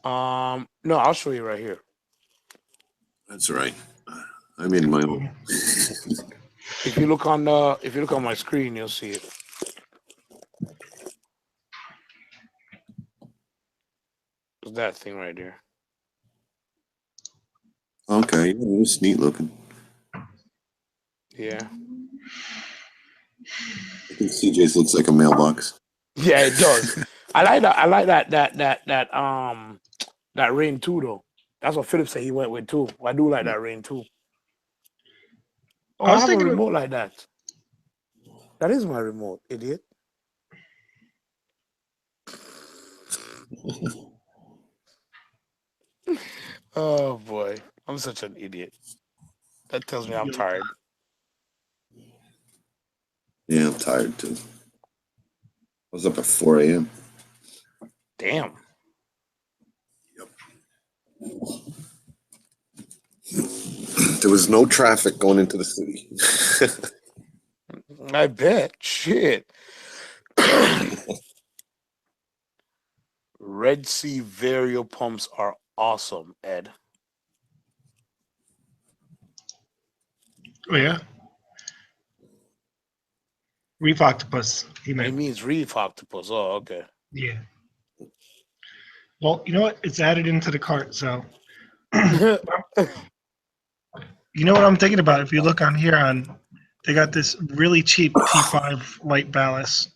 [SPEAKER 1] No, I'll show you right here.
[SPEAKER 3] That's right. I made my own.
[SPEAKER 1] If you look on my screen, you'll see it. It's that thing right there.
[SPEAKER 3] Okay, it's neat looking.
[SPEAKER 1] Yeah.
[SPEAKER 3] I think CJ's looks like a mailbox.
[SPEAKER 1] Yeah, it does. I like that. I like that rain too, though. That's what Philip said he went with too. I do like that rain too. Oh,
[SPEAKER 2] I
[SPEAKER 1] I
[SPEAKER 2] was
[SPEAKER 1] have a
[SPEAKER 2] thinking of,
[SPEAKER 1] remote like that. That is my remote, idiot. Oh boy, I'm such an idiot. That tells me I'm tired.
[SPEAKER 3] Yeah, I'm tired too. I was up at 4 a.m.
[SPEAKER 1] Damn.
[SPEAKER 3] There was no traffic going into the city.
[SPEAKER 1] I bet. Shit. Red Sea Vario pumps are awesome, Ed.
[SPEAKER 2] Oh yeah, Reef Octopus. He
[SPEAKER 1] He
[SPEAKER 2] meant.
[SPEAKER 1] means Reef Octopus. Oh, okay.
[SPEAKER 2] Yeah. Well, you know what? It's added into the cart. So, you know what I'm thinking about? If you look on here, they got this really cheap T5 light ballast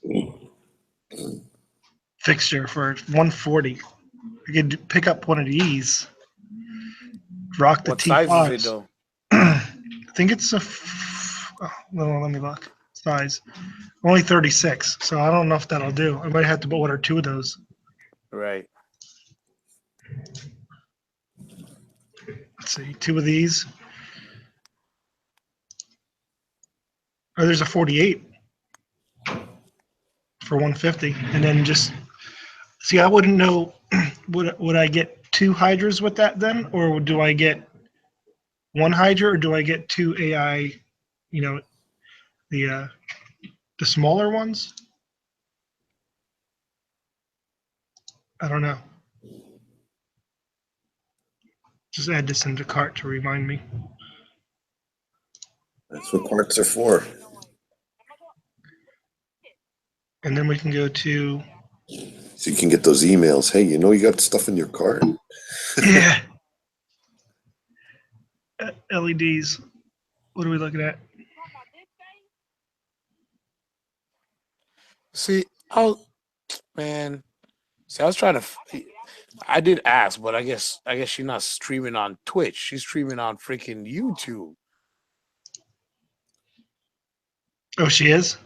[SPEAKER 2] fixture for 140. I could pick up one of these, rock the
[SPEAKER 1] What size is it
[SPEAKER 2] T5s.
[SPEAKER 1] though?
[SPEAKER 2] I think it's no, let me look. Size only 36, so I don't know if that'll do. I might have to order two of those.
[SPEAKER 1] Right.
[SPEAKER 2] Let's see, two of these. Oh, there's a 48 for 150, and then just see. I wouldn't know. Would I get two hydras with that then, or do I get one hydra, or do I get two AI? You know, the smaller ones. I don't know. Just add this into cart to remind me.
[SPEAKER 3] That's what carts are for.
[SPEAKER 2] And then we can go to
[SPEAKER 3] So you can get those emails. Hey, you know you got stuff in your cart?
[SPEAKER 2] yeah LEDs. What are we looking at?
[SPEAKER 1] See, man. See, I was trying to. I did ask, but I guess she's not streaming on Twitch. She's streaming on freaking YouTube.
[SPEAKER 2] Oh, she is.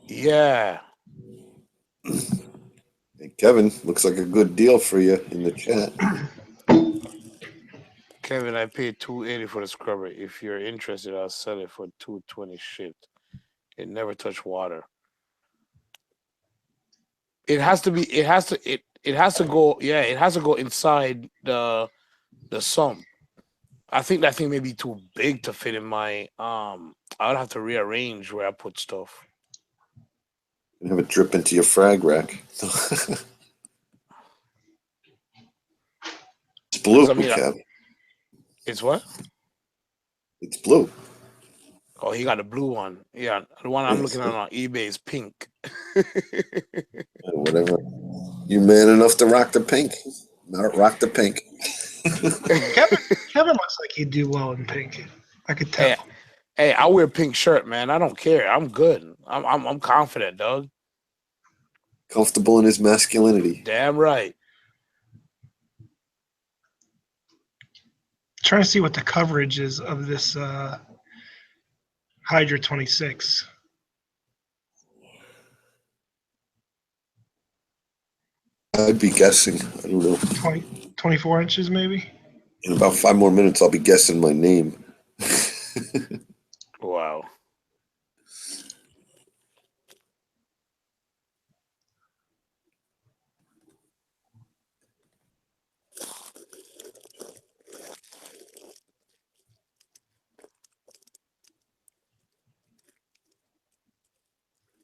[SPEAKER 1] Yeah.
[SPEAKER 3] Hey, Kevin, looks like a good deal for you in the chat.
[SPEAKER 1] Kevin, I paid $280 for the scrubber. If you're interested, I'll sell it for $220 shipped. It never touched water. It has to be. It has to. It has to go. Yeah, it has to go inside the sump. I think that thing may be too big to fit in my. I would have to rearrange where I put stuff.
[SPEAKER 3] And have it drip into your frag rack. It's blue,
[SPEAKER 1] I mean,
[SPEAKER 3] Kev.
[SPEAKER 1] it's what?
[SPEAKER 3] It's blue.
[SPEAKER 1] Oh, he got a blue one. Yeah, the one I'm looking at on eBay is pink.
[SPEAKER 3] Whatever. You man enough to rock the pink. Not rock the pink.
[SPEAKER 2] Kevin looks like he'd do well in pink. I could tell.
[SPEAKER 1] Hey, I wear pink shirt, man. I don't care. I'm good. I'm confident, dog.
[SPEAKER 3] Comfortable in his masculinity.
[SPEAKER 1] Damn right.
[SPEAKER 2] Trying to see what the coverage is of this Hydra 26.
[SPEAKER 3] I'd be guessing. I don't know.
[SPEAKER 2] 24 inches maybe.
[SPEAKER 3] In about 5 more minutes, I'll be guessing my name.
[SPEAKER 1] Wow.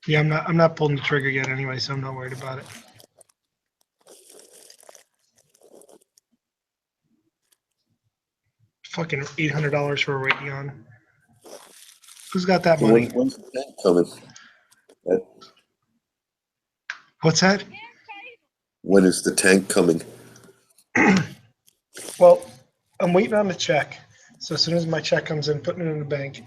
[SPEAKER 2] Yeah, I'm not pulling the trigger yet anyway, so I'm not worried about it. Fucking $800 for a Raytheon. Who's got that money?
[SPEAKER 3] When's the tank coming?
[SPEAKER 2] What's that?
[SPEAKER 3] When is the tank coming?
[SPEAKER 2] Well, I'm waiting on the check. So as soon as my check comes in, putting it in the bank,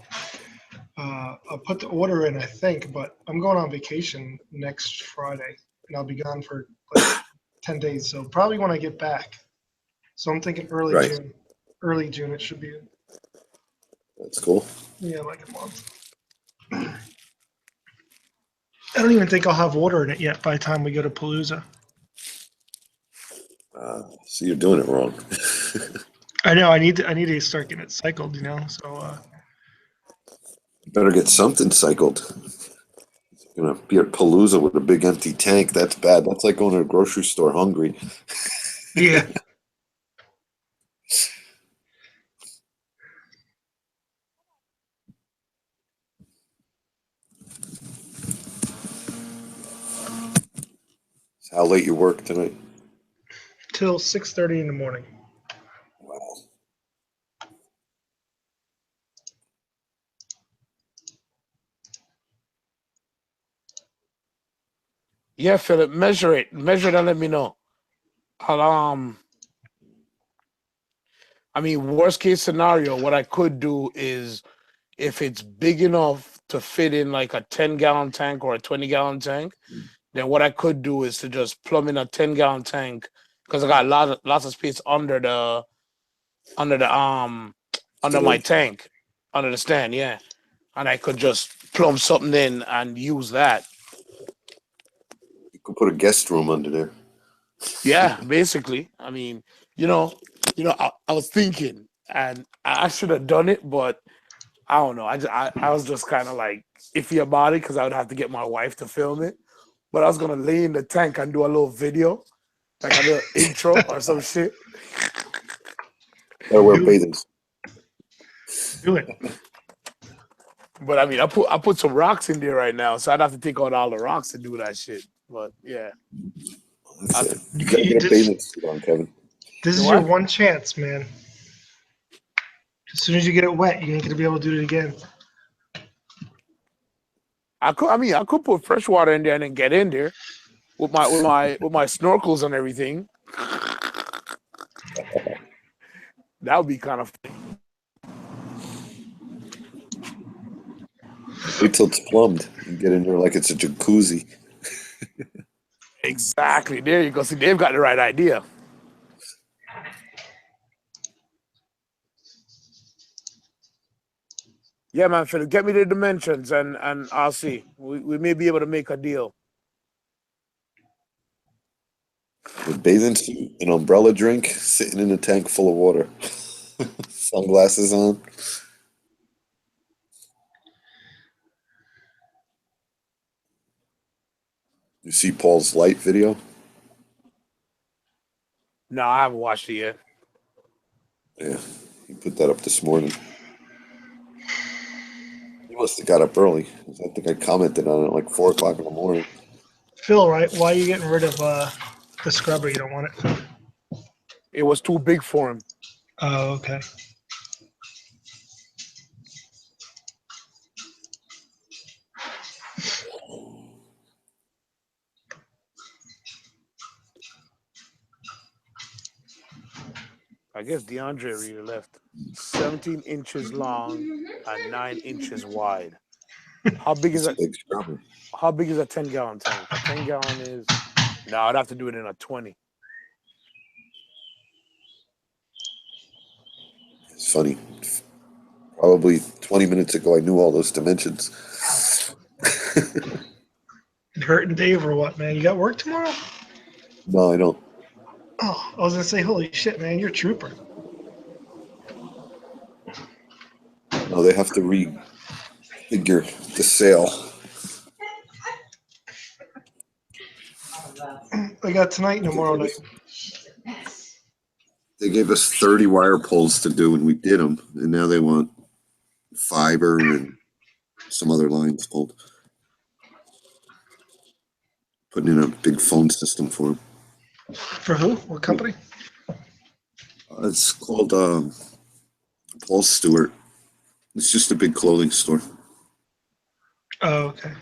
[SPEAKER 2] I'll put the order in, I think, but I'm going on vacation next Friday, and I'll be gone for like 10 days. So probably when I get back. So I'm thinking early
[SPEAKER 3] Right.
[SPEAKER 2] June. Early June it should be.
[SPEAKER 3] That's cool.
[SPEAKER 2] Yeah, like a month. I don't even think I'll have water in it yet by the time we go to Palooza.
[SPEAKER 3] So you're doing it wrong.
[SPEAKER 2] I know. I need to start getting it cycled. You know. So.
[SPEAKER 3] You better get something cycled. You're gonna be at Palooza with a big empty tank. That's bad. That's like going to a grocery store hungry.
[SPEAKER 2] Yeah.
[SPEAKER 3] How late you work tonight?
[SPEAKER 2] Till 6:30 in the morning.
[SPEAKER 3] Wow.
[SPEAKER 1] Yeah, Philip, measure it. Measure it and let me know. I'll, I mean, worst case scenario, what I could do is if it's big enough to fit in like a 10-gallon tank or a 20-gallon tank, then what I could do is to just plumb in a 10-gallon tank because I got lots of space under the under my
[SPEAKER 3] Stand.
[SPEAKER 1] tank, under the stand, yeah. And I could just plumb something in and use that.
[SPEAKER 3] You could put a guest room under there.
[SPEAKER 1] Yeah, basically. I mean, I was thinking, and I should have done it, but I don't know. I was just kind of like iffy about it because I would have to get my wife to film it. But I was gonna lay in the tank and do a little video, like a little intro or some shit.
[SPEAKER 3] Gotta wear
[SPEAKER 2] Do it.
[SPEAKER 3] bathing suit.
[SPEAKER 2] Do it.
[SPEAKER 1] But I mean, I put some rocks in there right now, so I'd have to take out all the rocks to do that shit. But yeah,
[SPEAKER 3] That's it.
[SPEAKER 2] You,
[SPEAKER 3] You gotta
[SPEAKER 2] you,
[SPEAKER 3] get a
[SPEAKER 2] this,
[SPEAKER 3] bathing suit on, Kevin.
[SPEAKER 2] this
[SPEAKER 1] the
[SPEAKER 2] is your
[SPEAKER 1] what?
[SPEAKER 2] one chance, man. As soon as you get it wet, you ain't gonna be able to do it again.
[SPEAKER 1] I could put fresh water in there and then get in there with my snorkels and everything. That would be kind of
[SPEAKER 3] Wait till it's plumbed. You get in there like it's a jacuzzi.
[SPEAKER 1] exactly. There you go. See, they've got the right idea. Yeah, man, Philip, get me the dimensions and I'll see. We may be able to make a deal.
[SPEAKER 3] A bathing suit, an umbrella drink, sitting in a tank full of water. Sunglasses on. You see Paul's light video?
[SPEAKER 1] No, I haven't watched it yet.
[SPEAKER 3] Yeah, he put that up this morning. He must have got up early. 'Cause I think I commented on it like 4 o'clock in the morning.
[SPEAKER 2] Phil, right? Why are you getting rid of the scrubber? You don't want it?
[SPEAKER 1] It was too big for him.
[SPEAKER 2] Oh, okay.
[SPEAKER 1] I guess DeAndre really left. 17 inches long and 9 inches wide. How big is
[SPEAKER 3] It's a
[SPEAKER 1] that?
[SPEAKER 3] big scrubber.
[SPEAKER 1] How big is a 10-gallon tank? A 10-gallon is no, I'd have to do it in a 20.
[SPEAKER 3] It's funny. Probably 20 minutes ago, I knew all those dimensions.
[SPEAKER 2] You hurting Dave or what, man? You got work tomorrow?
[SPEAKER 3] No, I don't.
[SPEAKER 2] Oh, I was gonna say, holy shit, man, you're a trooper.
[SPEAKER 3] No, they have to refigure the sail.
[SPEAKER 2] I got tonight and tomorrow night.
[SPEAKER 3] They gave us 30 wire pulls to do, and we did them. And now they want fiber and some other lines pulled. Putting in a big phone system for them.
[SPEAKER 2] For who? What company?
[SPEAKER 3] It's called Paul Stewart. It's just a big clothing store.
[SPEAKER 2] Oh, okay.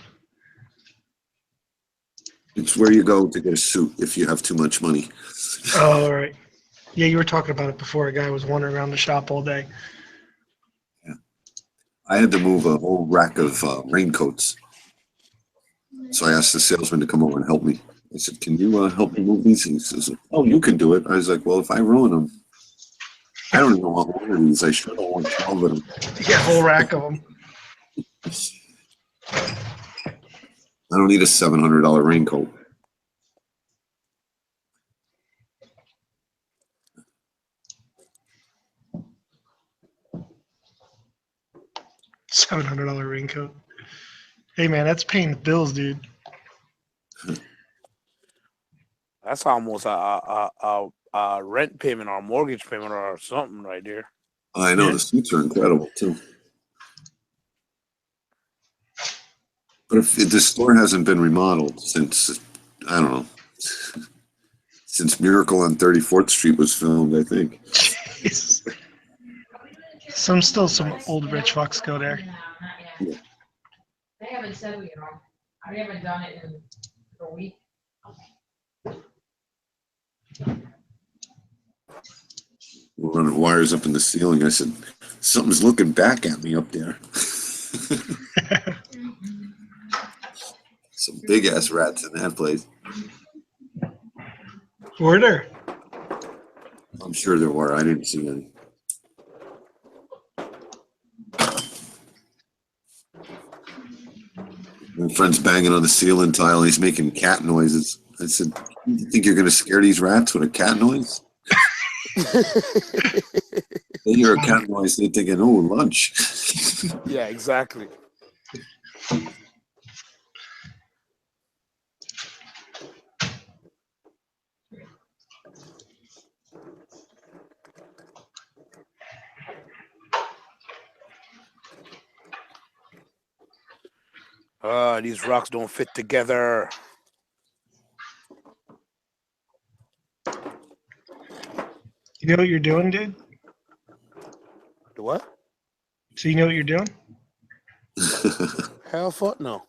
[SPEAKER 3] It's where you go to get a suit if you have too much money.
[SPEAKER 2] Oh, all right. Yeah, you were talking about it before. A guy was wandering around the shop all day.
[SPEAKER 3] Yeah. I had to move a whole rack of raincoats. So I asked the salesman to come over and help me. I said, "Can you help me move these?" He says, "Oh, you can do it." I was like, "Well, if I ruin them, I don't even want one of these. I sure don't want 12 of them."
[SPEAKER 2] Yeah, whole rack of them.
[SPEAKER 3] I don't need a $700 raincoat.
[SPEAKER 2] $700 raincoat. Hey, man, that's paying the bills, dude.
[SPEAKER 1] That's almost a rent payment or a mortgage payment or something right there.
[SPEAKER 3] I know
[SPEAKER 2] Yeah.
[SPEAKER 3] the suits are incredible too. But if the store hasn't been remodeled since, I don't know, Since Miracle on 34th Street was filmed, I think.
[SPEAKER 2] Jeez. Some old rich fucks go there.
[SPEAKER 3] Yeah.
[SPEAKER 4] They haven't said we are. We haven't done it in a week.
[SPEAKER 3] We're running wires up in the ceiling. I said, something's looking back at me up there. Some big ass rats in that place.
[SPEAKER 2] Were there?
[SPEAKER 3] I'm sure there were. I didn't see any. My friend's banging on the ceiling tile. He's making cat noises. I said, "You think you're going to scare these rats with a cat noise?" They hear a cat noise, they're thinking, "Oh, lunch."
[SPEAKER 1] Yeah, exactly. These rocks don't fit together.
[SPEAKER 2] You know what you're doing, dude?
[SPEAKER 1] The what?
[SPEAKER 2] So you know what you're doing?
[SPEAKER 1] Hell fuck no.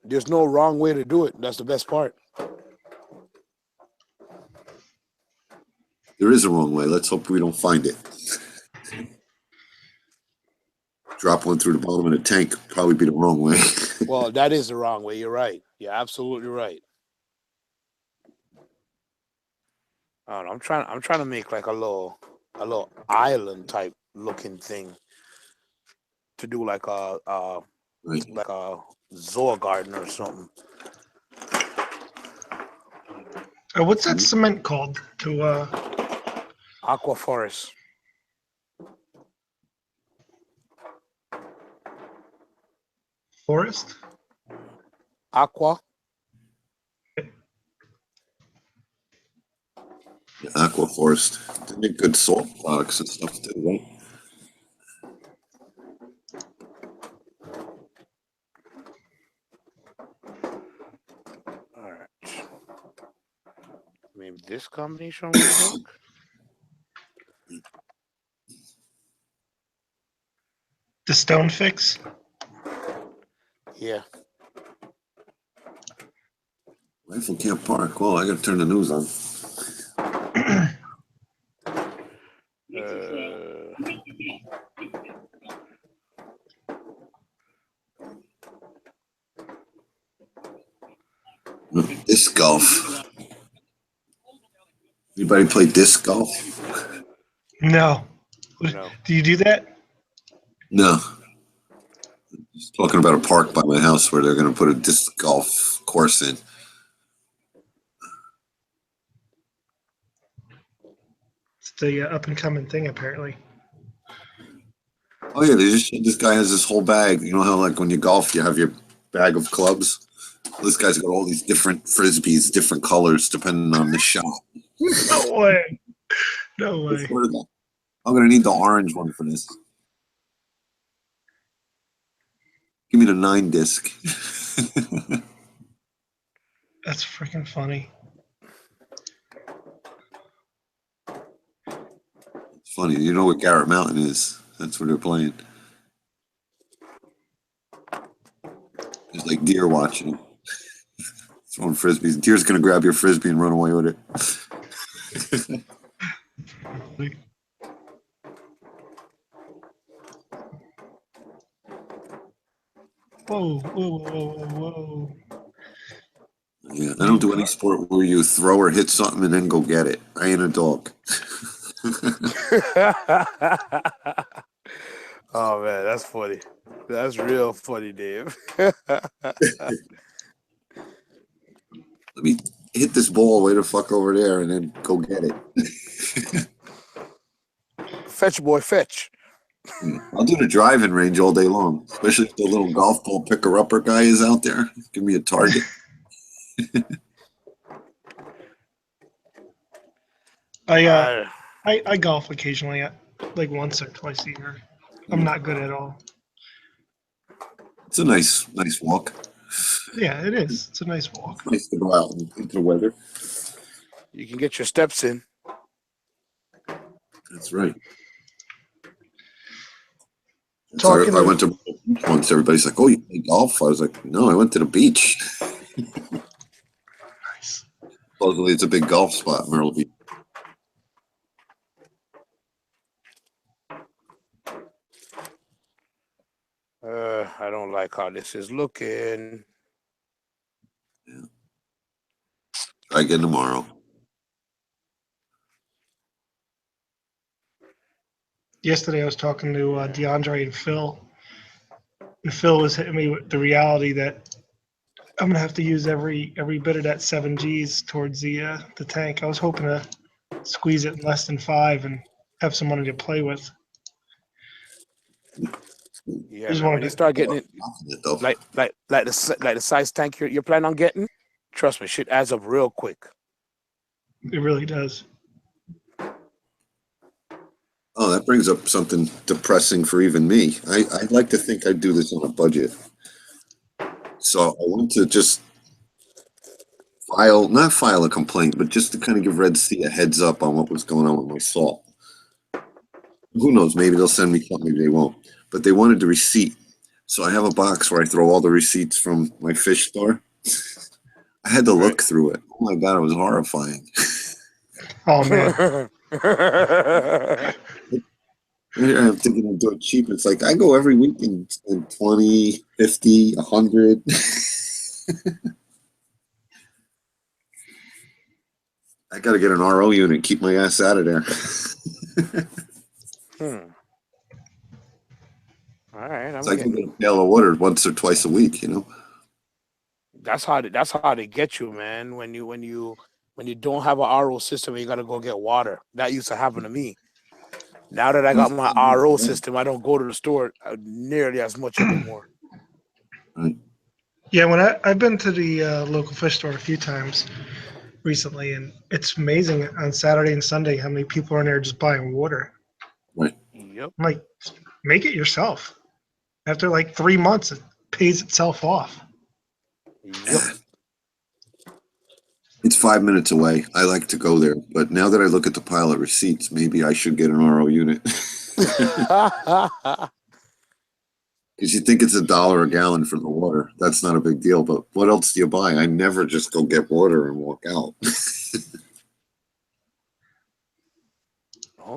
[SPEAKER 1] There's no wrong way to do it. That's the best part.
[SPEAKER 3] There is a wrong way. Let's hope we don't find it. Drop one through the bottom of the tank, probably be the wrong way.
[SPEAKER 1] Well, that is the wrong way. You're right. You're absolutely right. I don't know. I'm trying to make like a little island type looking thing to do like a
[SPEAKER 3] Right.
[SPEAKER 1] like a zoo garden or something.
[SPEAKER 2] What's that cement called?
[SPEAKER 1] Aqua forest.
[SPEAKER 2] Forest?
[SPEAKER 1] Aqua.
[SPEAKER 3] Yeah, aqua forest. They make good salt products and stuff too, right?
[SPEAKER 1] All right. Maybe this combination will work.
[SPEAKER 2] The stone fix?
[SPEAKER 1] Yeah.
[SPEAKER 3] Rifle can't park. Well, I gotta turn the news on. Disc golf. Anybody play disc golf?
[SPEAKER 2] No.
[SPEAKER 1] No.
[SPEAKER 2] Do you do that?
[SPEAKER 3] No. Just talking about a park by my house where they're going to put a disc golf course in.
[SPEAKER 2] It's the up and coming thing, apparently.
[SPEAKER 3] Oh yeah, this guy has this whole bag. You know how like when you golf, you have your bag of clubs. This guy's got all these different frisbees, different colors depending on the shot.
[SPEAKER 2] No way. No way.
[SPEAKER 3] I'm gonna need the orange one for this. Give me the 9 disc.
[SPEAKER 2] That's freaking funny.
[SPEAKER 3] It's funny. You know what Garrett Mountain is? That's where they're playing. It's like deer watching. Throwing frisbees. Deer's gonna grab your frisbee and run away with it.
[SPEAKER 2] Whoa, whoa, whoa, whoa, whoa.
[SPEAKER 3] Yeah, I don't do any sport where you throw or hit something and then go get it. I ain't a dog.
[SPEAKER 1] Oh man, that's funny. That's real funny, Dave.
[SPEAKER 3] Let me hit this ball way the fuck over there and then go get it.
[SPEAKER 1] Fetch, boy, fetch.
[SPEAKER 3] I'll do the driving range all day long, especially if the little golf ball picker-upper guy is out there. Give me a target.
[SPEAKER 2] I golf occasionally, like once or twice a year. I'm not good at all.
[SPEAKER 3] It's a nice walk.
[SPEAKER 2] Yeah, it is. It's a nice walk.
[SPEAKER 3] It's nice to go out into the weather.
[SPEAKER 1] You can get your steps in.
[SPEAKER 3] That's right.
[SPEAKER 2] Talking
[SPEAKER 3] I
[SPEAKER 2] to-
[SPEAKER 3] went to once. Everybody's like, "Oh, you play golf?" I was like, "No, I went to the beach."
[SPEAKER 2] Nice.
[SPEAKER 3] Supposedly, it's a big golf spot, Myrtle Beach.
[SPEAKER 1] I don't like how this is looking.
[SPEAKER 3] Try again tomorrow.
[SPEAKER 2] Yesterday, I was talking to DeAndre and Phil, and Phil was hitting me with the reality that I'm gonna have to use every bit of that 7Gs towards the tank. I was hoping to squeeze it in less than 5 and have some money to play with.
[SPEAKER 1] Yeah,
[SPEAKER 2] Just
[SPEAKER 1] man. When
[SPEAKER 2] wanted
[SPEAKER 1] you
[SPEAKER 2] to-
[SPEAKER 1] start getting it,
[SPEAKER 3] Confident, though.
[SPEAKER 1] like the size tank you're planning on getting, trust me, shit adds up real quick.
[SPEAKER 2] It really does.
[SPEAKER 3] Oh, that brings up something depressing for even me. I'd like to think I'd do this on a budget. So I want to just not file a complaint, but just to kind of give Red Sea a heads up on what was going on with my salt. Who knows? Maybe they'll send me something, maybe they won't. But they wanted the receipt. So I have a box where I throw all the receipts from my fish store. I had to look through it. Oh my God, it was horrifying.
[SPEAKER 2] Oh man,
[SPEAKER 3] Here I'm thinking of doing cheap. It's like I go every week and spend 20, 50, 100. I got to get an RO unit, keep my ass out of there.
[SPEAKER 1] All right,
[SPEAKER 3] So I can get a pail of water once or twice a week, you know?
[SPEAKER 1] that's how they get you, man. When you don't have an RO system and you gotta go get water. That used to happen to me. Now that I got my RO system, I don't go to the store nearly as much anymore.
[SPEAKER 3] Right.
[SPEAKER 2] yeah. When I've been to the local fish store a few times recently, and it's amazing on Saturday and Sunday how many people are in there just buying water.
[SPEAKER 3] Right.
[SPEAKER 1] Yep.
[SPEAKER 2] I'm like, make it yourself. After like 3 months, it pays itself off.
[SPEAKER 1] Yep.
[SPEAKER 3] It's 5 minutes away. I like to go there. But now that I look at the pile of receipts, maybe I should get an RO unit. Because you think it's $1 a gallon for the water. That's not a big deal. But what else do you buy? I never just go get water and walk out.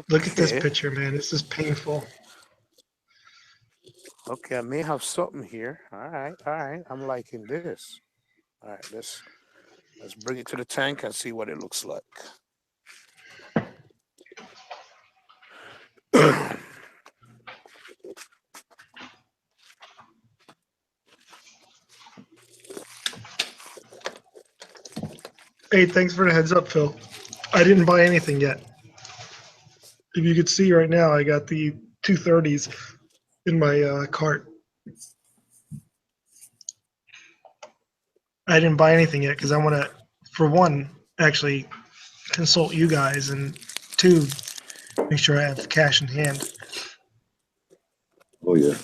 [SPEAKER 2] Look at this
[SPEAKER 1] Okay.
[SPEAKER 2] picture, man. This is painful.
[SPEAKER 1] Okay, I may have something here. All right. I'm liking this. All right, let's bring it to the tank and see what it looks like.
[SPEAKER 2] Hey, thanks for the heads up, Phil. I didn't buy anything yet. If you could see right now, I got the 230s in my cart. I didn't buy anything yet because I want to, for one, actually consult you guys, and two, make sure I have cash in hand.
[SPEAKER 3] Oh, yeah.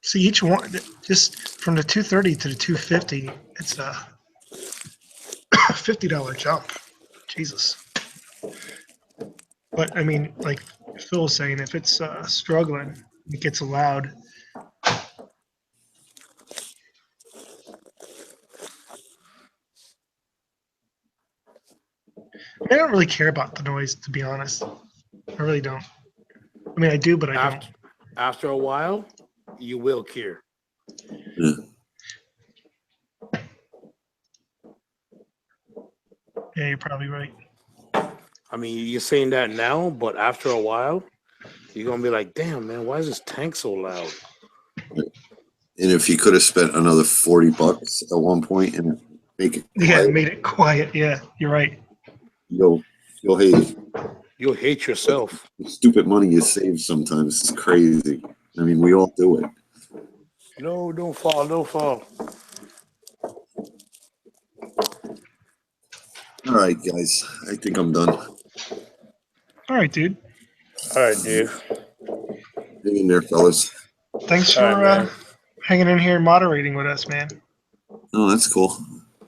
[SPEAKER 2] See, each one, just from the 230 to the 250, it's a $50 jump. Jesus. But I mean, like Phil was saying, if it's struggling, it gets allowed. I don't really care about the noise, to be honest. I really don't. I mean, I do, but I don't.
[SPEAKER 1] After a while, you will care.
[SPEAKER 3] Yeah.
[SPEAKER 2] Yeah, you're probably right.
[SPEAKER 1] I mean, you're saying that now, but after a while, you're gonna be like, "Damn, man, why is this tank so loud?"
[SPEAKER 3] And if you could have spent another $40 at one point and make it
[SPEAKER 2] Yeah,
[SPEAKER 3] quiet,
[SPEAKER 2] it made it quiet. Yeah, you're right.
[SPEAKER 3] you'll hate it.
[SPEAKER 1] You'll hate yourself.
[SPEAKER 3] The stupid money you save sometimes is crazy. I mean, we all do it.
[SPEAKER 1] No, don't fall, don't fall.
[SPEAKER 3] All right, guys. I think I'm done.
[SPEAKER 2] All right, dude.
[SPEAKER 1] All right, dude.
[SPEAKER 3] Hang in there, fellas.
[SPEAKER 2] Thanks
[SPEAKER 1] All right,
[SPEAKER 2] for
[SPEAKER 1] man.
[SPEAKER 2] hanging in here, moderating with us, man.
[SPEAKER 3] Oh, that's cool.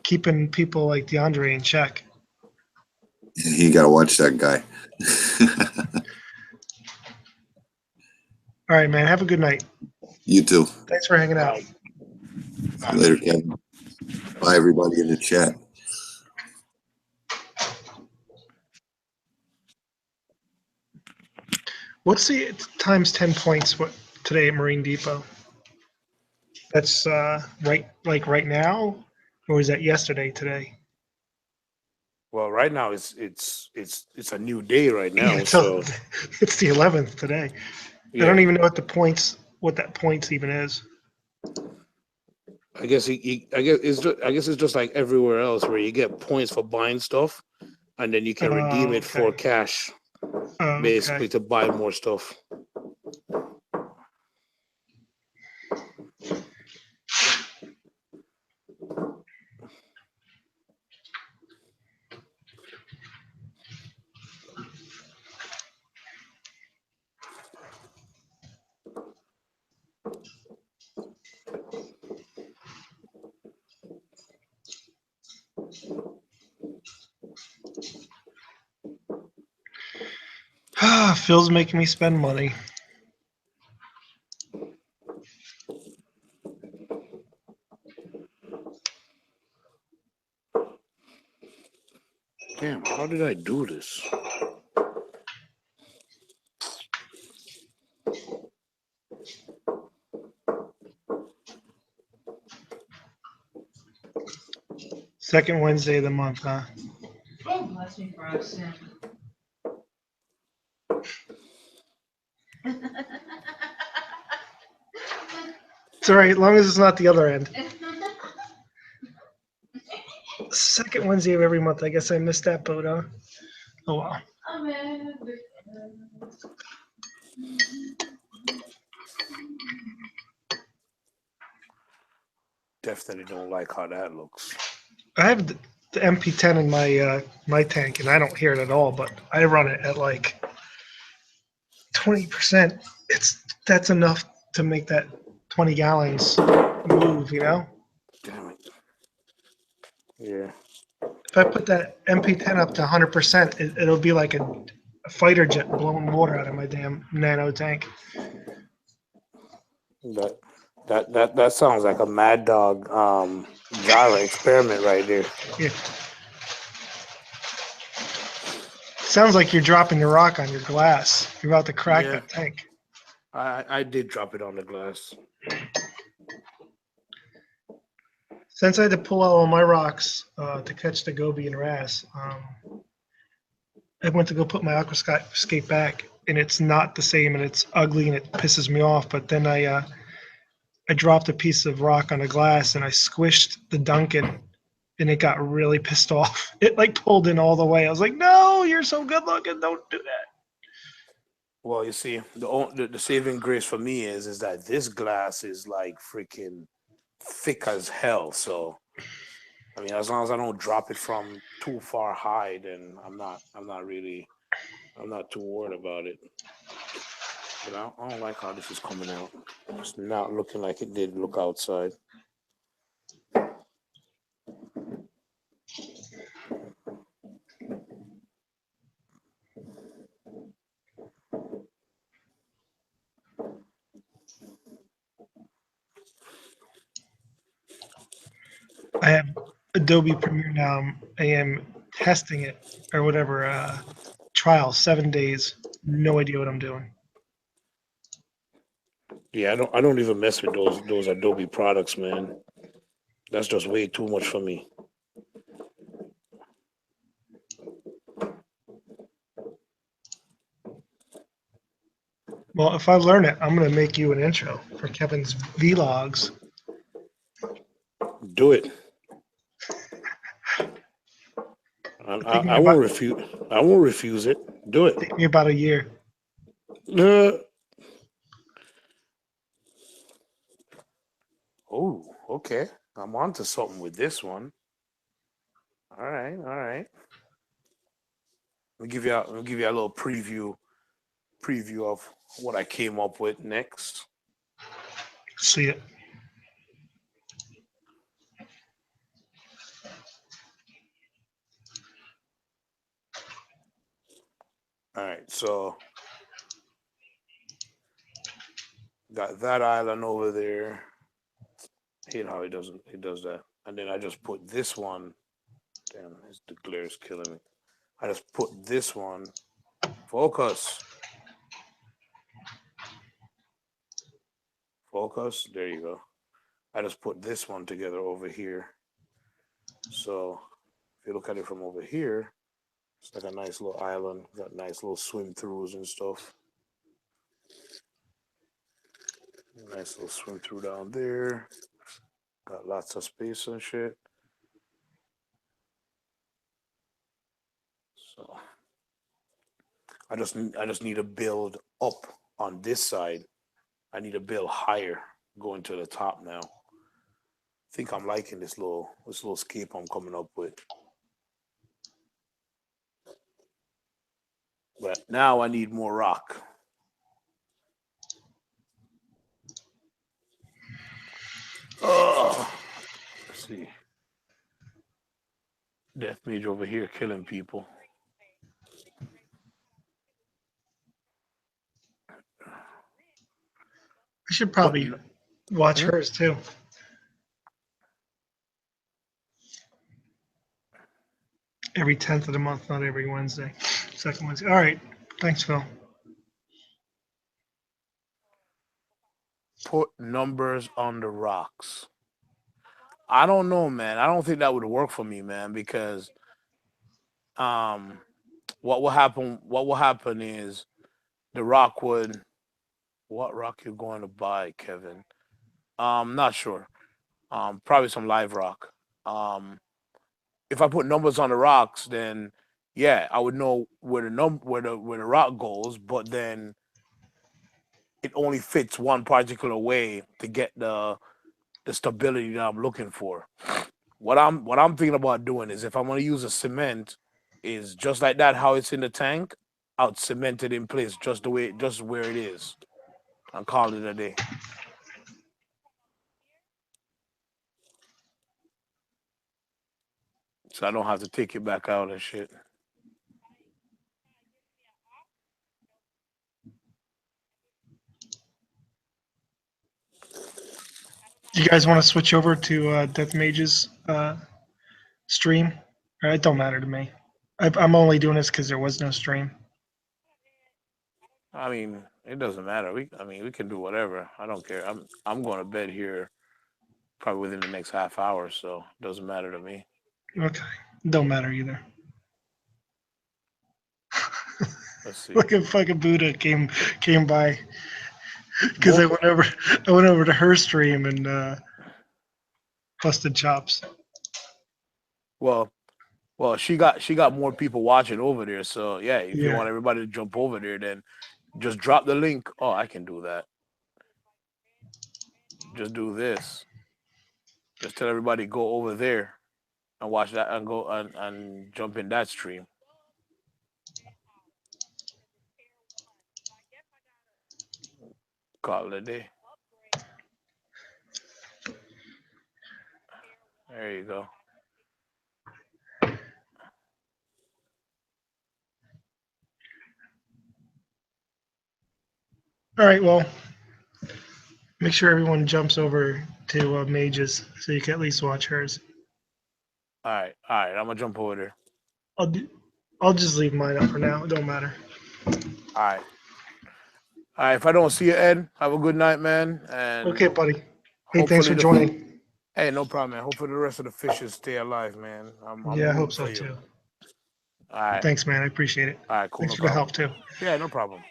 [SPEAKER 2] Keeping people like DeAndre in check.
[SPEAKER 3] You got to watch that guy.
[SPEAKER 2] All right, man. Have a good night.
[SPEAKER 3] You too.
[SPEAKER 2] Thanks for hanging out.
[SPEAKER 3] See you later, Kevin. Bye, everybody in the chat.
[SPEAKER 2] What's the times 10 points what today at Marine Depot? That's right now, or is that yesterday today?
[SPEAKER 1] Well, right now it's a new day right now.
[SPEAKER 2] Yeah,
[SPEAKER 1] So
[SPEAKER 2] it's the 11th today. I don't
[SPEAKER 1] yeah,
[SPEAKER 2] even know what that points even is.
[SPEAKER 1] I guess I guess it's just like everywhere else where you get points for buying stuff, and then you can redeem it for
[SPEAKER 2] Okay.
[SPEAKER 1] cash,
[SPEAKER 2] Okay.
[SPEAKER 1] basically to buy more stuff.
[SPEAKER 2] Phil's making me spend money.
[SPEAKER 1] Damn, how did I do this?
[SPEAKER 2] Second Wednesday of the month, huh?
[SPEAKER 4] Oh, bless me for our sin.
[SPEAKER 2] It's all right, as long as it's not the other end. Second Wednesday of every month. I guess I missed that boat, huh? Oh well.
[SPEAKER 4] Amen.
[SPEAKER 1] Definitely don't like how that looks.
[SPEAKER 2] I have the MP10 in my tank, and I don't hear it at all. But I run it at like 20%. That's enough to make that 20 gallons move, you know.
[SPEAKER 1] Damn it. Yeah.
[SPEAKER 2] If I put that MP10 up to 100%, it'll be like a fighter jet blowing water out of my damn nano tank.
[SPEAKER 1] That sounds like a Mad Dog Jara experiment right there.
[SPEAKER 2] Yeah. Sounds like you're dropping your rock on your glass. You're about to crack
[SPEAKER 1] Yeah.
[SPEAKER 2] that tank.
[SPEAKER 1] I did drop it on the glass.
[SPEAKER 2] Since I had to pull out all my rocks to catch the goby and wrasse, I went to go put my aquascape back, and it's not the same, and it's ugly, and it pisses me off. But then I dropped a piece of rock on the glass, and I squished the Duncan, and it got really pissed off. It like pulled in all the way. I was like, "No, you're so good looking. Don't do that."
[SPEAKER 1] Well, you see, the saving grace for me is that this glass is like freaking thick as hell. So I mean, as long as I don't drop it from too far high, then I'm not too worried about it. But I don't like how this is coming out. It's not looking like it did look outside.
[SPEAKER 2] I have Adobe Premiere now. I am testing it or whatever trial 7 days. No idea what I'm doing.
[SPEAKER 1] Yeah, I don't even mess with those Adobe products, man. That's just way too much for me.
[SPEAKER 2] Well, if I learn it, I'm gonna make you an intro for Kevin's vlogs.
[SPEAKER 1] Do it.
[SPEAKER 2] Take me
[SPEAKER 1] I won't refuse. I won't refuse it. Do it.
[SPEAKER 2] take me about a year.
[SPEAKER 1] Oh, okay. I'm on to something with this one. All right, all right. Let me give you a little preview of what I came up with next.
[SPEAKER 2] See it.
[SPEAKER 1] So got that island over there. Hate how he does that. And then I just put this one. Damn, the glare is killing me. I just put this one. Focus. Focus. There you go. I just put this one together over here. So if you look at it from over here, it's like a nice little island. Got nice little swim throughs and stuff. Nice little swim through down there. Got lots of space and shit. So I just need to build up on this side. I need to build higher going to the top now. I think I'm liking this little scape I'm coming up with. But now I need more rock. Oh, let's see. Death Mage over here killing people.
[SPEAKER 2] I should probably watch
[SPEAKER 1] Hmm?
[SPEAKER 2] hers too. Every 10th of the month, not every Wednesday. Second Wednesday. All right. Thanks, Phil.
[SPEAKER 1] Put numbers on the rocks. I don't know, man. I don't think that would work for me, man, because um what will happen is the rock would what rock you going to buy, Kevin? Not sure. Probably some live rock. Um if I put numbers on the rocks, then yeah, I would know where where the rock goes, but then it only fits one particular way to get the stability that I'm looking for. What I'm thinking about doing is if I'm gonna use a cement, is just like that how it's in the tank, I'll cement it in place just the way just where it is and call it a day. So I don't have to take it back out and shit.
[SPEAKER 2] You guys want to switch over to Death Mage's stream? It don't matter to me. I'm only doing this because there was no stream.
[SPEAKER 1] I mean, it doesn't matter. We can do whatever. I don't care. I'm going to bed here probably within the next half hour, so it doesn't matter to me.
[SPEAKER 2] Okay. Don't matter either.
[SPEAKER 1] Let's see.
[SPEAKER 2] Look at fucking Buddha came by because
[SPEAKER 1] Bo-
[SPEAKER 2] I went over to her stream and busted chops.
[SPEAKER 1] well, she got more people watching over there. So yeah, if you
[SPEAKER 2] Yeah.
[SPEAKER 1] want everybody to jump over there, then just drop the link. Oh, I can do that. Just do this. Just tell everybody go over there and watch that and go and jump in that stream. Call it a day. There you go.
[SPEAKER 2] All right. Well, make sure everyone jumps over to Mages so you can at least watch hers.
[SPEAKER 1] All right. I'm gonna jump over there.
[SPEAKER 2] I'll do, I'll just leave mine up for now. It don't matter.
[SPEAKER 1] All right. All right. If I don't see you, Ed, have a good night, man. And
[SPEAKER 2] Okay, buddy. Hey, thanks
[SPEAKER 1] hopefully
[SPEAKER 2] for joining.
[SPEAKER 1] hey, no problem, man. Hopefully the rest of the fishes stay alive, man. I'm
[SPEAKER 2] Yeah, I
[SPEAKER 1] rooting
[SPEAKER 2] hope so
[SPEAKER 1] for you.
[SPEAKER 2] too.
[SPEAKER 1] All right.
[SPEAKER 2] Thanks, man. I appreciate it.
[SPEAKER 1] All right. Cool.
[SPEAKER 2] Thanks
[SPEAKER 1] No
[SPEAKER 2] for the
[SPEAKER 1] problem.
[SPEAKER 2] help too.
[SPEAKER 1] Yeah, no problem.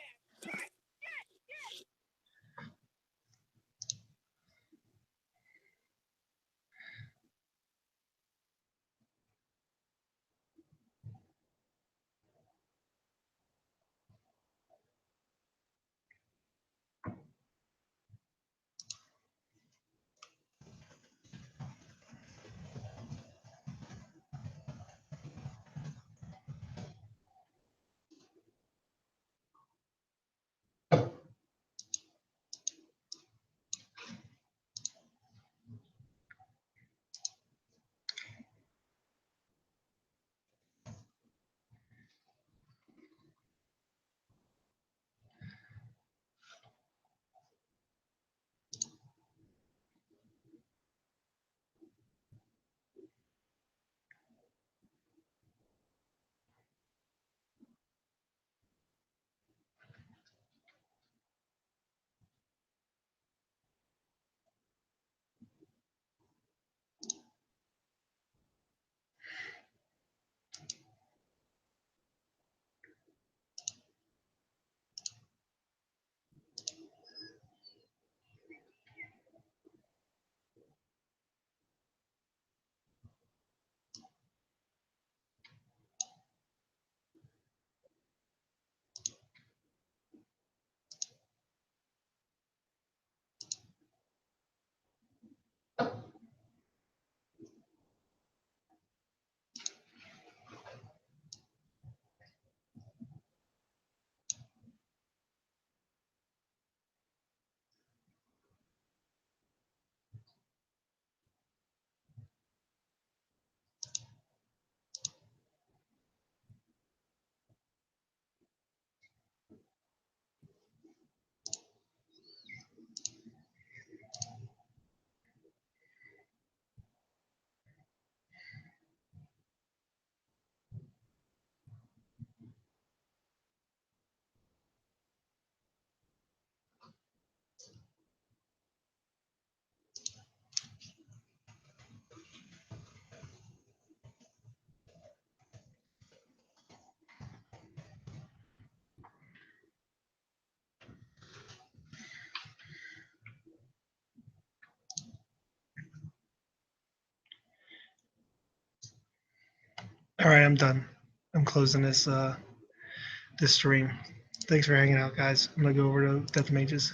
[SPEAKER 2] All right, I'm done. I'm closing this this stream. Thanks for hanging out, guys. I'm gonna go over to Death Mages.